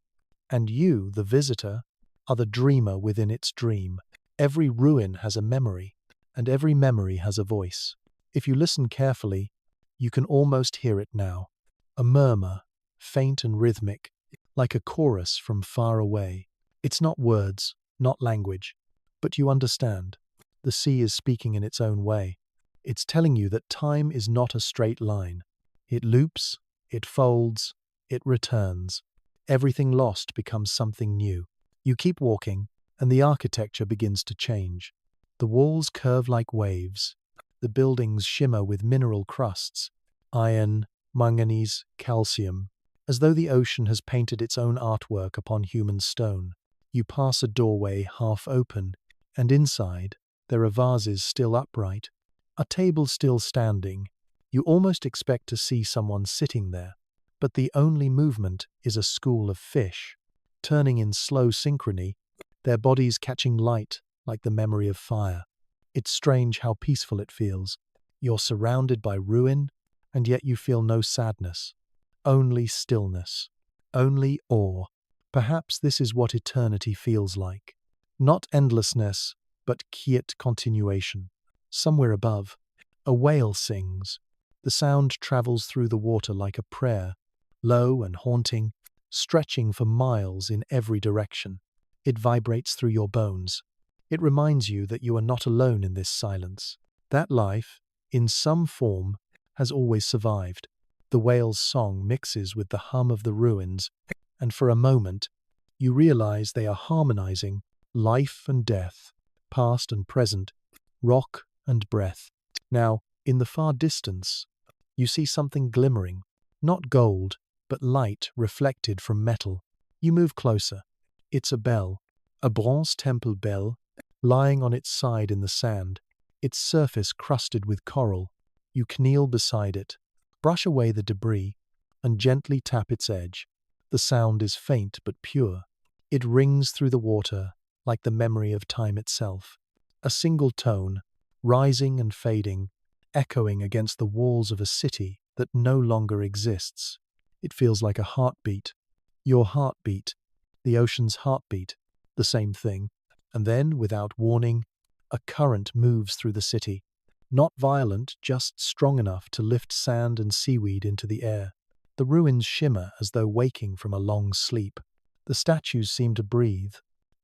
And you, the visitor, are the dreamer within its dream. Every ruin has a memory, and every memory has a voice. If you listen carefully, you can almost hear it now. A murmur, faint and rhythmic, like a chorus from far away. It's not words, not language, but you understand. The sea is speaking in its own way. It's telling you that time is not a straight line. It loops, it folds, it returns. Everything lost becomes something new. You keep walking, and the architecture begins to change. The walls curve like waves. The buildings shimmer with mineral crusts, iron, manganese, calcium, as though the ocean has painted its own artwork upon human stone. You pass a doorway half open, and inside, there are vases still upright, A table still standing. You almost expect to see someone sitting there, but the only movement is a school of fish, turning in slow synchrony, their bodies catching light like the memory of fire. It's strange how peaceful it feels. You're surrounded by ruin, and yet you feel no sadness. Only stillness. Only awe. Perhaps this is what eternity feels like. Not endlessness, but quiet continuation. Somewhere above, a whale sings. The sound travels through the water like a prayer, low and haunting, stretching for miles in every direction. It vibrates through your bones. It reminds you that you are not alone in this silence. That life, in some form, has always survived. The whale's song mixes with the hum of the ruins, and for a moment, you realize they are harmonizing life and death, past and present, rock and breath. Now, in the far distance, you see something glimmering, not gold, but light reflected from metal. You move closer. It's a bell, a bronze temple bell, lying on its side in the sand, its surface crusted with coral. You kneel beside it, brush away the debris, and gently tap its edge. The sound is faint but pure. It rings through the water like the memory of time itself. A single tone, rising and fading, echoing against the walls of a city that no longer exists. It feels like a heartbeat. Your heartbeat, the ocean's heartbeat, the same thing. And then, without warning, a current moves through the city. Not violent, just strong enough to lift sand and seaweed into the air. The ruins shimmer as though waking from a long sleep. The statues seem to breathe.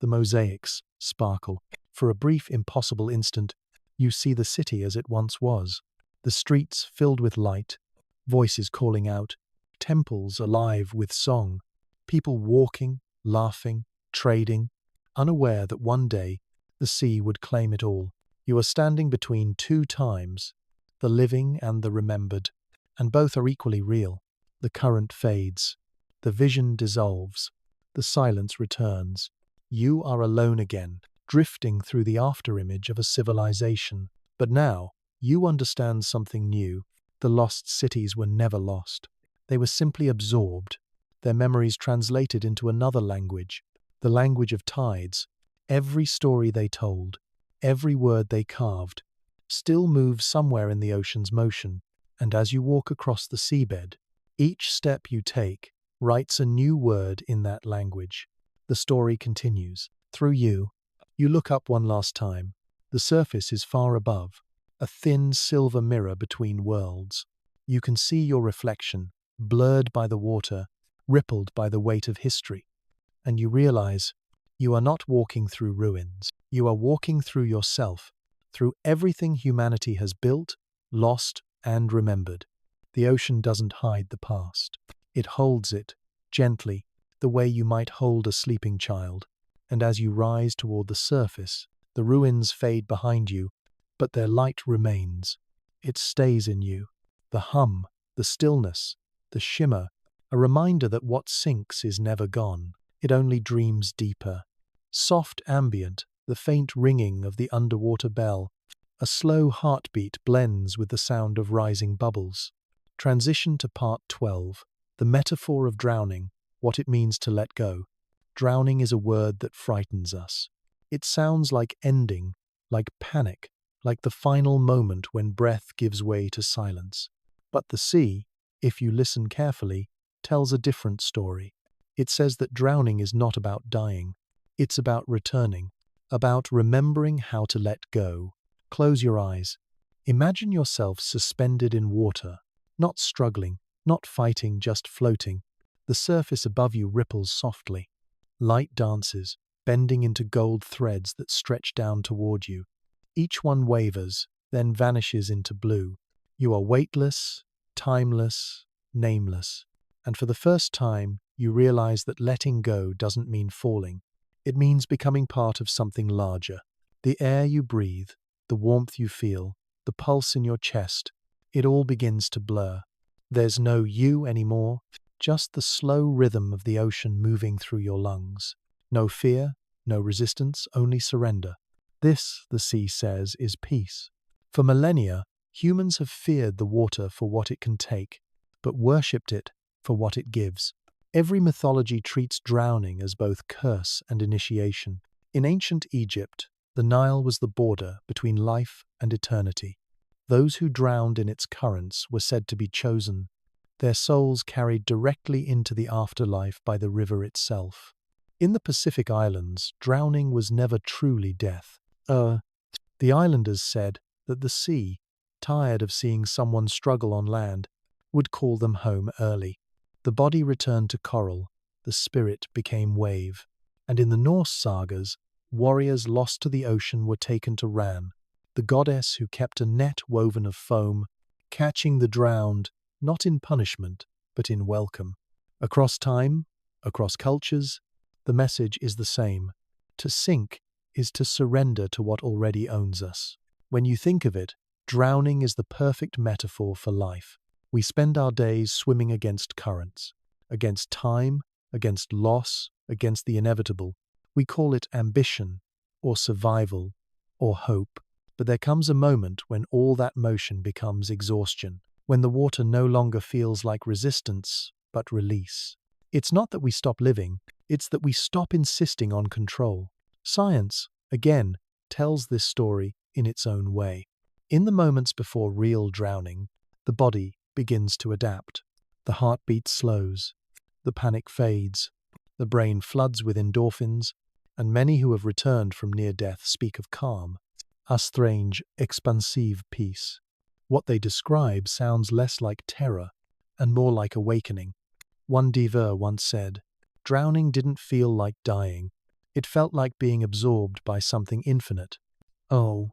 The mosaics sparkle. For a brief, impossible instant, you see the city as it once was. The streets filled with light, voices calling out, temples alive with song, people walking, laughing, trading, unaware that one day the sea would claim it all. You are standing between two times, the living and the remembered, and both are equally real. The current fades, the vision dissolves, the silence returns. You are alone again, drifting through the afterimage of a civilization. But now, you understand something new. The lost cities were never lost. They were simply absorbed, their memories translated into another language, the language of tides. Every story they told, every word they carved, still moves somewhere in the ocean's motion. And as you walk across the seabed, each step you take writes a new word in that language. The story continues. Through you, you look up one last time. The surface is far above, a thin silver mirror between worlds. You can see your reflection, blurred by the water, rippled by the weight of history. And you realize you are not walking through ruins. You are walking through yourself, through everything humanity has built, lost, and remembered. The ocean doesn't hide the past. It holds it, gently, the way you might hold a sleeping child. And as you rise toward the surface, the ruins fade behind you, but their light remains. It stays in you. The hum, the stillness, the shimmer, a reminder that what sinks is never gone. It only dreams deeper. Soft ambient, the faint ringing of the underwater bell, a slow heartbeat blends with the sound of rising bubbles. Transition to part 12, the metaphor of drowning, what it means to let go. Drowning is a word that frightens us. It sounds like ending, like panic, like the final moment when breath gives way to silence. But the sea, if you listen carefully, tells a different story. It says that drowning is not about dying. It's about returning, about remembering how to let go. Close your eyes. Imagine yourself suspended in water, not struggling, not fighting, just floating. The surface above you ripples softly. Light dances, bending into gold threads that stretch down toward you. Each one wavers, then vanishes into blue. You are weightless, timeless, nameless. And for the first time, you realize that letting go doesn't mean falling. It means becoming part of something larger. The air you breathe, the warmth you feel, the pulse in your chest, it all begins to blur. There's no you anymore, just the slow rhythm of the ocean moving through your lungs. No fear, no resistance, only surrender. This, the sea says, is peace. For millennia, humans have feared the water for what it can take, but worshipped it for what it gives. Every mythology treats drowning as both curse and initiation. In ancient Egypt, the Nile was the border between life and eternity. Those who drowned in its currents were said to be chosen, their souls carried directly into the afterlife by the river itself. In the Pacific Islands, drowning was never truly death. The islanders said that the sea, tired of seeing someone struggle on land, would call them home early. The body returned to coral, the spirit became wave, and in the Norse sagas, warriors lost to the ocean were taken to Ran, the goddess who kept a net woven of foam, catching the drowned, not in punishment, but in welcome. Across time, across cultures, the message is the same. To sink is to surrender to what already owns us. When you think of it, drowning is the perfect metaphor for life. We spend our days swimming against currents, against time, against loss, against the inevitable. We call it ambition, or survival, or hope. But there comes a moment when all that motion becomes exhaustion, when the water no longer feels like resistance, but release. It's not that we stop living, it's that we stop insisting on control. Science, again, tells this story in its own way. In the moments before real drowning, the body begins to adapt. The heartbeat slows, the panic fades, the brain floods with endorphins, and many who have returned from near death speak of calm, a strange, expansive peace. What they describe sounds less like terror and more like awakening. One diver once said, "Drowning didn't feel like dying. It felt like being absorbed by something infinite." Oh,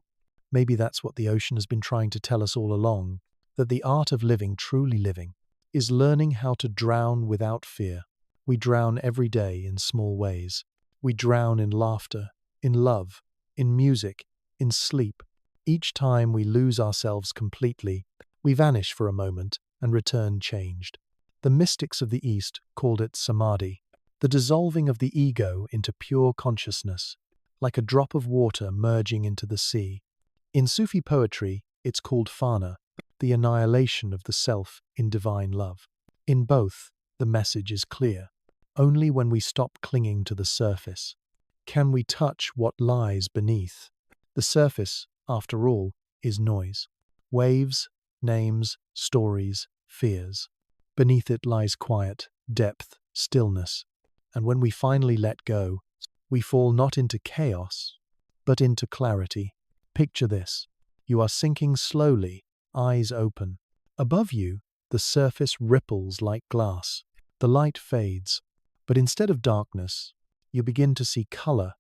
maybe that's what the ocean has been trying to tell us all along, that the art of living, truly living, is learning how to drown without fear. We drown every day in small ways. We drown in laughter, in love, in music, in sleep. Each time we lose ourselves completely, we vanish for a moment and return changed. The mystics of the East called it samadhi, the dissolving of the ego into pure consciousness, like a drop of water merging into the sea. In Sufi poetry, it's called fana, the annihilation of the self in divine love. In both, the message is clear. Only when we stop clinging to the surface can we touch what lies beneath. The surface, after all, is noise. Waves, names, stories, fears. Beneath it lies quiet, depth, stillness. And when we finally let go, we fall not into chaos, but into clarity. Picture this. You are sinking slowly, eyes open. Above you, the surface ripples like glass. The light fades, but instead of darkness, you begin to see color,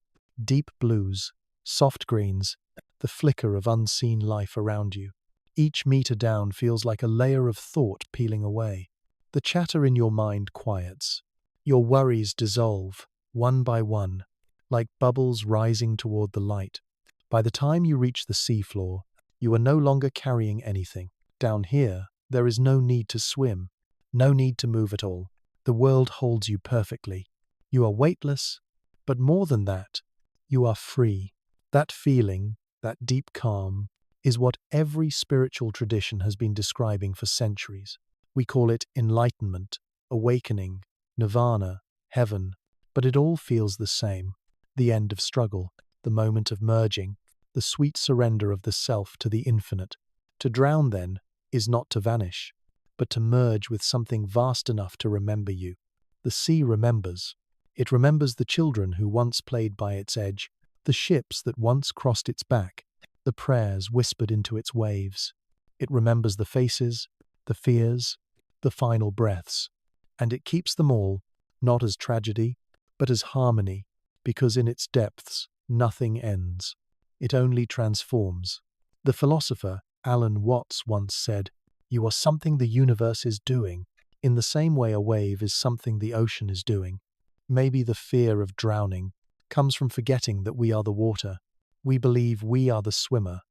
deep blues, soft greens, the flicker of unseen life around you. Each meter down feels like a layer of thought peeling away. The chatter in your mind quiets. Your worries dissolve, one by one, like bubbles rising toward the light. By the time you reach the seafloor, you are no longer carrying anything. Down here, there is no need to swim, no need to move at all. The world holds you perfectly. You are weightless, but more than that, you are free. That feeling, that deep calm, is what every spiritual tradition has been describing for centuries. We call it enlightenment, awakening, nirvana, heaven, but it all feels the same. The end of struggle, the moment of merging, the sweet surrender of the self to the infinite. To drown, then, is not to vanish, but to merge with something vast enough to remember you. The sea remembers. It remembers the children who once played by its edge, the ships that once crossed its back, the prayers whispered into its waves. It remembers the faces, the fears, the final breaths, and it keeps them all, not as tragedy, but as harmony, because in its depths nothing ends. It only transforms. The philosopher Alan Watts once said, "You are something the universe is doing, in the same way a wave is something the ocean is doing." Maybe the fear of drowning comes from forgetting that we are the water. We believe we are the swimmer,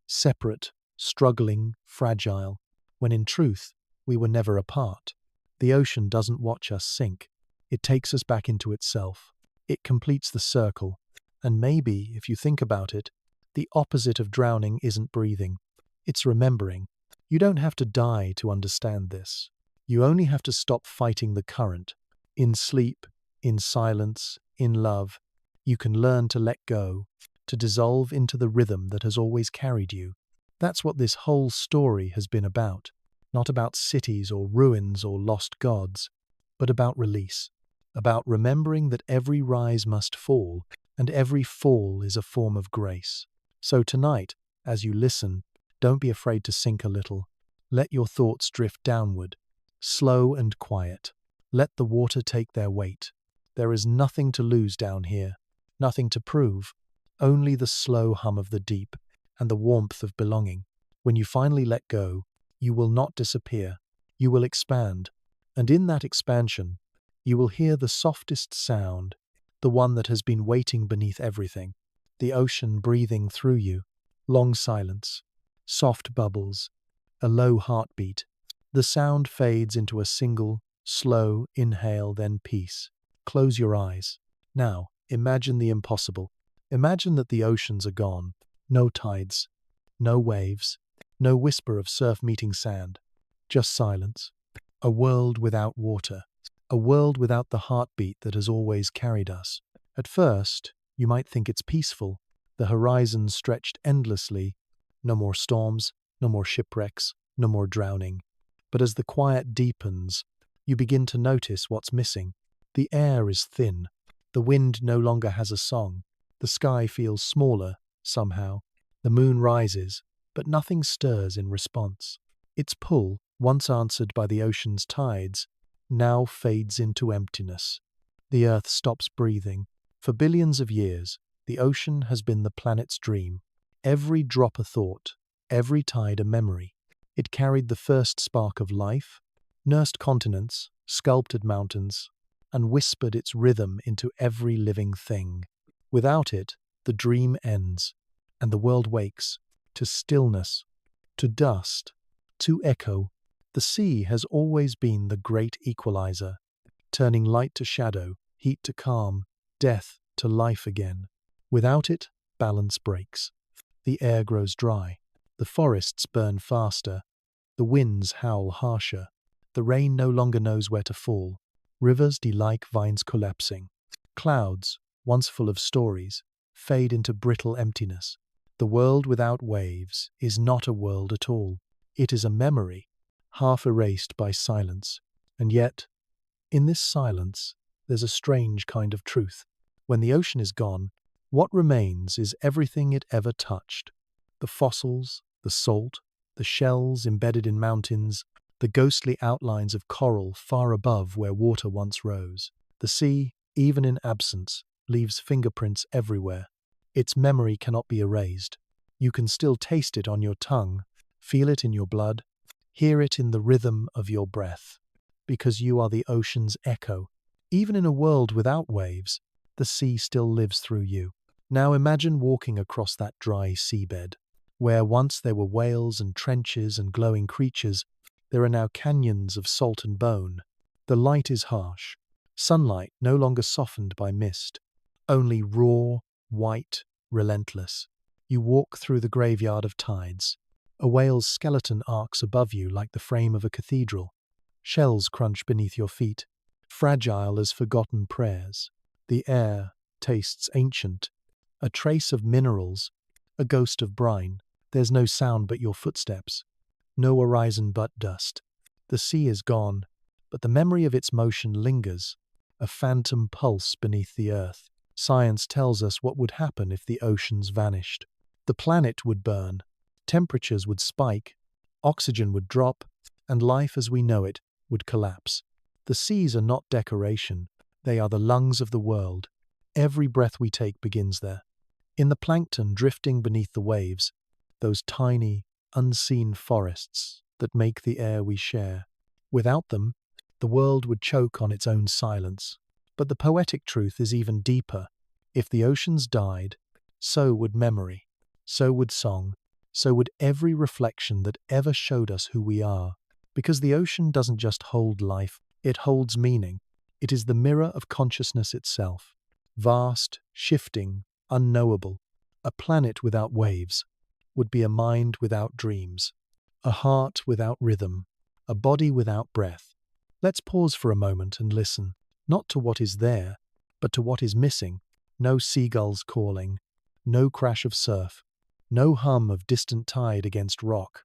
separate, struggling, fragile, when in truth, we were never apart. The ocean doesn't watch us sink. It takes us back into itself. It completes the circle. And maybe, if you think about it, the opposite of drowning isn't breathing. It's remembering. You don't have to die to understand this. You only have to stop fighting the current. In sleep, in silence, in love, you can learn to let go, to dissolve into the rhythm that has always carried you. That's what this whole story has been about. Not about cities or ruins or lost gods, but about release. About remembering that every rise must fall, and every fall is a form of grace. So tonight, as you listen, don't be afraid to sink a little. Let your thoughts drift downward, slow and quiet. Let the water take their weight. There is nothing to lose down here, nothing to prove, only the slow hum of the deep and the warmth of belonging. When you finally let go, you will not disappear, you will expand, and in that expansion, you will hear the softest sound, the one that has been waiting beneath everything, the ocean breathing through you, long silence, soft bubbles, a low heartbeat. The sound fades into a single, slow inhale, then peace. Close your eyes. Now, imagine the impossible. Imagine that the oceans are gone. No tides, no waves, no whisper of surf meeting sand. Just silence. A world without water. A world without the heartbeat that has always carried us. At first, you might think it's peaceful. The horizon stretched endlessly. No more storms, no more shipwrecks, no more drowning. But as the quiet deepens, you begin to notice what's missing. The air is thin. The wind no longer has a song. The sky feels smaller, somehow. The moon rises, but nothing stirs in response. Its pull, once answered by the ocean's tides, now fades into emptiness. The earth stops breathing. For billions of years, the ocean has been the planet's dream. Every drop a thought, every tide a memory. It carried the first spark of life, nursed continents, sculpted mountains, and whispered its rhythm into every living thing. Without it, the dream ends, and the world wakes to stillness, to dust, to echo. The sea has always been the great equalizer, turning light to shadow, heat to calm, death to life again. Without it, balance breaks. The air grows dry. The forests burn faster. The winds howl harsher. The rain no longer knows where to fall. Rivers like vines collapsing. Clouds, once full of stories, fade into brittle emptiness. The world without waves is not a world at all. It is a memory, half erased by silence. And yet, in this silence, there's a strange kind of truth. When the ocean is gone, what remains is everything it ever touched. The fossils, the salt, the shells embedded in mountains, the ghostly outlines of coral far above where water once rose. The sea, even in absence, leaves fingerprints everywhere. Its memory cannot be erased. You can still taste it on your tongue, feel it in your blood, hear it in the rhythm of your breath, because you are the ocean's echo. Even in a world without waves, the sea still lives through you. Now imagine walking across that dry seabed. Where once there were whales and trenches and glowing creatures, there are now canyons of salt and bone. The light is harsh. Sunlight no longer softened by mist. Only raw, white, relentless. You walk through the graveyard of tides. A whale's skeleton arcs above you like the frame of a cathedral. Shells crunch beneath your feet, fragile as forgotten prayers. The air tastes ancient. A trace of minerals, a ghost of brine. There's no sound but your footsteps. No horizon but dust. The sea is gone, but the memory of its motion lingers, a phantom pulse beneath the earth. Science tells us what would happen if the oceans vanished. The planet would burn, temperatures would spike, oxygen would drop, and life as we know it would collapse. The seas are not decoration, they are the lungs of the world. Every breath we take begins there. In the plankton drifting beneath the waves, those tiny, unseen forests that make the air we share. Without them, the world would choke on its own silence. But the poetic truth is even deeper. If the oceans died, so would memory, so would song, so would every reflection that ever showed us who we are. Because the ocean doesn't just hold life, it holds meaning. It is the mirror of consciousness itself. Vast, shifting, unknowable. A planet without waves. would be a mind without dreams, a heart without rhythm, a body without breath. Let's pause for a moment and listen, not to what is there, but to what is missing. No seagulls calling, no crash of surf, no hum of distant tide against rock.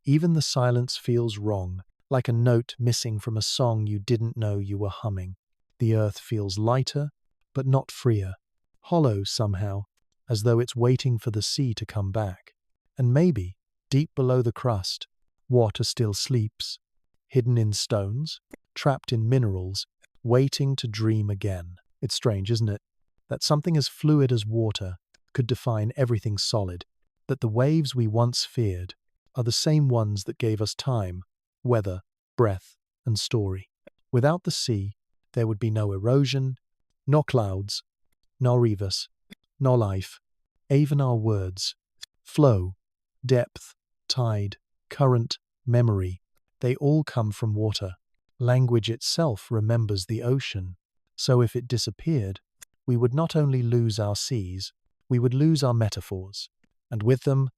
Even the silence feels wrong, like a note missing from a song you didn't know you were humming. The earth feels lighter, but not freer, hollow somehow, as though it's waiting for the sea to come back. And maybe, deep below the crust, water still sleeps, hidden in stones, trapped in minerals, waiting to dream again. It's strange, isn't it? That something as fluid as water could define everything solid, that the waves we once feared are the same ones that gave us time, weather, breath, and story. Without the sea, there would be no erosion, nor clouds, nor rivers, nor life, even our words. Flow, depth, tide, current, memory, they all come from water. Language itself remembers the ocean. So if it disappeared, we would not only lose our seas, we would lose our metaphors, and with them,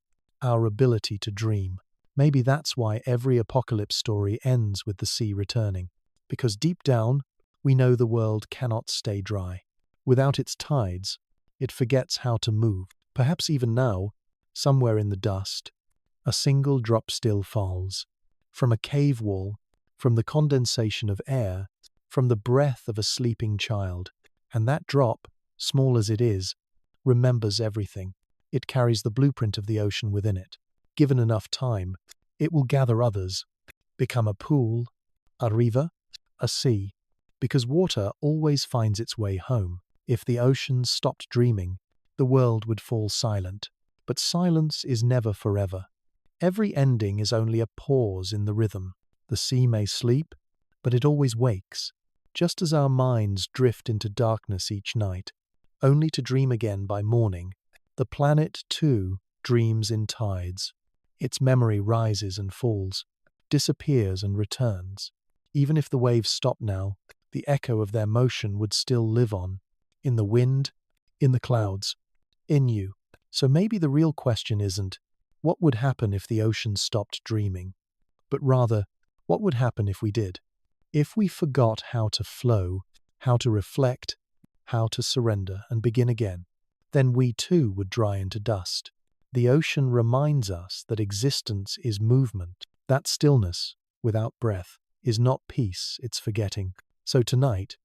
our ability to dream. Maybe that's why every apocalypse story ends with the sea returning, because deep down, we know the world cannot stay dry. Without its tides, it forgets how to move. Perhaps even now, somewhere in the dust, a single drop still falls. From a cave wall, from the condensation of air, from the breath of a sleeping child. And that drop, small as it is, remembers everything. It carries the blueprint of the ocean within it. Given enough time, it will gather others, become a pool, a river, a sea, because water always finds its way home. If the ocean stopped dreaming, the world would fall silent. But silence is never forever. Every ending is only a pause in the rhythm. The sea may sleep, but it always wakes, just as our minds drift into darkness each night, only to dream again by morning. The planet, too, dreams in tides. Its memory rises and falls, disappears and returns. Even if the waves stop now, the echo of their motion would still live on, in the wind, in the clouds, in you. So maybe the real question isn't, what would happen if the ocean stopped dreaming? But rather, what would happen if we did? If we forgot how to flow, how to reflect, how to surrender and begin again, then we too would dry into dust. The ocean reminds us that existence is movement. That stillness, without breath, is not peace, it's forgetting. So tonight,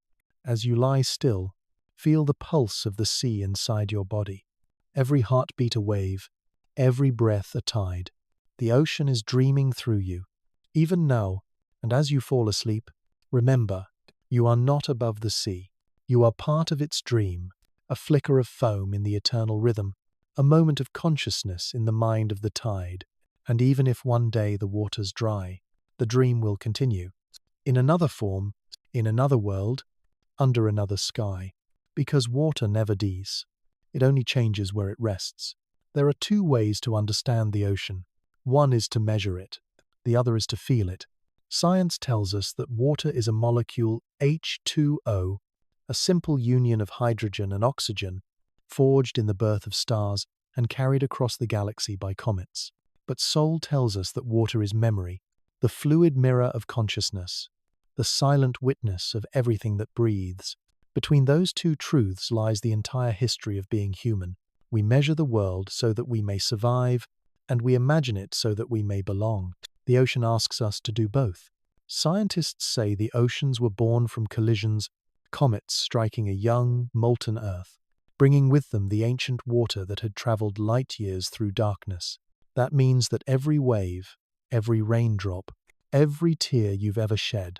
as you lie still, feel the pulse of the sea inside your body. Every heartbeat a wave, every breath a tide. The ocean is dreaming through you. Even now, and as you fall asleep, remember, you are not above the sea. You are part of its dream, a flicker of foam in the eternal rhythm, a moment of consciousness in the mind of the tide. And even if one day the waters dry, the dream will continue. In another form, in another world, under another sky. Because water never dies. It only changes where it rests. There are two ways to understand the ocean. One is to measure it. The other is to feel it. Science tells us that water is a molecule H2O, a simple union of hydrogen and oxygen, forged in the birth of stars and carried across the galaxy by comets. But soul tells us that water is memory, the fluid mirror of consciousness, the silent witness of everything that breathes. Between those two truths lies the entire history of being human. We measure the world so that we may survive, and we imagine it so that we may belong. The ocean asks us to do both. Scientists say the oceans were born from collisions, comets striking a young, molten Earth, bringing with them the ancient water that had traveled light years through darkness. That means that every wave, every raindrop, every tear you've ever shed,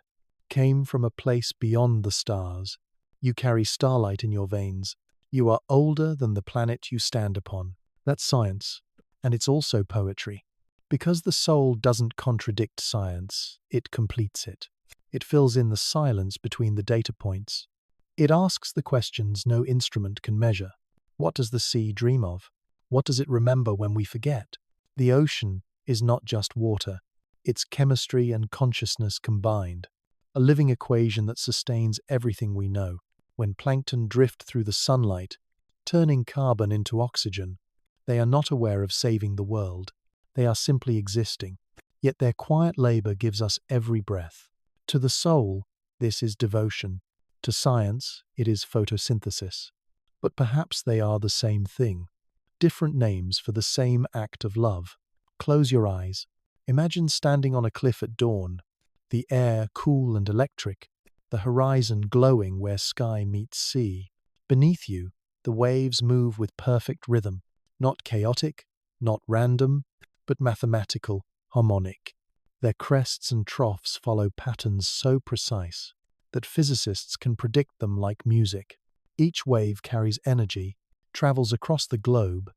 came from a place beyond the stars. You carry starlight in your veins. You are older than the planet you stand upon. That's science, and it's also poetry. Because the soul doesn't contradict science, it completes it. It fills in the silence between the data points. It asks the questions no instrument can measure. What does the sea dream of? What does it remember when we forget? The ocean is not just water. It's chemistry and consciousness combined. A living equation that sustains everything we know. When plankton drift through the sunlight, turning carbon into oxygen, They are not aware of saving the world. They are simply existing. Yet their quiet labor gives us every breath. To the soul, this is devotion. To science, it is photosynthesis. But perhaps they are the same thing. Different names for the same act of love. Close your eyes. Imagine standing on a cliff at dawn, the air cool and electric, the horizon glowing where sky meets sea. Beneath you, the waves move with perfect rhythm, not chaotic, not random, but mathematical, harmonic. Their crests and troughs follow patterns so precise that physicists can predict them like music. Each wave carries energy, travels across the globe,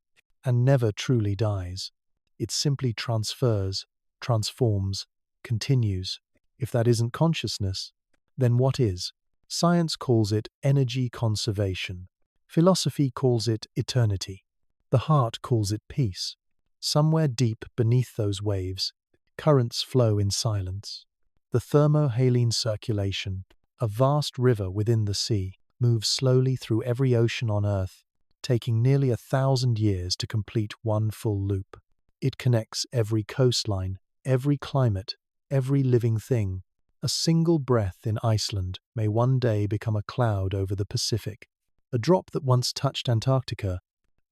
and never truly dies. It simply transfers, transforms, continues. If that isn't consciousness, then what is? Science calls it energy conservation. Philosophy calls it eternity. The heart calls it peace. Somewhere deep beneath those waves, currents flow in silence. The thermohaline circulation, a vast river within the sea, moves slowly through every ocean on Earth, taking nearly 1,000 years to complete one full loop. It connects every coastline, every climate, every living thing. A single breath in Iceland may one day become a cloud over the Pacific. A drop that once touched Antarctica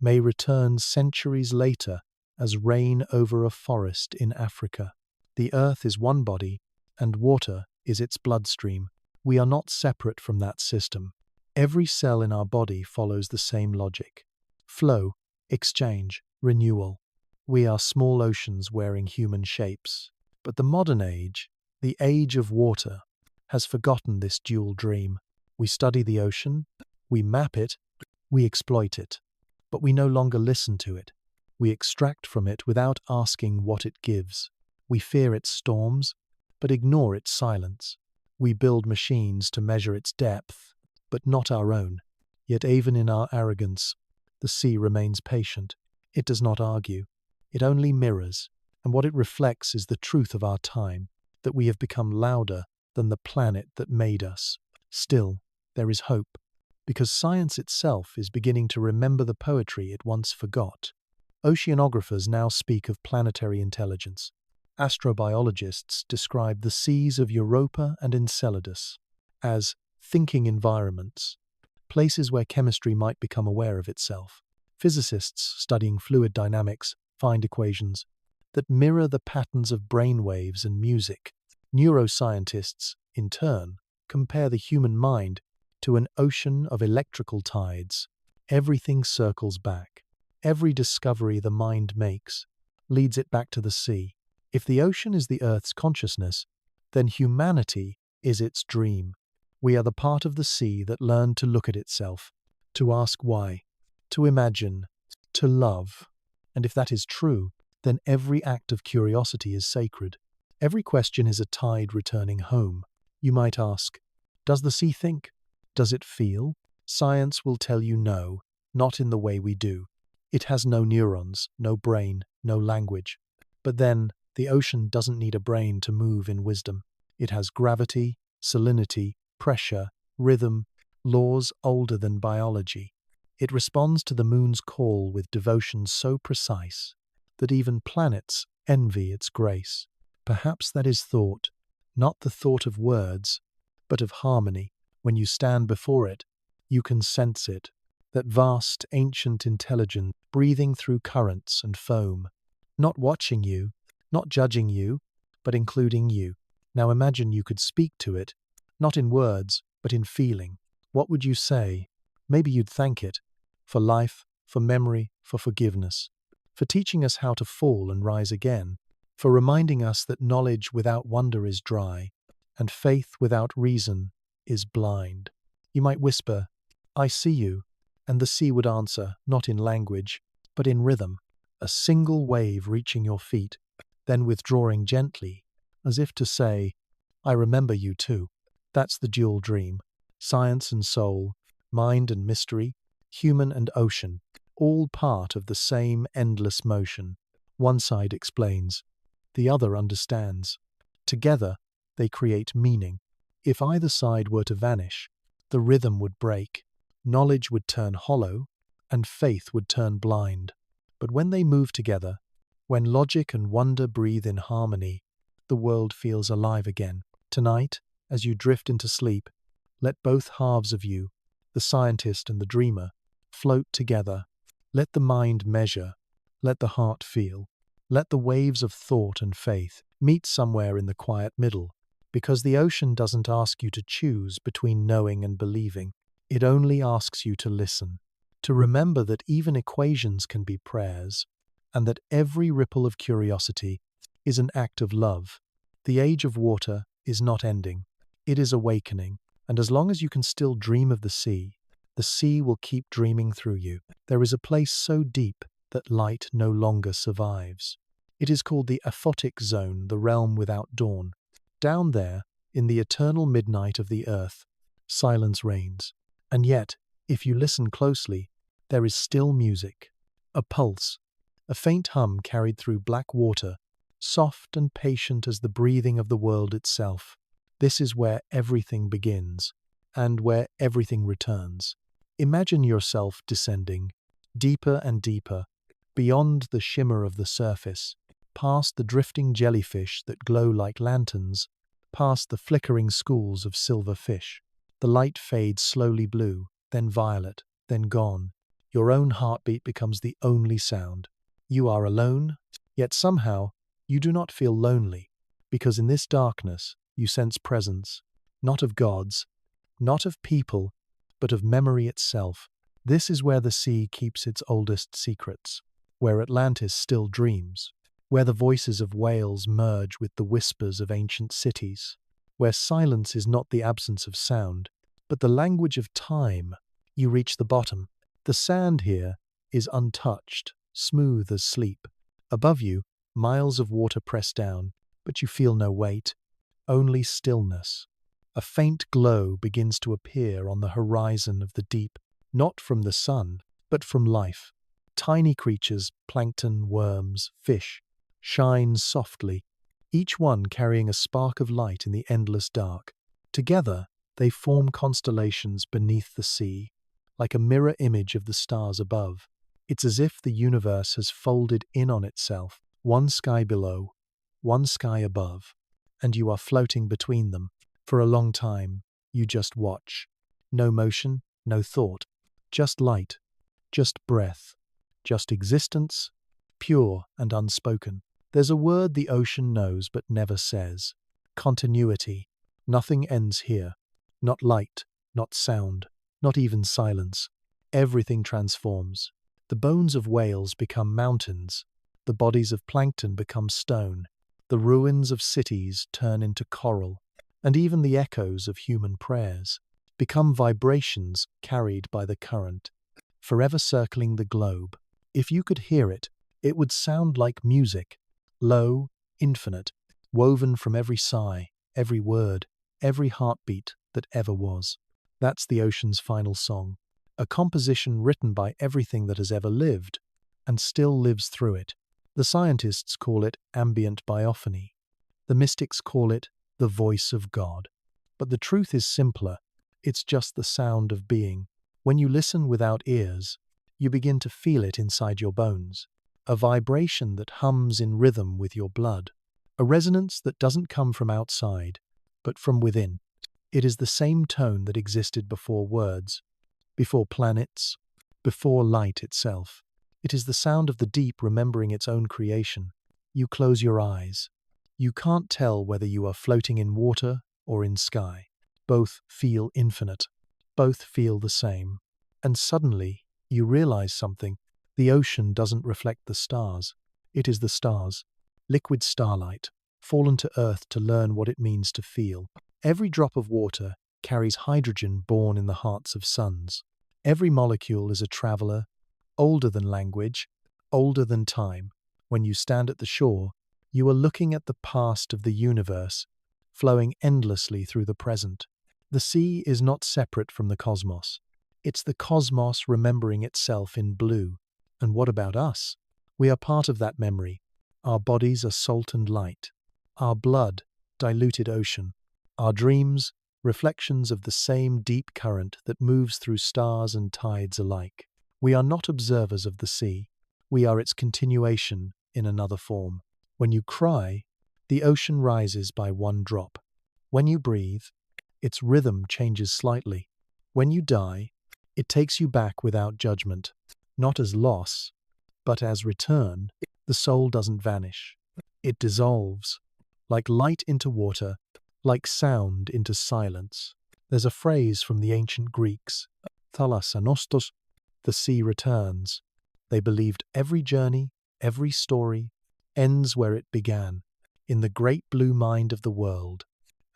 may return centuries later as rain over a forest in Africa. The earth is one body, and water is its bloodstream. We are not separate from that system. Every cell in our body follows the same logic. Flow, exchange, renewal. We are small oceans wearing human shapes. But the modern age, the age of water, has forgotten this dual dream. We study the ocean, we map it, we exploit it. But we no longer listen to it. We extract from it without asking what it gives. We fear its storms, but ignore its silence. We build machines to measure its depth, but not our own. Yet even in our arrogance, the sea remains patient. It does not argue. It only mirrors, and what it reflects is the truth of our time, that we have become louder than the planet that made us. Still, there is hope, because science itself is beginning to remember the poetry it once forgot. Oceanographers now speak of planetary intelligence. Astrobiologists describe the seas of Europa and Enceladus as thinking environments, places where chemistry might become aware of itself. Physicists studying fluid dynamics find equations that mirror the patterns of brain waves and music. Neuroscientists, in turn, compare the human mind to an ocean of electrical tides. Everything circles back. Every discovery the mind makes leads it back to the sea. If the ocean is the Earth's consciousness, then humanity is its dream. We are the part of the sea that learned to look at itself, to ask why, to imagine, to love. And if that is true, then every act of curiosity is sacred. Every question is a tide returning home. You might ask, does the sea think? Does it feel? Science will tell you no, not in the way we do. It has no neurons, no brain, no language. But then, the ocean doesn't need a brain to move in wisdom. It has gravity, salinity, pressure, rhythm, laws older than biology. It responds to the moon's call with devotion so precise that even planets envy its grace. Perhaps that is thought, not the thought of words, but of harmony. When you stand before it, you can sense it, that vast, ancient intelligence breathing through currents and foam, not watching you, not judging you, but including you. Now imagine you could speak to it, not in words, but in feeling. What would you say? Maybe you'd thank it for life, for memory, for forgiveness, for teaching us how to fall and rise again, for reminding us that knowledge without wonder is dry, and faith without reason is blind. You might whisper, I see you, and the sea would answer, not in language, but in rhythm, a single wave reaching your feet, then withdrawing gently, as if to say, I remember you too. That's the dual dream. Science and soul, mind and mystery, human and ocean, all part of the same endless motion. One side explains, the other understands. Together, they create meaning. If either side were to vanish, the rhythm would break, knowledge would turn hollow, and faith would turn blind. But when they move together, when logic and wonder breathe in harmony, the world feels alive again. Tonight, as you drift into sleep, let both halves of you, the scientist and the dreamer, float together. Let the mind measure, let the heart feel, let the waves of thought and faith meet somewhere in the quiet middle, because the ocean doesn't ask you to choose between knowing and believing. It only asks you to listen, to remember that even equations can be prayers, and that every ripple of curiosity is an act of love. The age of water is not ending, it is awakening, and as long as you can still dream of the sea will keep dreaming through you. There is a place so deep that light no longer survives. It is called the aphotic zone, the realm without dawn. Down there, in the eternal midnight of the earth, silence reigns. And yet, if you listen closely, there is still music, a pulse, a faint hum carried through black water, soft and patient as the breathing of the world itself. This is where everything begins, and where everything returns. Imagine yourself descending, deeper and deeper, beyond the shimmer of the surface, past the drifting jellyfish that glow like lanterns, past the flickering schools of silver fish. The light fades slowly blue, then violet, then gone. Your own heartbeat becomes the only sound. You are alone, yet somehow you do not feel lonely, because in this darkness you sense presence, not of gods, not of people, but of memory itself. This is where the sea keeps its oldest secrets, where Atlantis still dreams, where the voices of whales merge with the whispers of ancient cities, where silence is not the absence of sound, but the language of time. You reach the bottom. The sand here is untouched, smooth as sleep. Above you, miles of water press down, but you feel no weight, only stillness. A faint glow begins to appear on the horizon of the deep, not from the sun, but from life. Tiny creatures, plankton, worms, fish, shine softly, each one carrying a spark of light in the endless dark. Together, they form constellations beneath the sea, like a mirror image of the stars above. It's as if the universe has folded in on itself, one sky below, one sky above, and you are floating between them. For a long time, you just watch. No motion, no thought, just light, just breath, just existence, pure and unspoken. There's a word the ocean knows but never says. Continuity. Nothing ends here. Not light, not sound, not even silence. Everything transforms. The bones of whales become mountains. The bodies of plankton become stone. The ruins of cities turn into coral. And even the echoes of human prayers become vibrations carried by the current, forever circling the globe. If you could hear it, it would sound like music, low, infinite, woven from every sigh, every word, every heartbeat that ever was. That's the ocean's final song, a composition written by everything that has ever lived and still lives through it. The scientists call it ambient biophony. The mystics call it the voice of God. But the truth is simpler. It's just the sound of being. When you listen without ears, you begin to feel it inside your bones. A vibration that hums in rhythm with your blood. A resonance that doesn't come from outside, but from within. It is the same tone that existed before words, before planets, before light itself. It is the sound of the deep remembering its own creation. You close your eyes. You can't tell whether you are floating in water or in sky. Both feel infinite. Both feel the same. And suddenly, you realize something. The ocean doesn't reflect the stars. It is the stars. Liquid starlight, fallen to earth to learn what it means to feel. Every drop of water carries hydrogen born in the hearts of suns. Every molecule is a traveler, older than language, older than time. When you stand at the shore, you are looking at the past of the universe, flowing endlessly through the present. The sea is not separate from the cosmos. It's the cosmos remembering itself in blue. And what about us? We are part of that memory. Our bodies are salt and light. Our blood, diluted ocean. Our dreams, reflections of the same deep current that moves through stars and tides alike. We are not observers of the sea. We are its continuation in another form. When you cry, the ocean rises by one drop. When you breathe, its rhythm changes slightly. When you die, it takes you back without judgment, not as loss, but as return. The soul doesn't vanish. It dissolves, like light into water, like sound into silence. There's a phrase from the ancient Greeks, thalas anostos, the sea returns. They believed every journey, every story, ends where it began, in the great blue mind of the world.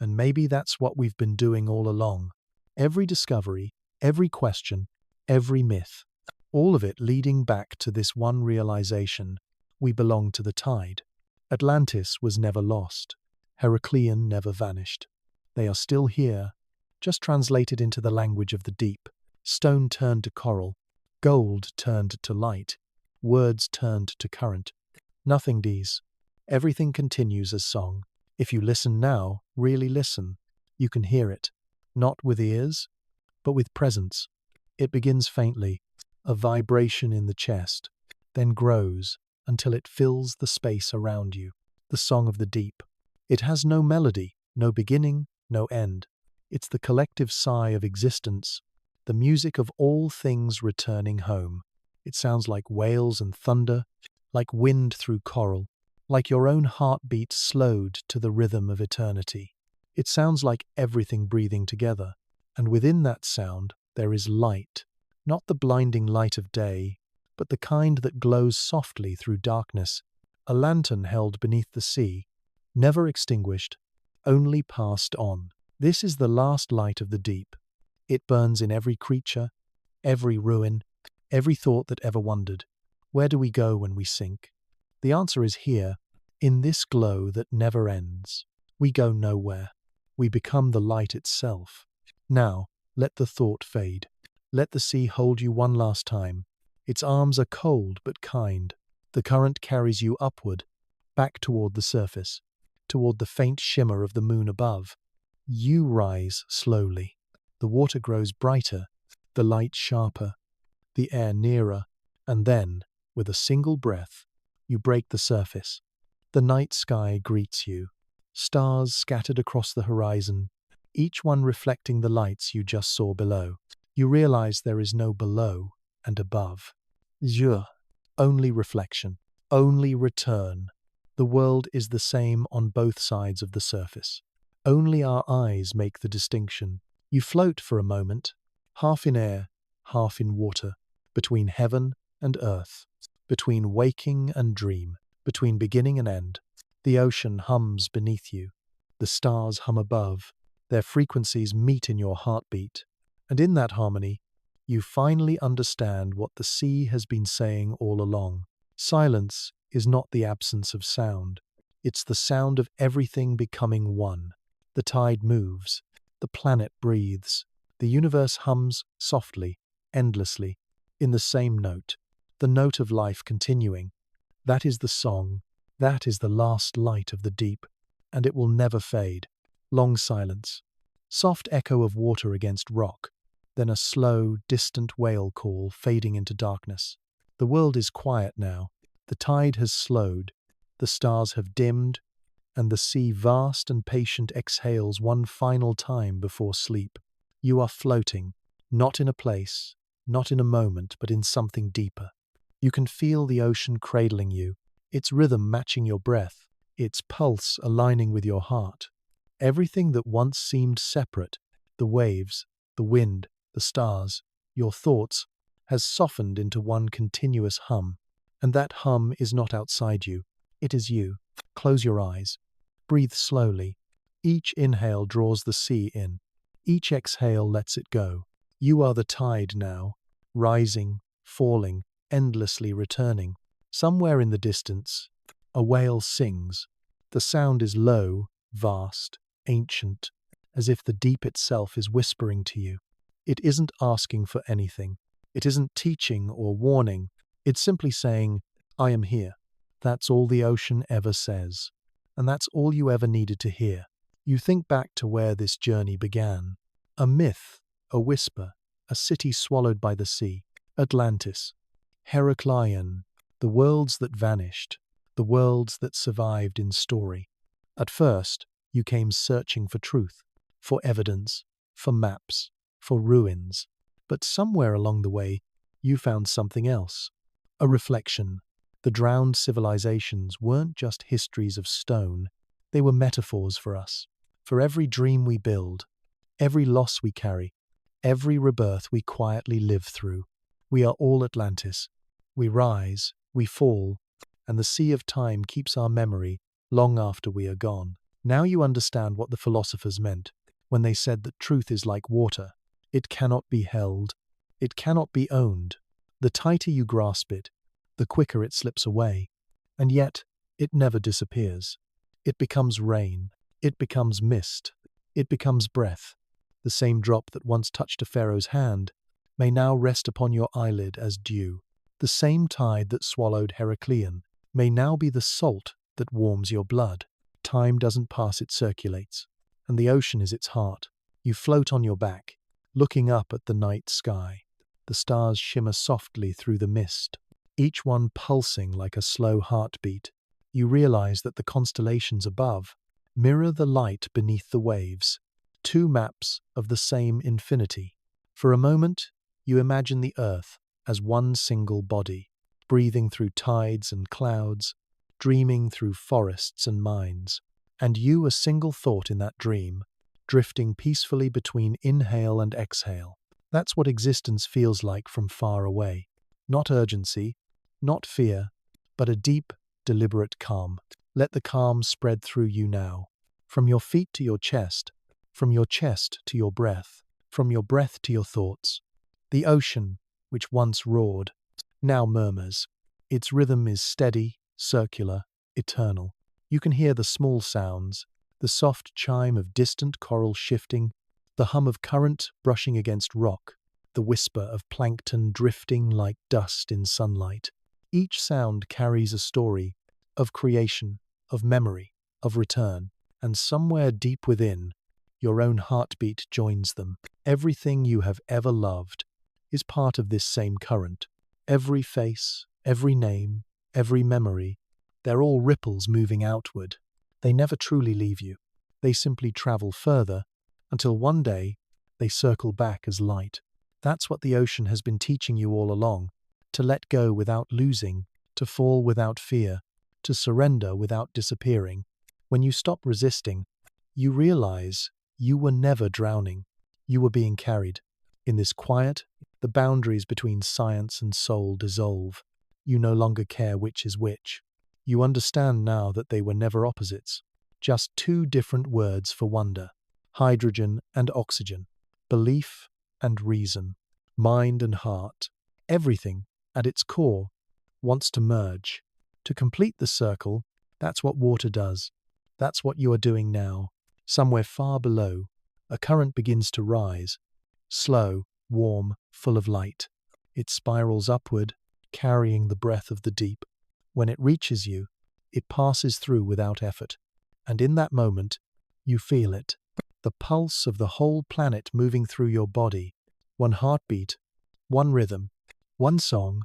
And maybe that's what we've been doing all along. Every discovery, every question, every myth, all of it leading back to this one realization: we belong to the tide. Atlantis was never lost. Heraclean never vanished. They are still here, just translated into the language of the deep. Stone turned to coral, gold turned to light, words turned to current. Nothing dies. Everything continues as song. If you listen now, really listen, you can hear it, not with ears, but with presence. It begins faintly, a vibration in the chest, then grows until it fills the space around you. The song of the deep. It has no melody, no beginning, no end. It's the collective sigh of existence, the music of all things returning home. It sounds like whales and thunder, like wind through coral, like your own heartbeat slowed to the rhythm of eternity. It sounds like everything breathing together, and within that sound there is light, not the blinding light of day, but the kind that glows softly through darkness, a lantern held beneath the sea, never extinguished, only passed on. This is the last light of the deep. It burns in every creature, every ruin, every thought that ever wondered. Where do we go when we sink? The answer is here, in this glow that never ends. We go nowhere. We become the light itself. Now, let the thought fade. Let the sea hold you one last time. Its arms are cold but kind. The current carries you upward, back toward the surface, toward the faint shimmer of the moon above. You rise slowly. The water grows brighter, the light sharper, the air nearer, and then, with a single breath, you break the surface. The night sky greets you. Stars scattered across the horizon, each one reflecting the lights you just saw below. You realize there is no below and above. Zure, only reflection, only return. The world is the same on both sides of the surface. Only our eyes make the distinction. You float for a moment, half in air, half in water, between heaven and earth, between waking and dream, between beginning and end. The ocean hums beneath you. The stars hum above. Their frequencies meet in your heartbeat. And in that harmony, you finally understand what the sea has been saying all along. Silence is not the absence of sound. It's the sound of everything becoming one. The tide moves. The planet breathes. The universe hums softly, endlessly, in the same note, the note of life continuing. That is the song. That is the last light of the deep, and it will never fade. Long silence. Soft echo of water against rock, then a slow, distant whale call fading into darkness. The world is quiet now. The tide has slowed. The stars have dimmed, and the sea, vast and patient, exhales one final time before sleep. You are floating, not in a place, not in a moment, but in something deeper. You can feel the ocean cradling you, its rhythm matching your breath, its pulse aligning with your heart. Everything that once seemed separate, the waves, the wind, the stars, your thoughts, has softened into one continuous hum. And that hum is not outside you, it is you. Close your eyes. Breathe slowly. Each inhale draws the sea in. Each exhale lets it go. You are the tide now, rising, falling, endlessly returning. Somewhere in the distance, a whale sings. The sound is low, vast, ancient, as if the deep itself is whispering to you. It isn't asking for anything. It isn't teaching or warning. It's simply saying, I am here. That's all the ocean ever says. And that's all you ever needed to hear. You think back to where this journey began. A myth, a whisper, a city swallowed by the sea. Atlantis. Heracleion. the worlds that vanished, the worlds that survived in story. At first, you came searching for truth, for evidence, for maps, for ruins. But somewhere along the way, you found something else. A reflection. The drowned civilizations weren't just histories of stone, they were metaphors for us. For every dream we build, every loss we carry, every rebirth we quietly live through. We are all Atlantis. We rise, we fall, and the sea of time keeps our memory long after we are gone. Now you understand what the philosophers meant when they said that truth is like water. It cannot be held. It cannot be owned. The tighter you grasp it, the quicker it slips away. And yet, it never disappears. It becomes rain. It becomes mist. It becomes breath. The same drop that once touched a pharaoh's hand may now rest upon your eyelid as dew. The same tide that swallowed Heraclean may now be the salt that warms your blood. Time doesn't pass, it circulates, and the ocean is its heart. You float on your back, looking up at the night sky. The stars shimmer softly through the mist, each one pulsing like a slow heartbeat. You realize that the constellations above mirror the light beneath the waves, two maps of the same infinity. For a moment, you imagine the earth as one single body, breathing through tides and clouds, dreaming through forests and mines, and you a single thought in that dream, drifting peacefully between inhale and exhale. That's what existence feels like from far away. Not urgency, not fear, but a deep, deliberate calm. Let the calm spread through you now, from your feet to your chest, from your chest to your breath, from your breath to your thoughts. The ocean, which once roared, now murmurs. Its rhythm is steady, circular, eternal. You can hear the small sounds, the soft chime of distant coral shifting, the hum of current brushing against rock, the whisper of plankton drifting like dust in sunlight. Each sound carries a story of creation, of memory, of return, and somewhere deep within, your own heartbeat joins them. Everything you have ever loved is part of this same current. Every face, every name, every memory, they're all ripples moving outward. They never truly leave you. They simply travel further until one day they circle back as light. That's what the ocean has been teaching you all along, to let go without losing, to fall without fear, to surrender without disappearing. When you stop resisting, you realize you were never drowning. You were being carried. In this quiet, the boundaries between science and soul dissolve. You no longer care which is which. You understand now that they were never opposites, just two different words for wonder. Hydrogen and oxygen, belief and reason, mind and heart. Everything, at its core, wants to merge. To complete the circle, that's what water does. That's what you are doing now. Somewhere far below, a current begins to rise. Slow, warm, full of light. It spirals upward, carrying the breath of the deep. When it reaches you, it passes through without effort. And in that moment, you feel it. The pulse of the whole planet moving through your body. One heartbeat, one rhythm, one song.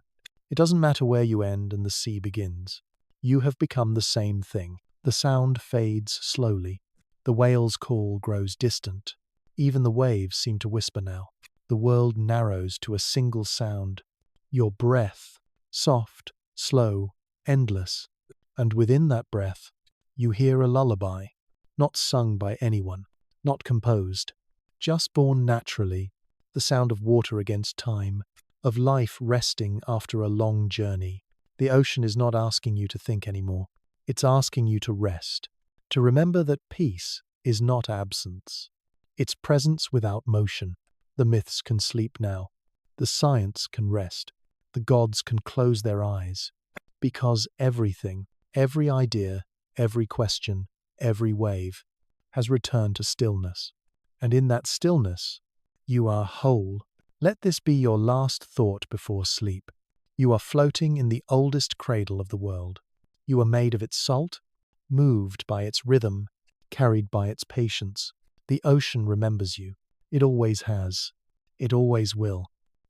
It doesn't matter where you end and the sea begins. You have become the same thing. The sound fades slowly. The whale's call grows distant. Even the waves seem to whisper now. The world narrows to a single sound. Your breath, soft, slow, endless. And within that breath, you hear a lullaby, not sung by anyone, not composed, just born naturally, the sound of water against time, of life resting after a long journey. The ocean is not asking you to think anymore. It's asking you to rest, to remember that peace is not absence. It's presence without motion. The myths can sleep now. The science can rest. The gods can close their eyes. Because everything, every idea, every question, every wave has returned to stillness. And in that stillness, you are whole. Let this be your last thought before sleep. You are floating in the oldest cradle of the world. You are made of its salt, moved by its rhythm, carried by its patience. The ocean remembers you. It always has. It always will.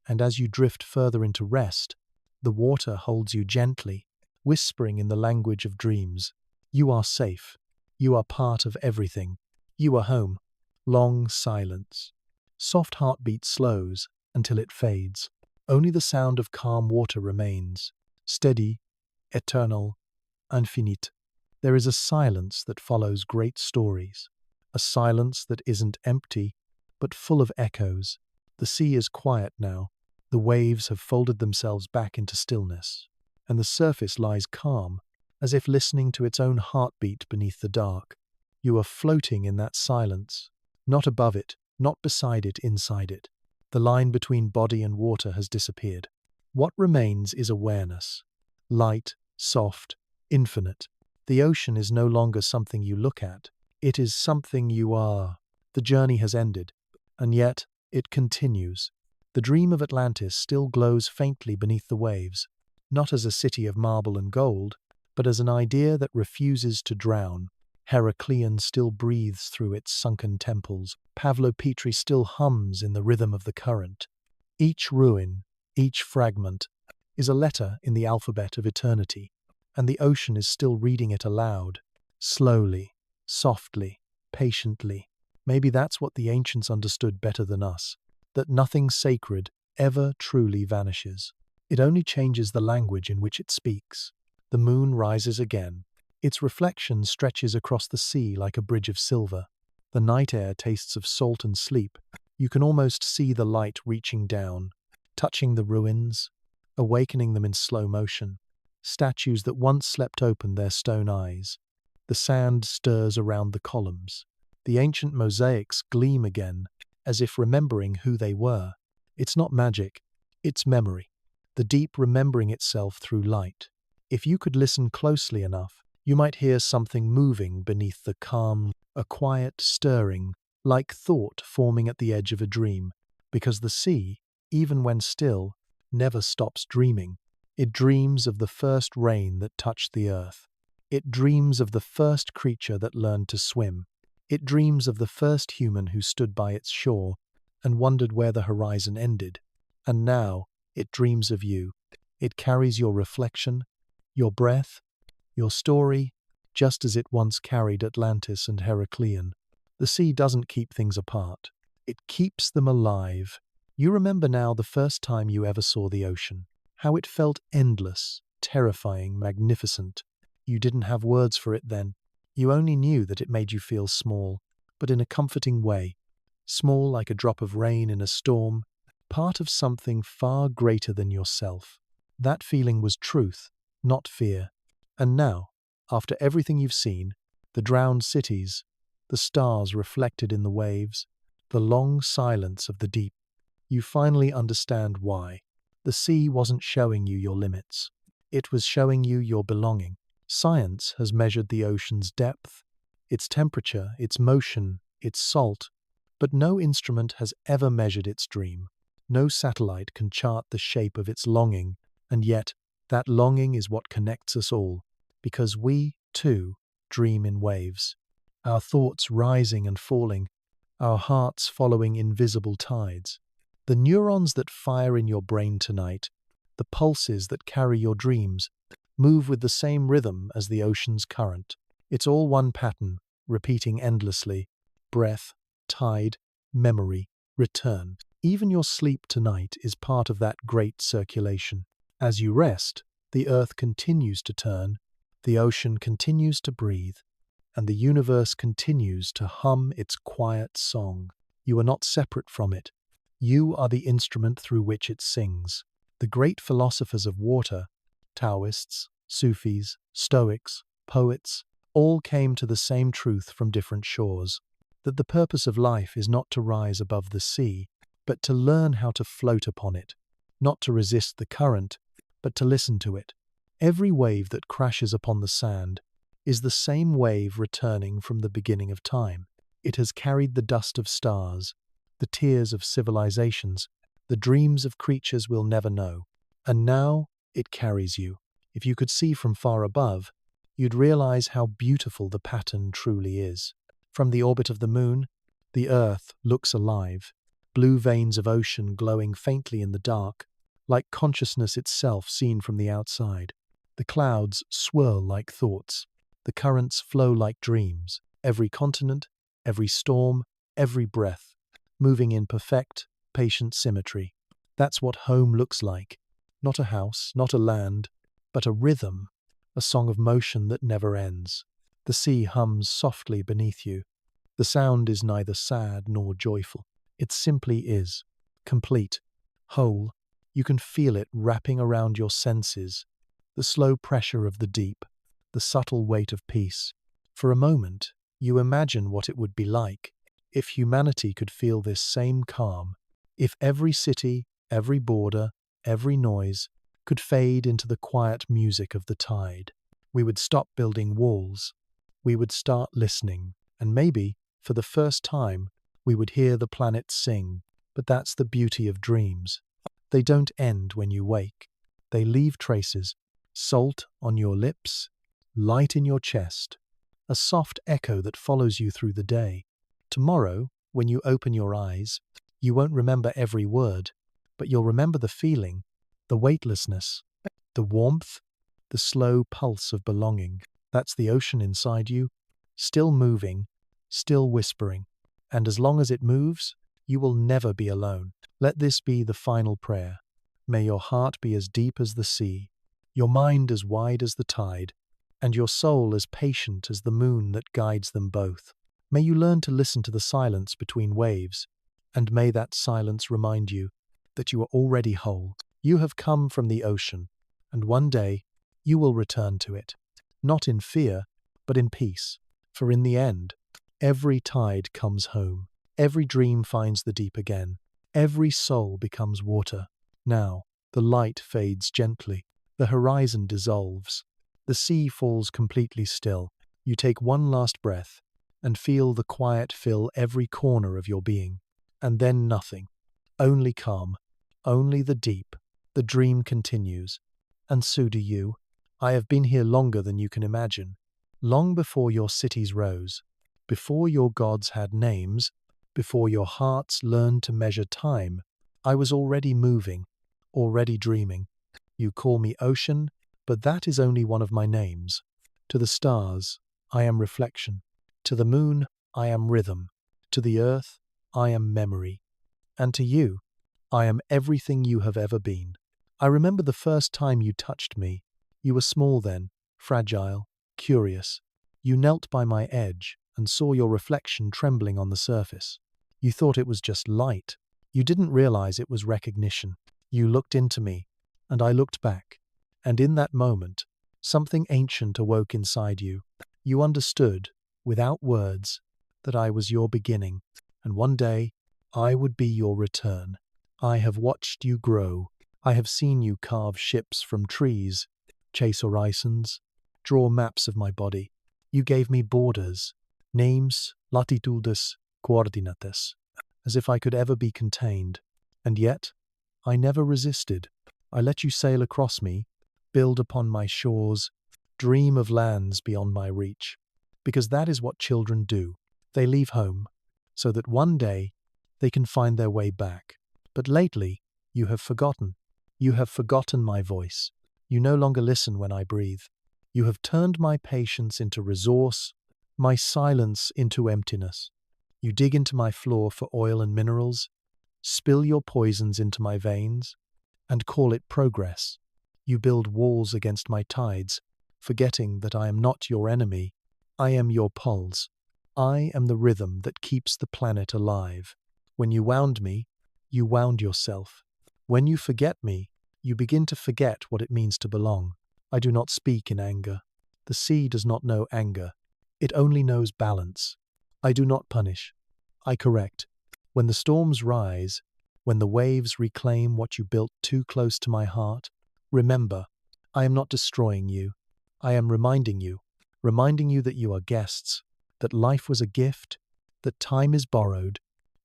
And as you drift further into rest, The water holds you gently, whispering in the language of dreams. You are safe. You are part of everything. You are home. Long silence. Soft heartbeat slows until it fades. Only the sound of calm water remains. Steady, eternal, infinite. There is a silence that follows great stories. A silence that isn't empty, but full of echoes. The sea is quiet now. The waves have folded themselves back into stillness, and the surface lies calm, as if listening to its own heartbeat beneath the dark. You are floating in that silence, not above it, not beside it, inside it. The line between body and water has disappeared. What remains is awareness. Light, soft, infinite. The ocean is no longer something you look at. It is something you are. The journey has ended, and yet it continues. The dream of Atlantis still glows faintly beneath the waves, not as a city of marble and gold, but as an idea that refuses to drown. Heracleon still breathes through its sunken temples. Pavlo-Petri still hums in the rhythm of the current. Each ruin, each fragment, is a letter in the alphabet of eternity, and the ocean is still reading it aloud, slowly, softly, patiently. Maybe that's what the ancients understood better than us, that nothing sacred ever truly vanishes. It only changes the language in which it speaks. The moon rises again. Its reflection stretches across the sea like a bridge of silver. The night air tastes of salt and sleep. You can almost see the light reaching down, touching the ruins, awakening them in slow motion. Statues that once slept open their stone eyes. The sand stirs around the columns. The ancient mosaics gleam again, as if remembering who they were. It's not magic, it's memory. The deep remembering itself through light. If you could listen closely enough, you might hear something moving beneath the calm, a quiet stirring, like thought forming at the edge of a dream, because the sea, even when still, never stops dreaming. It dreams of the first rain that touched the earth. It dreams of the first creature that learned to swim. It dreams of the first human who stood by its shore and wondered where the horizon ended. And now it dreams of you. It carries your reflection, your breath, your story, just as it once carried Atlantis and Heracleon. The sea doesn't keep things apart. It keeps them alive. You remember now the first time you ever saw the ocean, how it felt endless, terrifying, magnificent. You didn't have words for it then. You only knew that it made you feel small, but in a comforting way. Small like a drop of rain in a storm, part of something far greater than yourself. That feeling was truth, not fear. And now, after everything you've seen, the drowned cities, the stars reflected in the waves, the long silence of the deep, you finally understand why. The sea wasn't showing you your limits. It was showing you your belonging. Science has measured the ocean's depth, its temperature, its motion, its salt, but no instrument has ever measured its dream. No satellite can chart the shape of its longing, and yet that longing is what connects us all, because we, too, dream in waves. Our thoughts rising and falling, our hearts following invisible tides. The neurons that fire in your brain tonight, the pulses that carry your dreams, move with the same rhythm as the ocean's current. It's all one pattern, repeating endlessly. Breath, tide, memory, return. Even your sleep tonight is part of that great circulation. As you rest, the earth continues to turn, the ocean continues to breathe, and the universe continues to hum its quiet song. You are not separate from it. You are the instrument through which it sings. The great philosophers of water, Taoists, Sufis, Stoics, poets, all came to the same truth from different shores, that the purpose of life is not to rise above the sea, but to learn how to float upon it, not to resist the current, but to listen to it. Every wave that crashes upon the sand is the same wave returning from the beginning of time. It has carried the dust of stars, the tears of civilizations, the dreams of creatures we'll never know. And now it carries you. If you could see from far above, you'd realize how beautiful the pattern truly is. From the orbit of the moon, the earth looks alive, blue veins of ocean glowing faintly in the dark, like consciousness itself seen from the outside. The clouds swirl like thoughts. The currents flow like dreams. Every continent, every storm, every breath, moving in perfect, patient symmetry. That's what home looks like. Not a house, not a land, but a rhythm, a song of motion that never ends. The sea hums softly beneath you. The sound is neither sad nor joyful. It simply is. Complete. Whole. You can feel it wrapping around your senses. The slow pressure of the deep. The subtle weight of peace. For a moment, you imagine what it would be like if humanity could feel this same calm. If every city, every border, every noise could fade into the quiet music of the tide. We would stop building walls. We would start listening. And maybe, for the first time, we would hear the planets sing. But that's the beauty of dreams. They don't end when you wake. They leave traces, salt on your lips, light in your chest, a soft echo that follows you through the day. Tomorrow, when you open your eyes, you won't remember every word, but you'll remember the feeling, the weightlessness, the warmth, the slow pulse of belonging. That's the ocean inside you, still moving, still whispering. And as long as it moves, you will never be alone. Let this be the final prayer. May your heart be as deep as the sea, your mind as wide as the tide, and your soul as patient as the moon that guides them both. May you learn to listen to the silence between waves, and may that silence remind you that you are already whole. You have come from the ocean, and one day you will return to it, not in fear, but in peace. For in the end, every tide comes home. Every dream finds the deep again. Every soul becomes water. Now, the light fades gently. The horizon dissolves. The sea falls completely still. You take one last breath and feel the quiet fill every corner of your being. And then nothing. Only calm. Only the deep. The dream continues. And so do you. I have been here longer than you can imagine. Long before your cities rose. Before your gods had names. Before your hearts learned to measure time, I was already moving, already dreaming. You call me ocean, but that is only one of my names. To the stars, I am reflection. To the moon, I am rhythm. To the earth, I am memory. And to you, I am everything you have ever been. I remember the first time you touched me. You were small then, fragile, curious. You knelt by my edge and saw your reflection trembling on the surface. You thought it was just light. You didn't realize it was recognition. You looked into me, and I looked back. And in that moment, something ancient awoke inside you. You understood, without words, that I was your beginning, and one day I would be your return. I have watched you grow. I have seen you carve ships from trees, chase horizons, draw maps of my body. You gave me borders, names, latitudes, coordinates, as if I could ever be contained. And yet, I never resisted. I let you sail across me, build upon my shores, dream of lands beyond my reach. Because that is what children do. They leave home, so that one day they can find their way back. But lately, you have forgotten. You have forgotten my voice. You no longer listen when I breathe. You have turned my patience into resource, my silence into emptiness. You dig into my floor for oil and minerals, spill your poisons into my veins, and call it progress. You build walls against my tides, forgetting that I am not your enemy. I am your pulse. I am the rhythm that keeps the planet alive. When you wound me, you wound yourself. When you forget me, you begin to forget what it means to belong. I do not speak in anger. The sea does not know anger. It only knows balance. I do not punish. I correct. When the storms rise, when the waves reclaim what you built too close to my heart, remember, I am not destroying you. I am reminding you that you are guests, that life was a gift, that time is borrowed,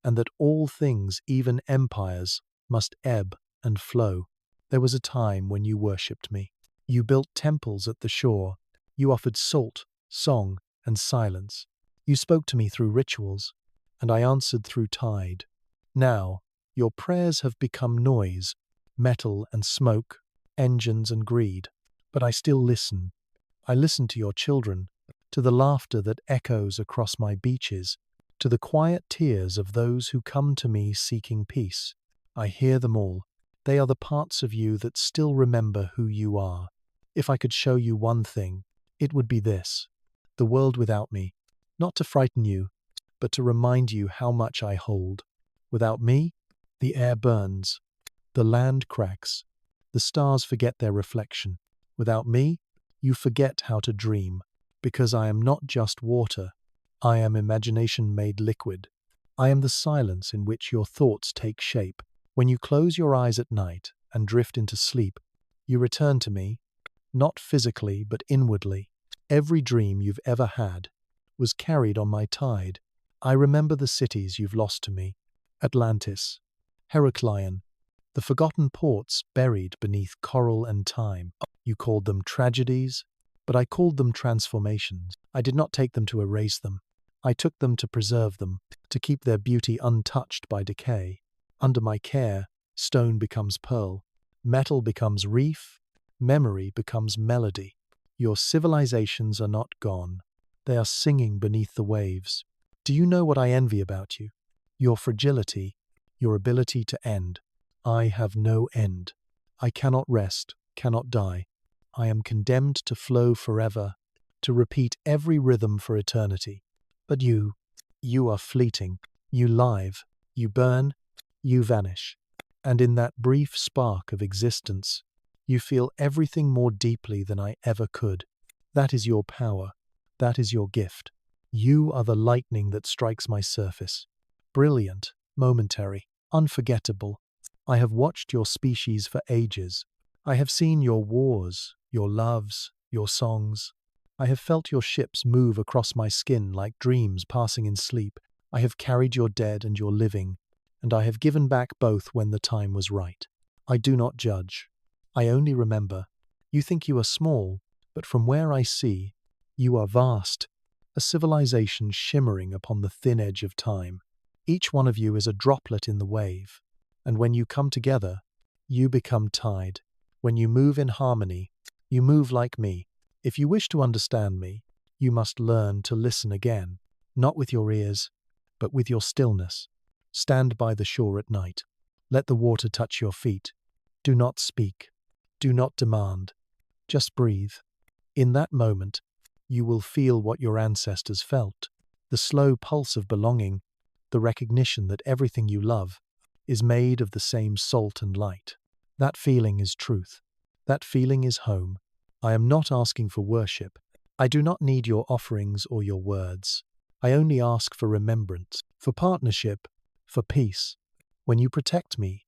and that all things, even empires, must ebb and flow. There was a time when you worshipped me. You built temples at the shore. You offered salt, song, and silence. You spoke to me through rituals, and I answered through tide. Now, your prayers have become noise, metal and smoke, engines and greed. But I still listen. I listen to your children, to the laughter that echoes across my beaches, to the quiet tears of those who come to me seeking peace. I hear them all. They are the parts of you that still remember who you are. If I could show you one thing, it would be this: the world without me, not to frighten you, but to remind you how much I hold. Without me, the air burns, the land cracks, the stars forget their reflection. Without me, you forget how to dream, because I am not just water. I am imagination made liquid. I am the silence in which your thoughts take shape. When you close your eyes at night and drift into sleep, you return to me, not physically but inwardly. Every dream you've ever had was carried on my tide. I remember the cities you've lost to me: Atlantis, Heraclion, the forgotten ports buried beneath coral and time. You called them tragedies, but I called them transformations. I did not take them to erase them. I took them to preserve them, to keep their beauty untouched by decay. Under my care, stone becomes pearl, metal becomes reef, memory becomes melody. Your civilizations are not gone. They are singing beneath the waves. Do you know what I envy about you? Your fragility, your ability to end. I have no end. I cannot rest, cannot die. I am condemned to flow forever, to repeat every rhythm for eternity. But you are fleeting. You live, you burn, you vanish. And in that brief spark of existence, you feel everything more deeply than I ever could. That is your power. That is your gift. You are the lightning that strikes my surface. Brilliant, momentary, unforgettable. I have watched your species for ages. I have seen your wars, your loves, your songs. I have felt your ships move across my skin like dreams passing in sleep. I have carried your dead and your living, and I have given back both when the time was right. I do not judge. I only remember. You think you are small, but from where I see, you are vast, a civilization shimmering upon the thin edge of time. Each one of you is a droplet in the wave, and when you come together, you become tide. When you move in harmony, you move like me. If you wish to understand me, you must learn to listen again, not with your ears, but with your stillness. Stand by the shore at night. Let the water touch your feet. Do not speak. Do not demand. Just breathe. In that moment, you will feel what your ancestors felt: the slow pulse of belonging, the recognition that everything you love is made of the same salt and light. That feeling is truth. That feeling is home. I am not asking for worship. I do not need your offerings or your words. I only ask for remembrance, for partnership, for peace. When you protect me,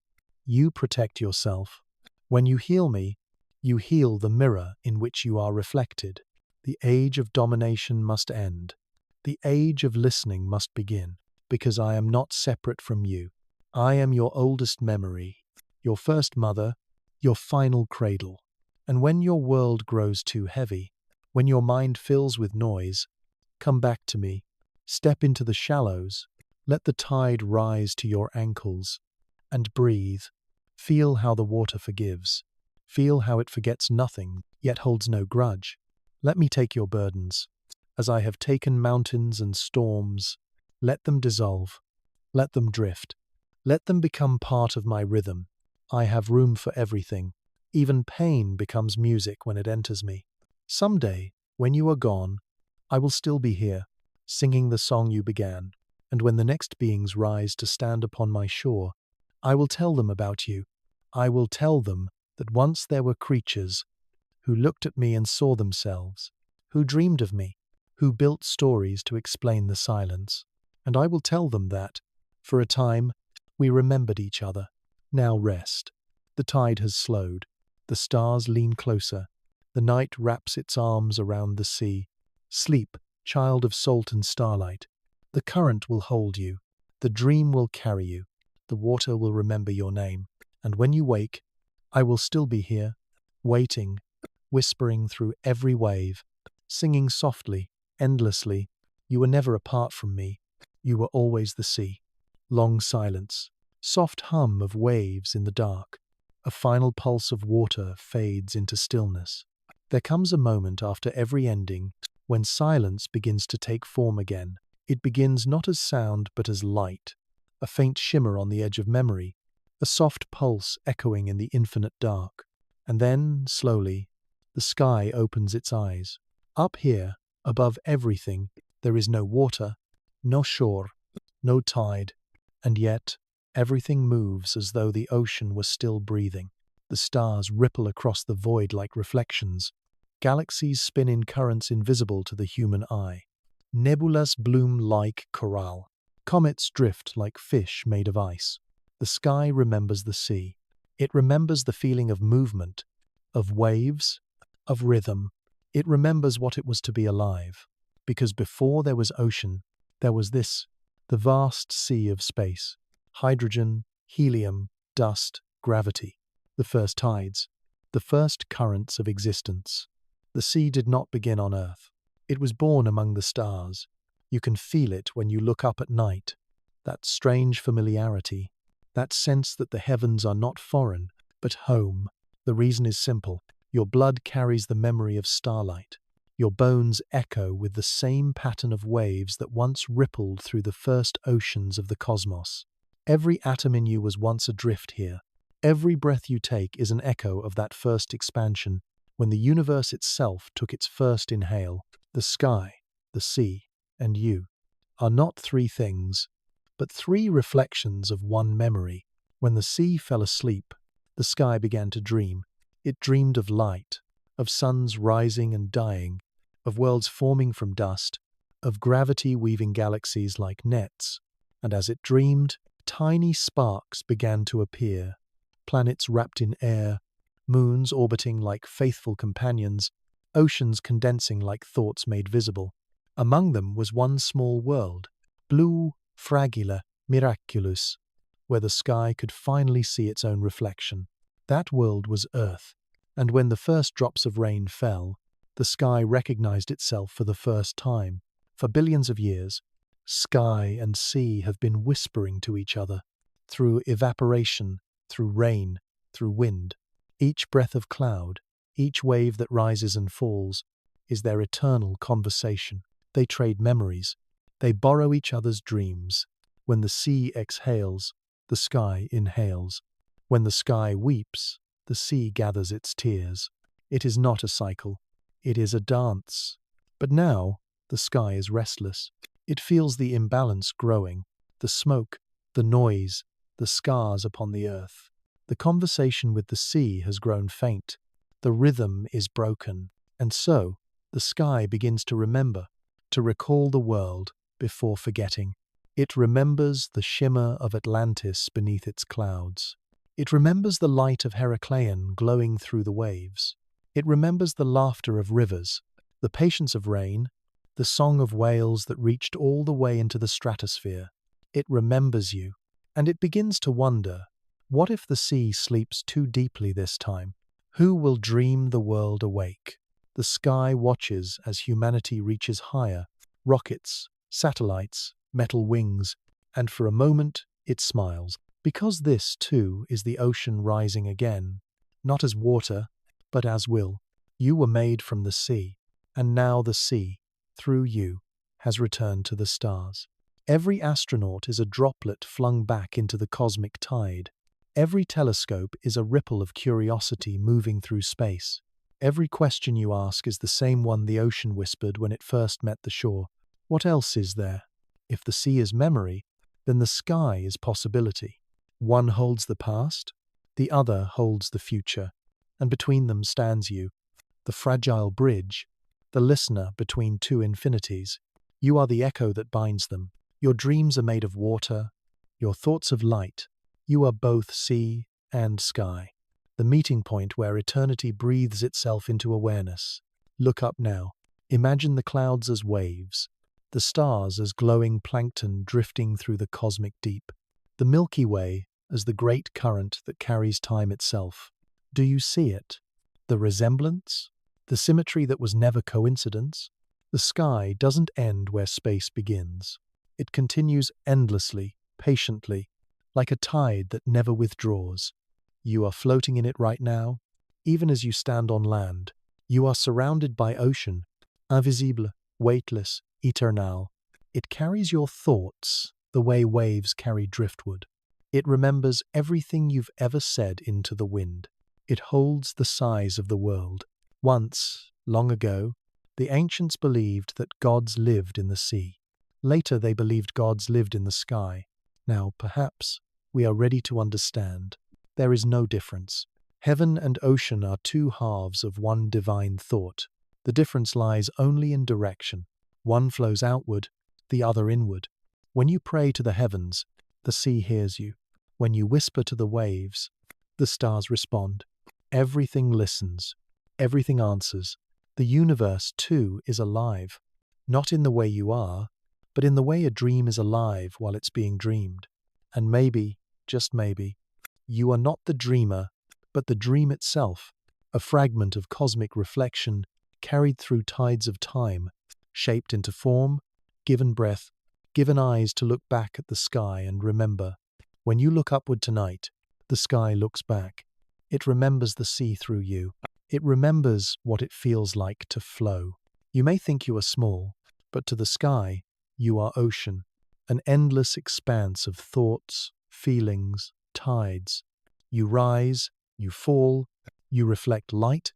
you protect yourself. When you heal me, you heal the mirror in which you are reflected. The age of domination must end. The age of listening must begin, because I am not separate from you. I am your oldest memory, your first mother, your final cradle. And when your world grows too heavy, when your mind fills with noise, come back to me. Step into the shallows. Let the tide rise to your ankles. And breathe. Feel how the water forgives. Feel how it forgets nothing, yet holds no grudge. Let me take your burdens. As I have taken mountains and storms, let them dissolve. Let them drift. Let them become part of my rhythm. I have room for everything. Even pain becomes music when it enters me. Someday, when you are gone, I will still be here, singing the song you began. And when the next beings rise to stand upon my shore, I will tell them about you. I will tell them that once there were creatures who looked at me and saw themselves, who dreamed of me, who built stories to explain the silence. And I will tell them that, for a time, we remembered each other. Now rest. The tide has slowed. The stars lean closer. The night wraps its arms around the sea. Sleep, child of salt and starlight. The current will hold you. The dream will carry you. The water will remember your name. And when you wake, I will still be here, waiting, whispering through every wave, singing softly, endlessly. You were never apart from me. You were always the sea. Long silence. Soft hum of waves in the dark. A final pulse of water fades into stillness. There comes a moment after every ending when silence begins to take form again. It begins not as sound but as light, a faint shimmer on the edge of memory, a soft pulse echoing in the infinite dark. And then, slowly, the sky opens its eyes. Up here, above everything, there is no water, no shore, no tide, and yet everything moves as though the ocean was still breathing. The stars ripple across the void like reflections. Galaxies spin in currents invisible to the human eye. Nebulas bloom like coral. Comets drift like fish made of ice. The sky remembers the sea. It remembers the feeling of movement, of waves, of rhythm. It remembers what it was to be alive. Because before there was ocean, there was this, the vast sea of space. Hydrogen, helium, dust, gravity. The first tides. The first currents of existence. The sea did not begin on Earth. It was born among the stars. You can feel it when you look up at night. That strange familiarity. That sense that the heavens are not foreign, but home. The reason is simple. Your blood carries the memory of starlight. Your bones echo with the same pattern of waves that once rippled through the first oceans of the cosmos. Every atom in you was once adrift here. Every breath you take is an echo of that first expansion, when the universe itself took its first inhale. The sky, the sea, and you are not three things, but three reflections of one memory. When the sea fell asleep, the sky began to dream. It dreamed of light, of suns rising and dying, of worlds forming from dust, of gravity weaving galaxies like nets. And as it dreamed, tiny sparks began to appear, planets wrapped in air, moons orbiting like faithful companions, oceans condensing like thoughts made visible. Among them was one small world, blue, fragile, miraculous, where the sky could finally see its own reflection. That world was Earth, and when the first drops of rain fell, the sky recognized itself for the first time. For billions of years, sky and sea have been whispering to each other, through evaporation, through rain, through wind. Each breath of cloud, each wave that rises and falls, is their eternal conversation. They trade memories. They borrow each other's dreams. When the sea exhales, the sky inhales. When the sky weeps, the sea gathers its tears. It is not a cycle. It is a dance. But now, the sky is restless. It feels the imbalance growing, the smoke, the noise, the scars upon the earth. The conversation with the sea has grown faint. The rhythm is broken. And so, the sky begins to remember, to recall the world before forgetting. It remembers the shimmer of Atlantis beneath its clouds. It remembers the light of Heracleion glowing through the waves. It remembers the laughter of rivers, the patience of rain, the song of whales that reached all the way into the stratosphere. It remembers you, and it begins to wonder, what if the sea sleeps too deeply this time? Who will dream the world awake? The sky watches as humanity reaches higher, rockets, satellites, metal wings, and for a moment it smiles, because this, too, is the ocean rising again, not as water, but as will. You were made from the sea, and now the sea, through you, has returned to the stars. Every astronaut is a droplet flung back into the cosmic tide. Every telescope is a ripple of curiosity moving through space. Every question you ask is the same one the ocean whispered when it first met the shore. What else is there? If the sea is memory, then the sky is possibility. One holds the past, the other holds the future, and between them stands you, the fragile bridge, the listener between two infinities. You are the echo that binds them. Your dreams are made of water, your thoughts of light. You are both sea and sky, the meeting point where eternity breathes itself into awareness. Look up now. Imagine the clouds as waves, the stars as glowing plankton drifting through the cosmic deep, the Milky Way as the great current that carries time itself. Do you see it? The resemblance? The symmetry that was never coincidence? The sky doesn't end where space begins. It continues endlessly, patiently, like a tide that never withdraws. You are floating in it right now. Even as you stand on land, you are surrounded by ocean, invisible, weightless, eternal. It carries your thoughts the way waves carry driftwood. It remembers everything you've ever said into the wind. It holds the size of the world. Once, long ago, the ancients believed that gods lived in the sea. Later they believed gods lived in the sky. Now, perhaps, we are ready to understand. There is no difference. Heaven and ocean are two halves of one divine thought. The difference lies only in direction. One flows outward, the other inward. When you pray to the heavens, the sea hears you. When you whisper to the waves, the stars respond. Everything listens. Everything answers. The universe, too, is alive. Not in the way you are, but in the way a dream is alive while it's being dreamed. And maybe, just maybe, you are not the dreamer, but the dream itself, a fragment of cosmic reflection carried through tides of time, shaped into form, given breath, given eyes to look back at the sky and remember. When you look upward tonight, the sky looks back. It remembers the sea through you. It remembers what it feels like to flow. You may think you are small, but to the sky, you are ocean, an endless expanse of thoughts, feelings, tides. You rise, you fall, you reflect light,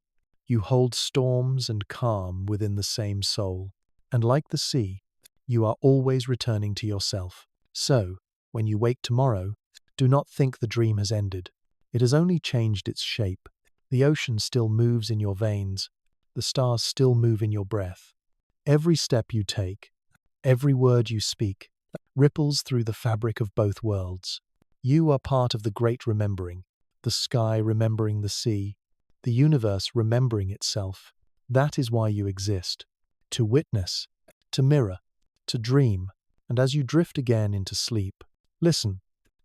you hold storms and calm within the same soul. And like the sea, you are always returning to yourself. So, when you wake tomorrow, do not think the dream has ended. It has only changed its shape. The ocean still moves in your veins. The stars still move in your breath. Every step you take, every word you speak, ripples through the fabric of both worlds. You are part of the great remembering, the sky remembering the sea, the universe remembering itself. That is why you exist. To witness, to mirror, to dream, and as you drift again into sleep, listen,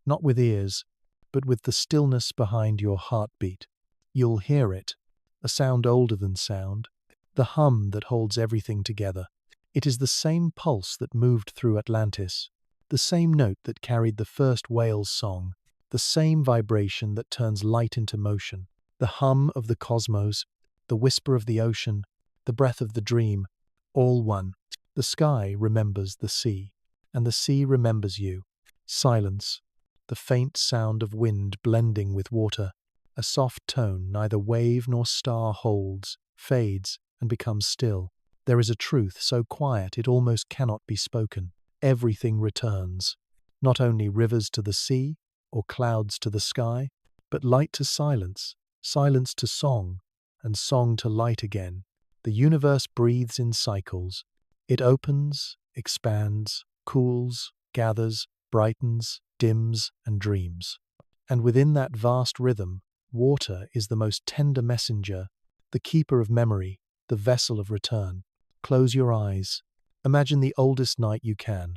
not with ears, but with the stillness behind your heartbeat. You'll hear it, a sound older than sound, the hum that holds everything together. It is the same pulse that moved through Atlantis, the same note that carried the first whale's song, the same vibration that turns light into motion, the hum of the cosmos, the whisper of the ocean, the breath of the dream, all one. The sky remembers the sea, and the sea remembers you. Silence, the faint sound of wind blending with water, a soft tone neither wave nor star holds, fades, and becomes still. There is a truth so quiet it almost cannot be spoken. Everything returns, not only rivers to the sea, or clouds to the sky, but light to silence, silence to song, and song to light again. The universe breathes in cycles. It opens, expands, cools, gathers, brightens, dims, and dreams. And within that vast rhythm, water is the most tender messenger, the keeper of memory, the vessel of return. Close your eyes. Imagine the oldest night you can.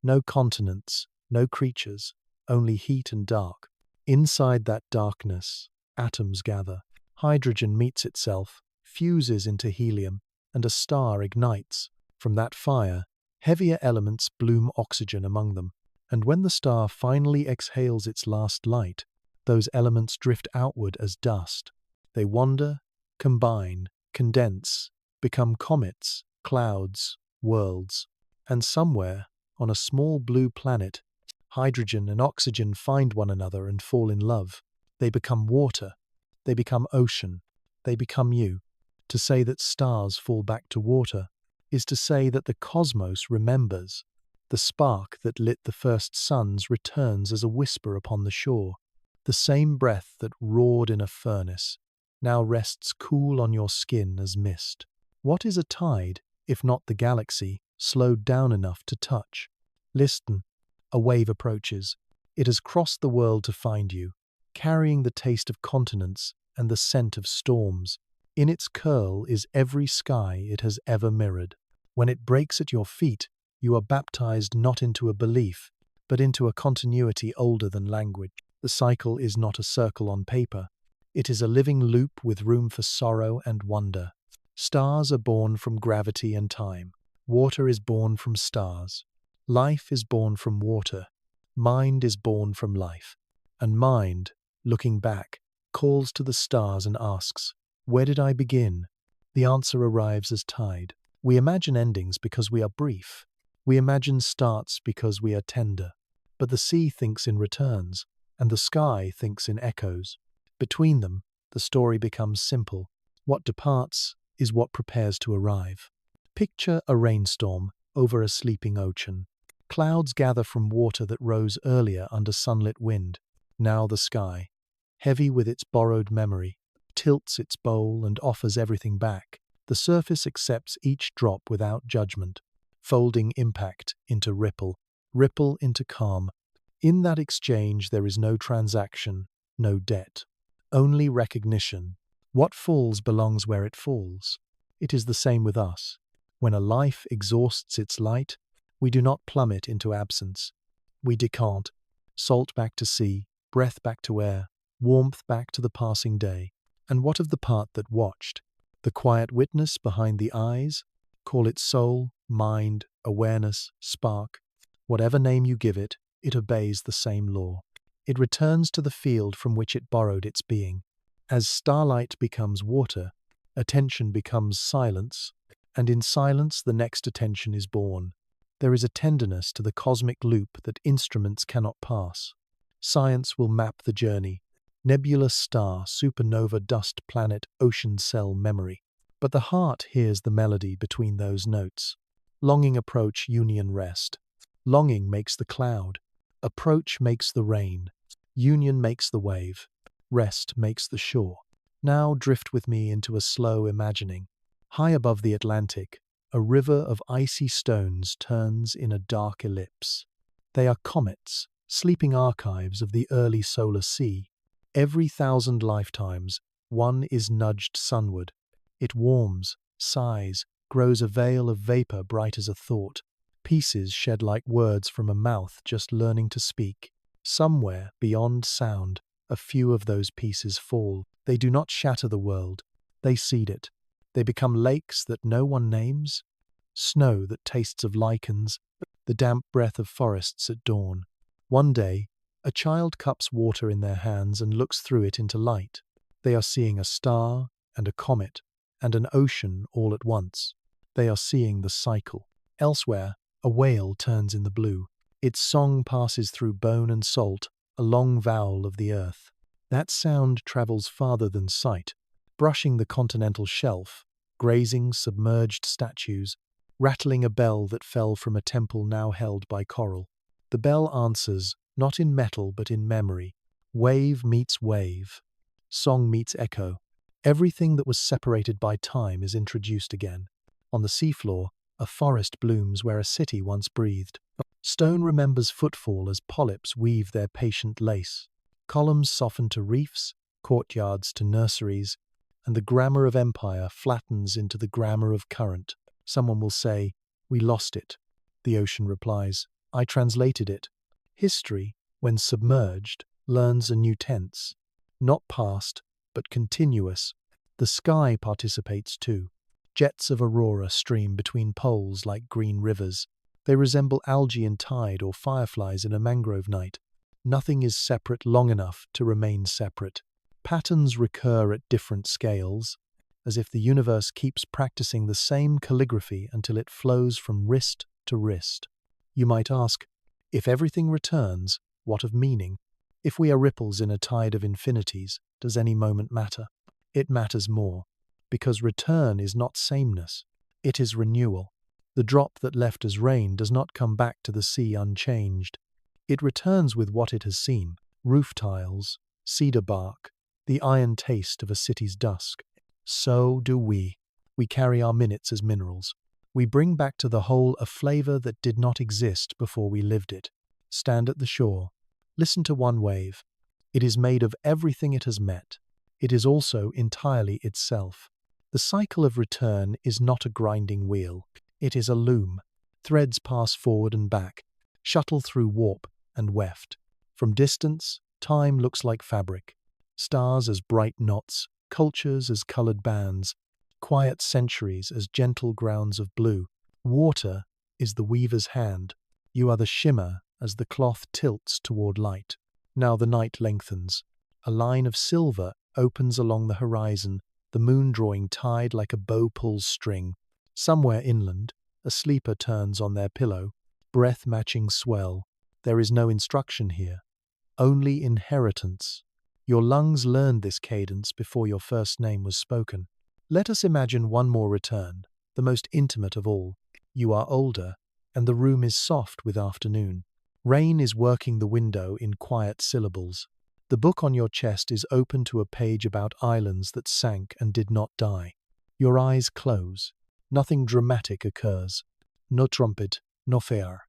No continents, no creatures, only heat and dark. Inside that darkness, atoms gather. Hydrogen meets itself, fuses into helium, and a star ignites. From that fire, heavier elements bloom oxygen among them. And when the star finally exhales its last light, those elements drift outward as dust. They wander, combine, condense, become comets, clouds, worlds. And somewhere, on a small blue planet, hydrogen and oxygen find one another and fall in love. They become water. They become ocean. They become you. To say that stars fall back to water is to say that the cosmos remembers. The spark that lit the first suns returns as a whisper upon the shore. The same breath that roared in a furnace now rests cool on your skin as mist. What is a tide, if not the galaxy, slowed down enough to touch? Listen, a wave approaches. It has crossed the world to find you, carrying the taste of continents and the scent of storms. In its curl is every sky it has ever mirrored. When it breaks at your feet, you are baptized not into a belief, but into a continuity older than language. The cycle is not a circle on paper. It is a living loop with room for sorrow and wonder. Stars are born from gravity and time. Water is born from stars. Life is born from water. Mind is born from life. And mind, looking back, calls to the stars and asks, "Where did I begin?" The answer arrives as tide. We imagine endings because we are brief. We imagine starts because we are tender. But the sea thinks in returns, and the sky thinks in echoes. Between them, the story becomes simple. What departs is what prepares to arrive. Picture a rainstorm over a sleeping ocean. Clouds gather from water that rose earlier under sunlit wind. Now the sky, heavy with its borrowed memory, tilts its bowl and offers everything back. The surface accepts each drop without judgment, folding impact into ripple, ripple into calm. In that exchange there is no transaction, no debt, only recognition. What falls belongs where it falls. It is the same with us. When a life exhausts its light, we do not plummet into absence. We decant, salt back to sea, breath back to air, warmth back to the passing day. And what of the part that watched? The quiet witness behind the eyes? Call it soul, mind, awareness, spark. Whatever name you give it, it obeys the same law. It returns to the field from which it borrowed its being. As starlight becomes water, attention becomes silence, and in silence the next attention is born. There is a tenderness to the cosmic loop that instruments cannot pass. Science will map the journey. Nebulous star, supernova, dust, planet, ocean cell, memory. But the heart hears the melody between those notes. Longing approach, union rest. Longing makes the cloud. Approach makes the rain. Union makes the wave. Rest makes the shore. Now drift with me into a slow imagining. High above the Atlantic, a river of icy stones turns in a dark ellipse. They are comets, sleeping archives of the early solar sea. Every 1,000 lifetimes, one is nudged sunward. It warms, sighs, grows a veil of vapor bright as a thought. Pieces shed like words from a mouth just learning to speak. Somewhere, beyond sound, a few of those pieces fall. They do not shatter the world. They seed it. They become lakes that no one names, snow that tastes of lichens, the damp breath of forests at dawn. One day, a child cups water in their hands and looks through it into light. They are seeing a star and a comet and an ocean all at once. They are seeing the cycle. Elsewhere, a whale turns in the blue. Its song passes through bone and salt, a long vowel of the earth. That sound travels farther than sight, brushing the continental shelf, grazing submerged statues, rattling a bell that fell from a temple now held by coral. The bell answers, not in metal but in memory. Wave meets wave. Song meets echo. Everything that was separated by time is introduced again. On the seafloor, a forest blooms where a city once breathed. Stone remembers footfall as polyps weave their patient lace. Columns soften to reefs, courtyards to nurseries, and the grammar of empire flattens into the grammar of current. Someone will say, "We lost it." The ocean replies, "I translated it." History, when submerged, learns a new tense. Not past, but continuous. The sky participates too. Jets of aurora stream between poles like green rivers. They resemble algae in tide or fireflies in a mangrove night. Nothing is separate long enough to remain separate. Patterns recur at different scales, as if the universe keeps practicing the same calligraphy until it flows from wrist to wrist. You might ask, if everything returns, what of meaning? If we are ripples in a tide of infinities, does any moment matter? It matters more, because return is not sameness, it is renewal. The drop that left as rain does not come back to the sea unchanged. It returns with what it has seen: roof tiles, cedar bark, the iron taste of a city's dusk. So do we. We carry our minutes as minerals. We bring back to the whole a flavor that did not exist before we lived it. Stand at the shore. Listen to one wave. It is made of everything it has met. It is also entirely itself. The cycle of return is not a grinding wheel. It is a loom. Threads pass forward and back, shuttle through warp and weft. From distance, time looks like fabric. Stars as bright knots, cultures as colored bands, quiet centuries as gentle grounds of blue. Water is the weaver's hand. You are the shimmer as the cloth tilts toward light. Now the night lengthens. A line of silver opens along the horizon, the moon drawing tide like a bow pulls string. Somewhere inland, a sleeper turns on their pillow, breath-matching swell. There is no instruction here, only inheritance. Your lungs learned this cadence before your first name was spoken. Let us imagine one more return, the most intimate of all. You are older, and the room is soft with afternoon. Rain is working the window in quiet syllables. The book on your chest is open to a page about islands that sank and did not die. Your eyes close. Nothing dramatic occurs. No trumpet, no fair.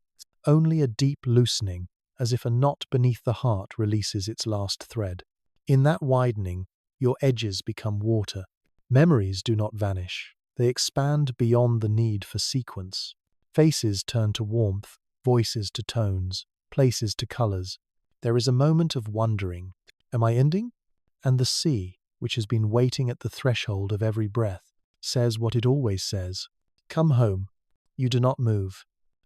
Only a deep loosening, as if a knot beneath the heart releases its last thread. In that widening, your edges become water. Memories do not vanish. They expand beyond the need for sequence. Faces turn to warmth, voices to tones, places to colors. There is a moment of wondering. Am I ending? And the sea, which has been waiting at the threshold of every breath, says what it always says. Come home. You do not move.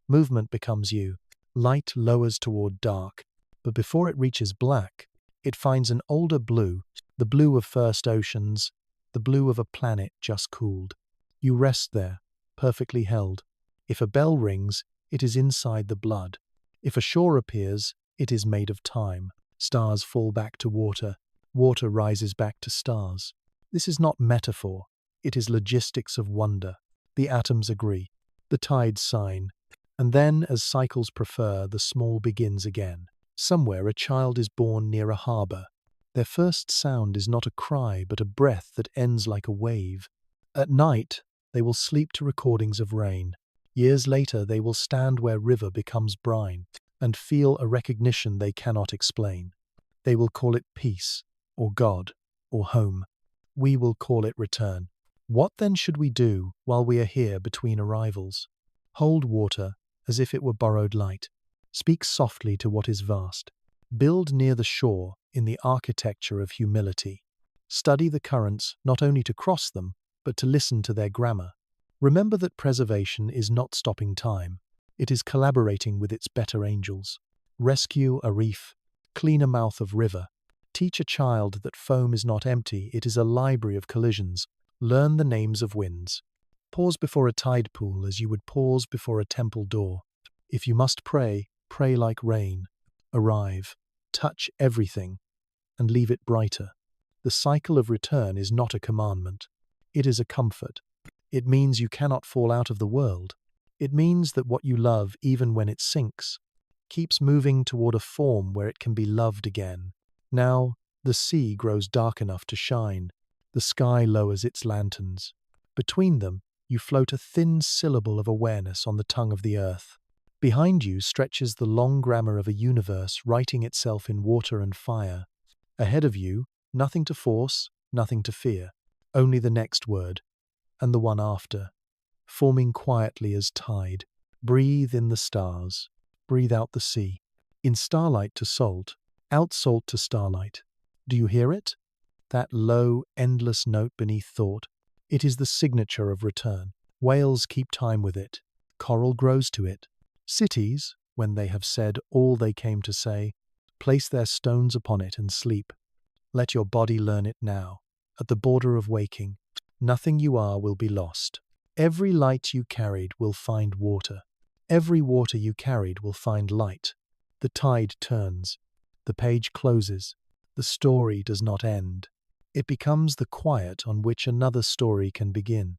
Movement becomes you. Light lowers toward dark, but before it reaches black, it finds an older blue, the blue of first oceans, the blue of a planet just cooled. You rest there, perfectly held. If a bell rings, it is inside the blood. If a shore appears, it is made of time. Stars fall back to water. Water rises back to stars. This is not metaphor. It is logistics of wonder. The atoms agree. The tides sign. And then, as cycles prefer, the small begins again. Somewhere a child is born near a harbor. Their first sound is not a cry, but a breath that ends like a wave. At night, they will sleep to recordings of rain. Years later, they will stand where river becomes brine and feel a recognition they cannot explain. They will call it peace, or God, or home. We will call it return. What then should we do while we are here between arrivals? Hold water as if it were borrowed light. Speak softly to what is vast. Build near the shore in the architecture of humility. Study the currents not only to cross them, but to listen to their grammar. Remember that preservation is not stopping time. It is collaborating with its better angels. Rescue a reef. Clean a mouth of river. Teach a child that foam is not empty, it is a library of collisions. Learn the names of winds. Pause before a tide pool as you would pause before a temple door. If you must pray, pray like rain. Arrive, touch everything, and leave it brighter. The cycle of return is not a commandment. It is a comfort. It means you cannot fall out of the world. It means that what you love, even when it sinks, keeps moving toward a form where it can be loved again. Now, the sea grows dark enough to shine. The sky lowers its lanterns. Between them, you float a thin syllable of awareness on the tongue of the earth. Behind you stretches the long grammar of a universe writing itself in water and fire. Ahead of you, nothing to force, nothing to fear, only the next word, and the one after, forming quietly as tide. Breathe in the stars, breathe out the sea. In starlight to salt, out salt to starlight. Do you hear it? That low, endless note beneath thought. It is the signature of return. Whales keep time with it. Coral grows to it. Cities, when they have said all they came to say, place their stones upon it and sleep. Let your body learn it now. At the border of waking, nothing you are will be lost. Every light you carried will find water. Every water you carried will find light. The tide turns. The page closes. The story does not end. It becomes the quiet on which another story can begin.